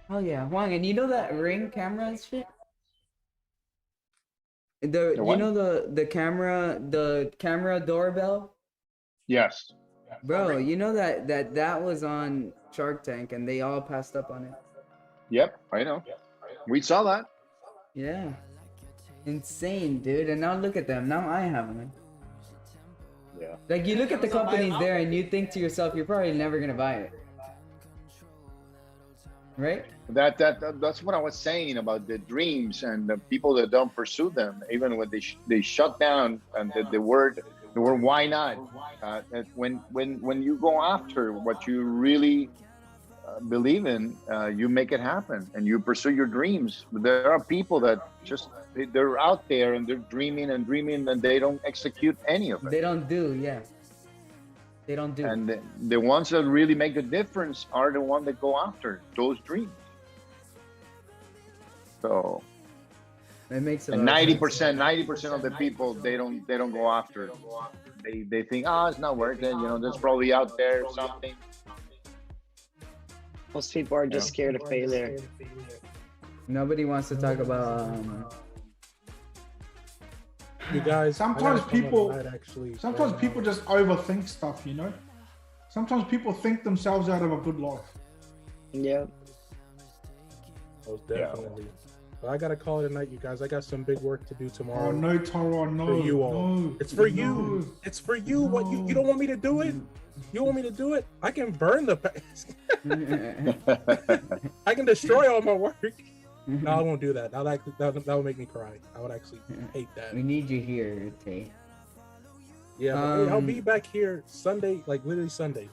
Hell yeah, Juan. And you know that Ring camera and shit? You what? know the camera doorbell? Yes. Bro, you know that was on Shark Tank and they all passed up on it. Yep, I know. We saw that. Yeah. Insane, dude. And now look at them. Now I have them. Yeah. Like you look at the companies there and you think to yourself, you're probably never gonna buy it. Right? That's what I was saying about the dreams and the people that don't pursue them, even when they shut down and the word why not? When you go after what you really believe in, you make it happen and you pursue your dreams. There are people that just they're out there and they're dreaming and they don't execute any of it. They don't do, yeah. They don't do. And the ones that really make the difference are the ones that go after those dreams. So It makes it. and 90% of the people they don't go after. They think, it's not worth it. You know, there's probably out there something. Most people are just scared of failure. Nobody wants to talk about. You guys. Sometimes people actually. people just overthink stuff. You know. Sometimes people think themselves out of a good life. Yeah. Most definitely. But I gotta call it a night, you guys. I got some big work to do tomorrow. Oh no, Tyrone, no. For you all. No, it's for no. you. It's for you. What you don't want me to do it? You want me to do it? I can burn the past. I can destroy all my work. No, I won't do that. That would make me cry. I would actually hate that. We need you here, Tay. Yeah, but I'll be back here Sunday, like literally Sunday.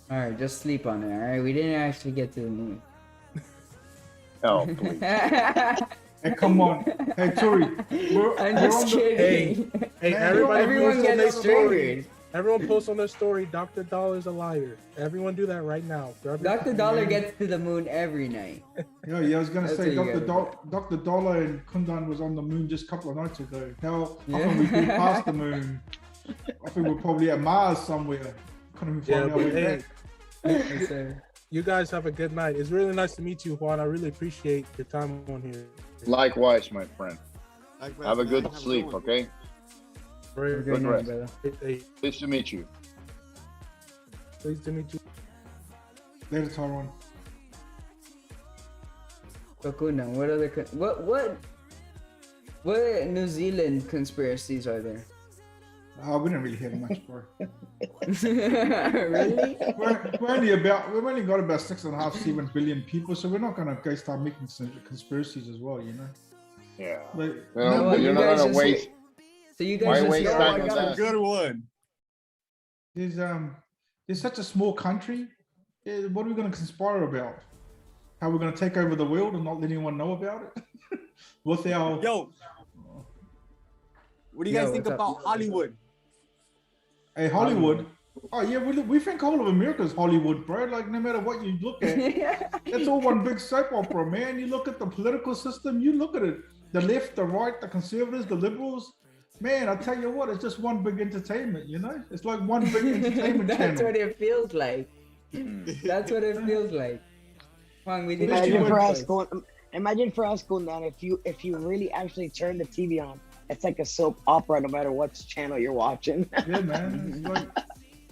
All right, just sleep on it. All right, we didn't actually get to the moon. Oh, please. Hey, come on. Hey, Tori. I'm just kidding. Hey, everyone get their it straight. Everyone posts on their story, Dr. Dollar's a liar. Everyone do that right now. Dr. Dollar gets to the moon every night. Yeah, I was gonna say Dr. Dollar and Kundan was on the moon just a couple of nights ago. How often we flew past the moon? I think we're probably at Mars somewhere. Couldn't even find our way back. You guys have a good night. It's really nice to meet you, Juan. I really appreciate your time on here. Likewise, my friend. Have a good sleep, okay? Good rest. brother. Pleased to meet you. Pleased to meet you. Later, Tyrone. So Kuna, what New Zealand conspiracies are there? We don't really have much, bro. Really? We've only got about 6.5, 7 billion people, so we're not gonna go start making some conspiracies as well, you know. Yeah. Like, you're not gonna waste. So you guys Why waste time on That's that? a good one. There's such a small country. What are we gonna conspire about? How we're gonna take over the world and not let anyone know about it? With our what do you guys think about Hollywood? Hey, Hollywood. Oh yeah, we think all of America's Hollywood, bro. Like no matter what you look at, it's all one big soap opera, man. You look at the political system, you look at it, the left, the right, the conservatives, the liberals. Man, I tell you what, it's just one big entertainment, you know? It's like one big entertainment That's channel. what it feels like. That's what it feels like. Juan, we did imagine for us going down if you really actually turn the TV on. It's like a soap opera, no matter what channel you're watching. Yeah, man. It's like,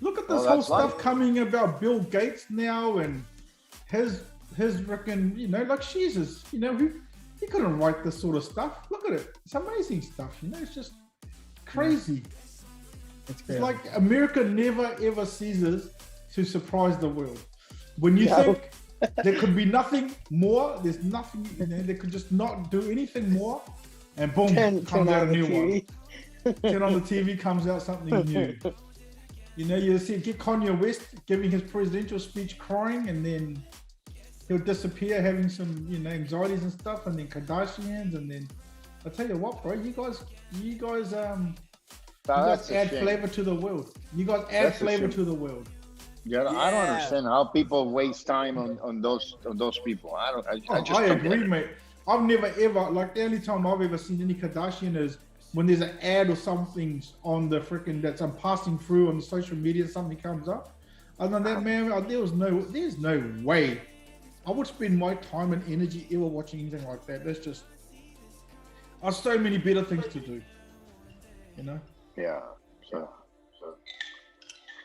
look at this whole stuff coming about Bill Gates now and his freaking, you know, like Jesus, you know, he couldn't write this sort of stuff. Look at it. It's amazing stuff, you know, it's just crazy. It's like America never ever ceases to surprise the world. When you think there could be nothing more, there's nothing, you know, they could just not do anything more. And boom, comes out a new one. Turn on the TV, comes out something new. You know, you see, get Kanye West giving his presidential speech crying, and then he'll disappear having some, you know, anxieties and stuff, and then Kardashians, and then I tell you what, bro, you guys add flavor to the world. You guys add flavor to the world. Yeah, I don't understand how people waste time on those people. I agree, mate. I've never ever, like the only time I've ever seen any Kardashian is when there's an ad or something on the freaking that's I'm passing through on the social media, something comes up. Other than that, man, there's no way I would spend my time and energy ever watching anything like that. That's just, I've so many better things to do, you know? Yeah. So.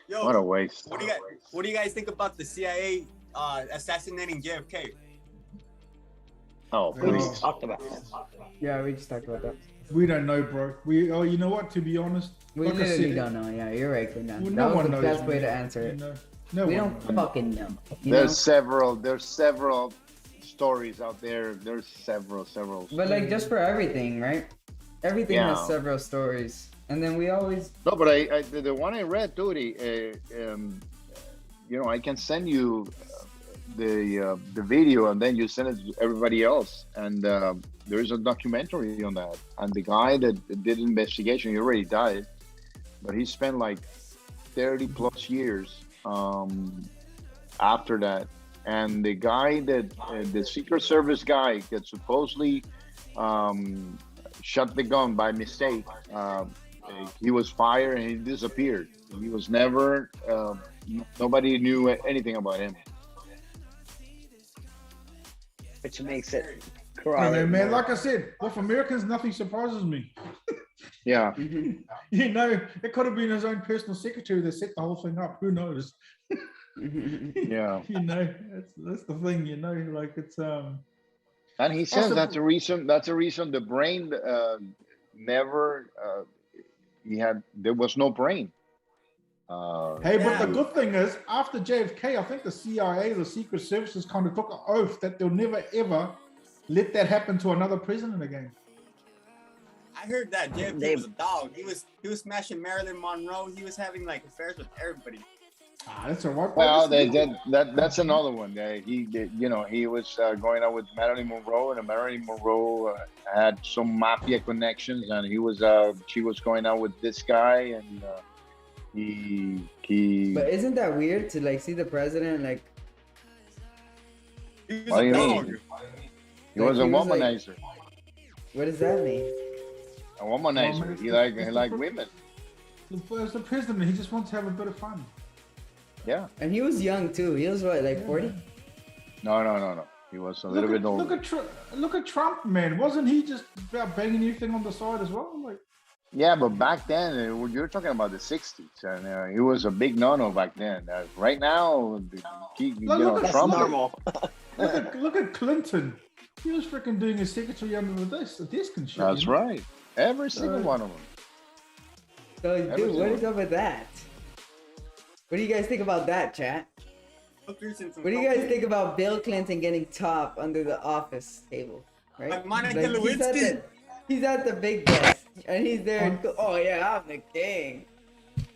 Yo, what a waste. What do you guys think about the CIA assassinating JFK? Oh, we just talked about that. Yeah, we just talked about that. We don't know, bro. You know what? To be honest, we like literally don't know. Yeah, you're right, Kundan. Well, that was the best way to answer it. We don't fucking know. There's several stories out there. There's several. But like just for everything, right? Everything has several stories, and then we always. No, but I the one I read, Duty. You know, I can send you the video, and then you send it to everybody else. And there is a documentary on that. And the guy that did investigation, he already died, but he spent like 30 plus years after that. And the guy that the Secret Service guy that supposedly shot the gun by mistake, he was fired and he disappeared. He was never. Nobody knew anything about him. Which makes it correct. Man, like I said, with Americans, nothing surprises me. Yeah. You know, it could have been his own personal secretary that set the whole thing up. Who knows? Yeah. You know, that's the thing. You know, like it's And he says that's the reason. That's the reason the brain never. There was no brain. Hey, but the good thing is, after JFK, I think the CIA, the Secret Services, kind of took an oath that they'll never ever let that happen to another president again. I heard that JFK was a dog. He was smashing Marilyn Monroe. He was having like affairs with everybody. That's a right. Well, that's another one. He was going out with Marilyn Monroe, and Marilyn Monroe had some mafia connections, and she was going out with this guy, and he. But isn't that weird to like see the president like? What do you mean? He was a womanizer. What does that mean? A womanizer. He like women. As the president, he just wants to have a bit of fun. Yeah. And he was young too. He was what, like 40? No. He was a little bit older. Look at Trump, man. Wasn't he just about banging everything on the side as well? Like. Yeah, but back then, you're talking about the 60s, and he was a big no-no back then. Right now, Trump. Normal. look at Clinton. He was freaking doing his secretary under the desk and shit. That's right. Every single one of them. So, dude, what is up with that? What do you guys think about that, chat? What do you guys think about Bill Clinton getting top under the office table? Right? He's at the big desk, and he's there. Oh yeah, I'm the king.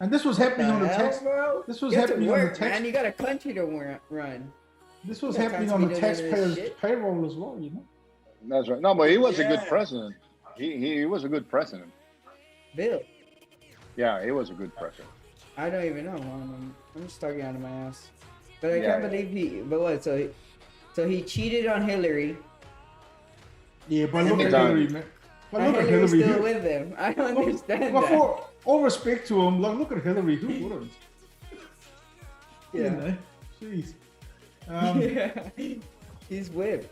And this was happening on the tax. Bro? This was happening on the tax. Man, you got a country to run. This was happening on the taxpayers' payroll as well, you know. That's right. No, but he was a good president. He was a good president. Bill. Yeah, he was a good president. I don't even know. I'm just talking out of my ass. But I can't believe he. But what? So he cheated on Hillary. Yeah, but look at Hillary, man. But look at Hillary. Still with him. I don't understand that. For all respect to him, look at Hillary. Who wouldn't? Yeah. You know, jeez. Yeah. He's whipped.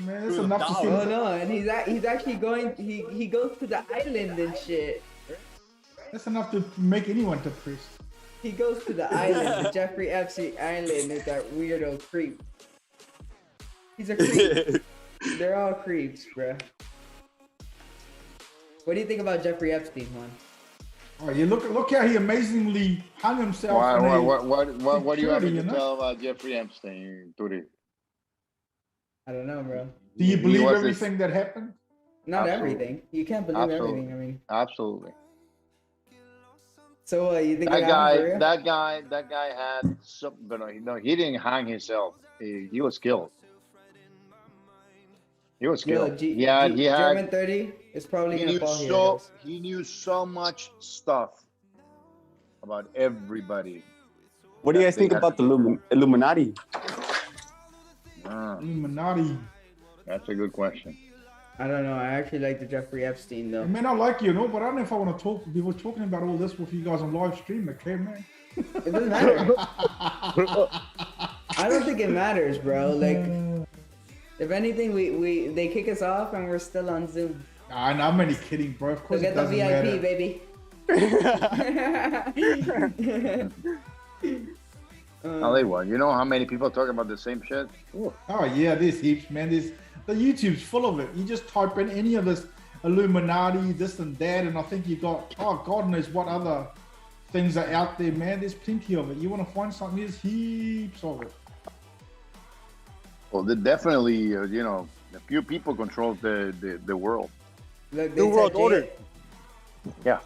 Man, that's enough to see. Oh no, and he's actually going. He goes to the island and shit. That's enough to make anyone depressed. He goes to the island, the Jeffrey Epstein Island, is that weirdo creep. He's a creep. They're all creeps, bruh. What do you think about Jeffrey Epstein, one? Oh, you look how he amazingly hung himself. What do you have to tell about Jeffrey Epstein, Turi? I don't know, bro. Do you believe everything that happened? Not everything. You can't believe everything. I mean, absolutely. So you think that guy had some, but no, he didn't hang himself. He was killed. He was killed. German 30 is probably gonna fall here. He knew so much stuff about everybody. What do you guys think about the Illuminati? Illuminati. That's a good question. I don't know. I actually like the Jeffrey Epstein though. I mean, I like you, but I don't know if I want to talk. We were talking about all this with you guys on live stream, okay, man? It doesn't matter. I don't think it matters, bro. Like, if anything, they kick us off and we're still on Zoom. I'm only kidding, bro. Of course, get the VIP, baby. I'll tell you what. You know how many people talk about the same shit? Oh yeah, there's heaps, man. The YouTube's full of it. You just type in any of this Illuminati, this and that, and I think you got, God knows what other things are out there, man. There's plenty of it. You want to find something, there's heaps of it. Well, definitely, a few people control the world. Look, New World Order. Yeah.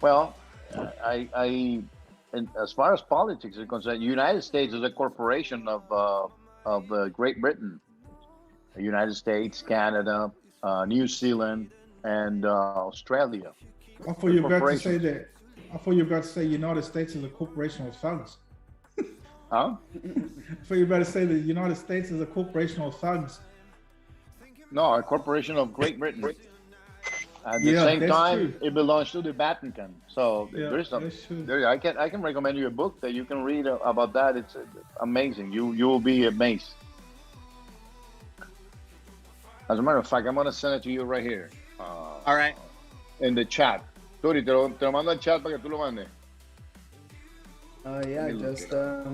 Well, and as far as politics is concerned, the United States is a corporation of Great Britain. The United States, Canada, New Zealand, and Australia. I thought you were about to say that. I thought you were about to say United States is a corporation of thugs. Huh? I thought you were about to say the United States is a corporation of thugs. No, a corporation of Great Britain. At the same time, it belongs to the Vatican. So there's something. I can recommend you a book that you can read about that. It's amazing. You will be amazed. As a matter of fact, I'm gonna send it to you right here. All right. In the chat. Turi, te lo mando al chat para que tú lo mandes. Yeah, just Let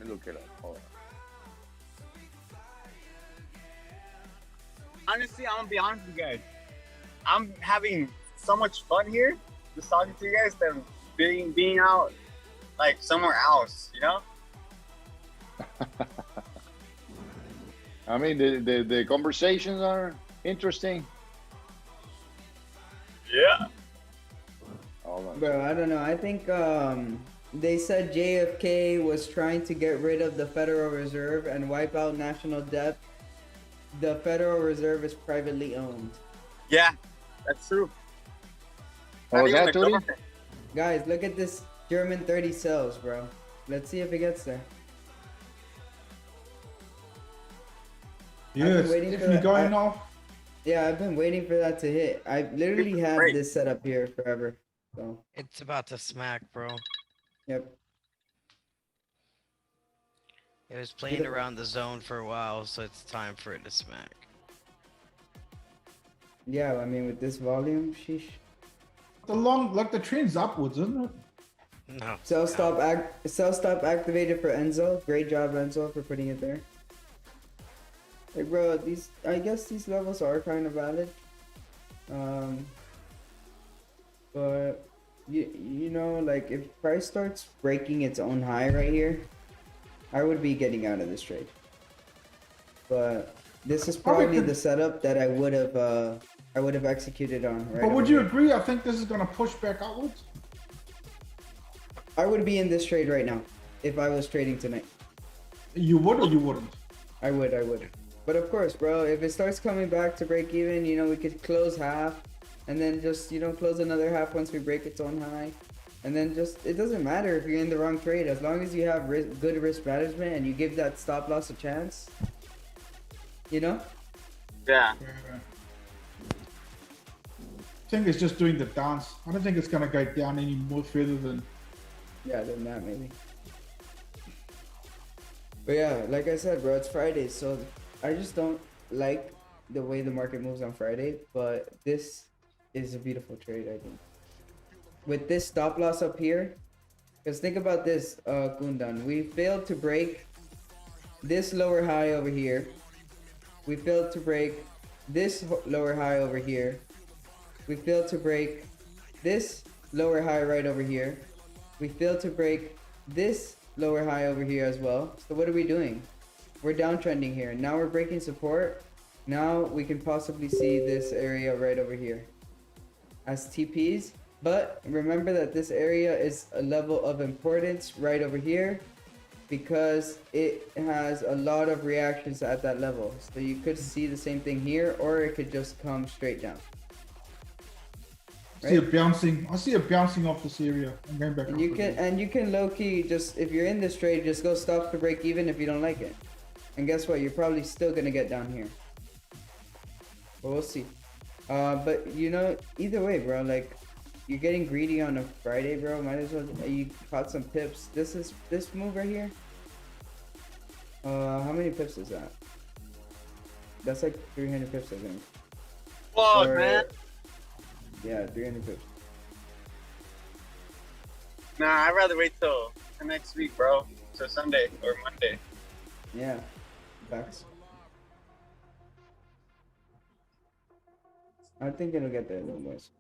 me look it up. Hold honestly, I'm gonna be honest with you guys. I'm having so much fun here, just talking to you guys, than being out like somewhere else. You know? I mean, the conversations are interesting. Yeah. Bro, I don't know. I think they said JFK was trying to get rid of the Federal Reserve and wipe out national debt. The Federal Reserve is privately owned. Yeah, that's true. Oh, is that Tony? Guys, look at this German 30 cells, bro. Let's see if it gets there. Yeah, it's definitely going off. Yeah, I've been waiting for that to hit. I literally had this set up here forever. So It's about to smack, bro. yep. It was playing around the zone for a while, so it's time for it to smack. Yeah, I mean with this volume, sheesh. The trend's upwards, isn't it? No. Cell stop activated for Enzo. Great job, Enzo, for putting it there. Like, bro, I guess these levels are kind of valid. But you know, like if price starts breaking its own high right here, I would be getting out of this trade. But this is probably the setup that I would have executed on. Right, but would you agree? I think this is gonna push back outwards. I would be in this trade right now if I was trading tonight. You would or you wouldn't? I would. But of course, bro, if it starts coming back to break even, you know, we could close half and then just, you know, close another half once we break its own high. And then just, it doesn't matter if you're in the wrong trade. As long as you have good risk management and you give that stop loss a chance, you know? Yeah. I think it's just doing the dance. I don't think it's gonna go down any more further than. Yeah, than that maybe. But yeah, like I said, bro, it's Friday, so I just don't like the way the market moves on Friday, but this is a beautiful trade, I think. With this stop loss up here, because think about this, Kundan. We failed to break this lower high over here. We failed to break this lower high over here. We failed to break this lower high right over here. We failed to break this lower high over here as well. So what are we doing? We're downtrending here. Now we're breaking support. Now we can possibly see this area right over here as TPs. But remember that this area is a level of importance right over here because it has a lot of reactions at that level. So you could see the same thing here, or it could just come straight down. I see it bouncing. I see it bouncing off this area and going back. And you can low key just, if you're in this trade, just go stop to break even if you don't like it. And guess what? You're probably still gonna get down here. But we'll see. But you know, either way, bro, like you're getting greedy on a Friday, bro. Might as well. You caught some pips. This move right here. How many pips is that? That's like 300 pips, I think. Whoa, man. Yeah, 300 pips. Nah, I'd rather wait till next week, bro. Till Sunday or Monday. Yeah, facts. I think it'll get there, little boys.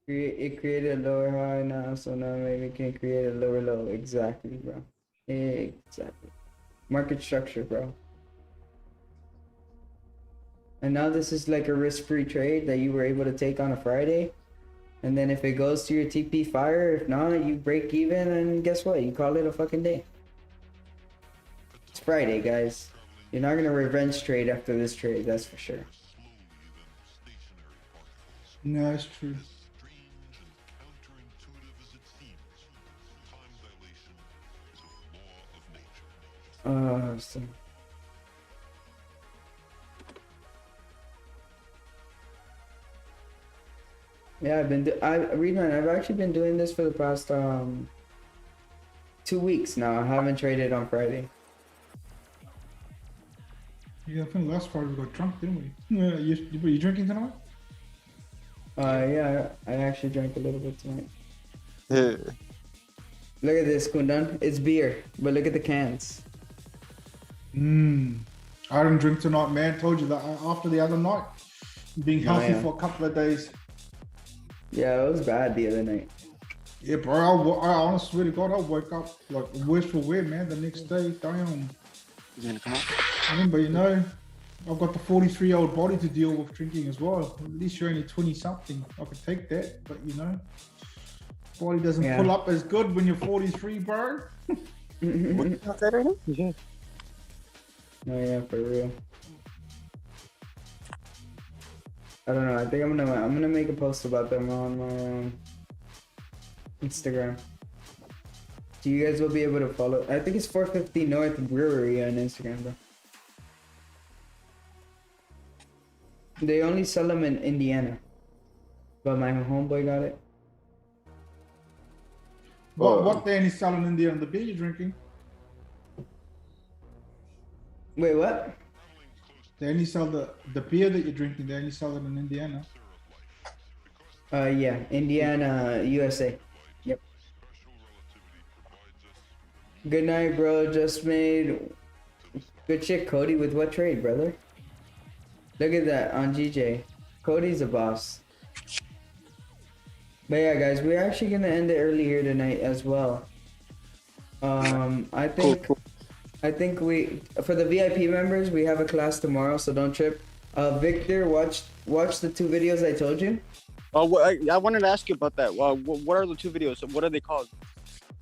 It created a lower high now, so now maybe it can create a lower low. Exactly, bro. Exactly. Market structure, bro. And now this is like a risk-free trade that you were able to take on a Friday. And then if it goes to your TP fire, if not, you break even and guess what? You call it a fucking day. It's Friday, guys. You're not gonna revenge trade after this trade, that's for sure. No, it's true. So yeah, I've actually been doing this for the past 2 weeks now. I haven't traded on Friday. Yeah, I think last Friday we got drunk, didn't we? Yeah, you drinking tonight? Yeah, I actually drank a little bit tonight. Look at this, Kundan. It's beer, but look at the cans. I didn't drink tonight, man. Told you that after the other night, being healthy for a couple of days. Yeah, it was bad the other night. Yeah, bro. I honestly swear to God, I woke up like worse for wear, man. The next day, damn. Is it gonna come out? Remember, you know, I've got the 43-year-old body to deal with drinking as well. At least you're only 20-something. I could take that, but you know, body doesn't pull up as good when you're 43, bro. What's outside right now? Yeah. Oh yeah, for real. I don't know. I think I'm gonna make a post about them on my Instagram. So you guys will be able to follow. I think it's 450 North Brewery on Instagram, bro. They only sell them in Indiana, but my homeboy got it. What they only selling in Indiana? The beer you're drinking? Wait, what? They only sell the beer that you're drinking. They only sell it in Indiana. Yeah, Indiana, USA. Yep. Good night, bro. Just made good shit, Cody. With what trade, brother? Look at that on GJ. Cody's a boss. But yeah, guys, we're actually gonna end it early here tonight as well. I think we, for the VIP members, we have a class tomorrow, so don't trip. Victor, watch the 2 videos I told you. Oh, I wanted to ask you about that. What are the 2 videos? What are they called?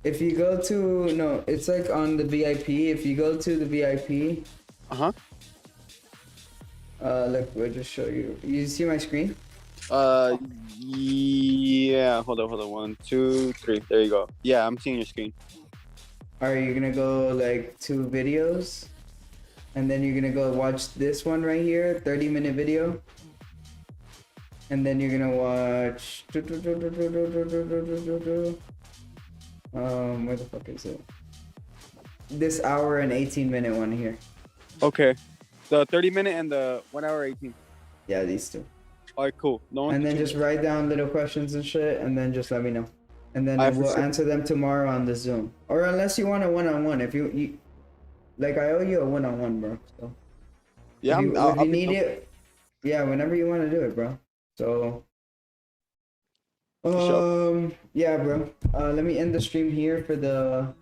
If you go to, no, it's like on the VIP. If you go to the VIP. Look, we'll just show you. You see my screen? Yeah. Hold on. 1, 2, 3. There you go. Yeah, I'm seeing your screen. Alright, you're gonna go like 2 videos, and then you're gonna go watch this one right here, 30-minute video, and then you're gonna watch where the fuck is it? This hour and 18-minute one here. Okay, the 30-minute and the 1 hour 18. Yeah, these 2. Alright, cool. And then just write down little questions and shit, and then just let me know. And then we'll answer them tomorrow on the Zoom. Or unless you want a one-on-one. If you like, I owe you a one-on-one, bro. So yeah, if you need it, yeah, whenever you want to do it, bro. So yeah, bro. Let me end the stream here for the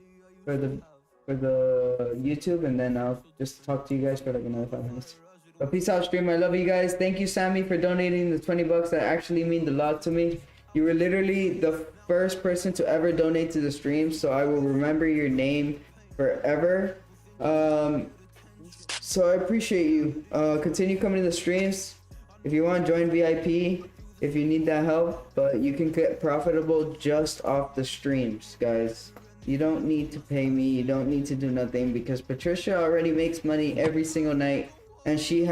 YouTube, and then I'll just talk to you guys for like another 5 minutes. But peace out, stream. I love you guys. Thank you, Sammy, for donating the $20. That actually means a lot to me. You were literally the first person to ever donate to the stream, so I will remember your name forever. So I appreciate you. Continue coming to the streams. If you want, join VIP if you need that help. But you can get profitable just off the streams, guys. You don't need to pay me. You don't need to do nothing, because Patricia already makes money every single night, and she's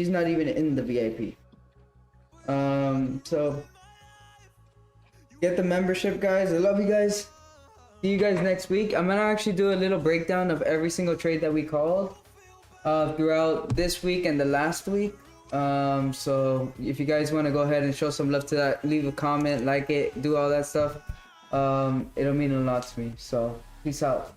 not even in the VIP. So get the membership, guys. I love you guys. See you guys next week. I'm gonna actually do a little breakdown of every single trade that we called throughout this week and the last week. So if you guys want to go ahead and show some love to that, leave a comment, like it, do all that stuff. It'll mean a lot to me. So peace out.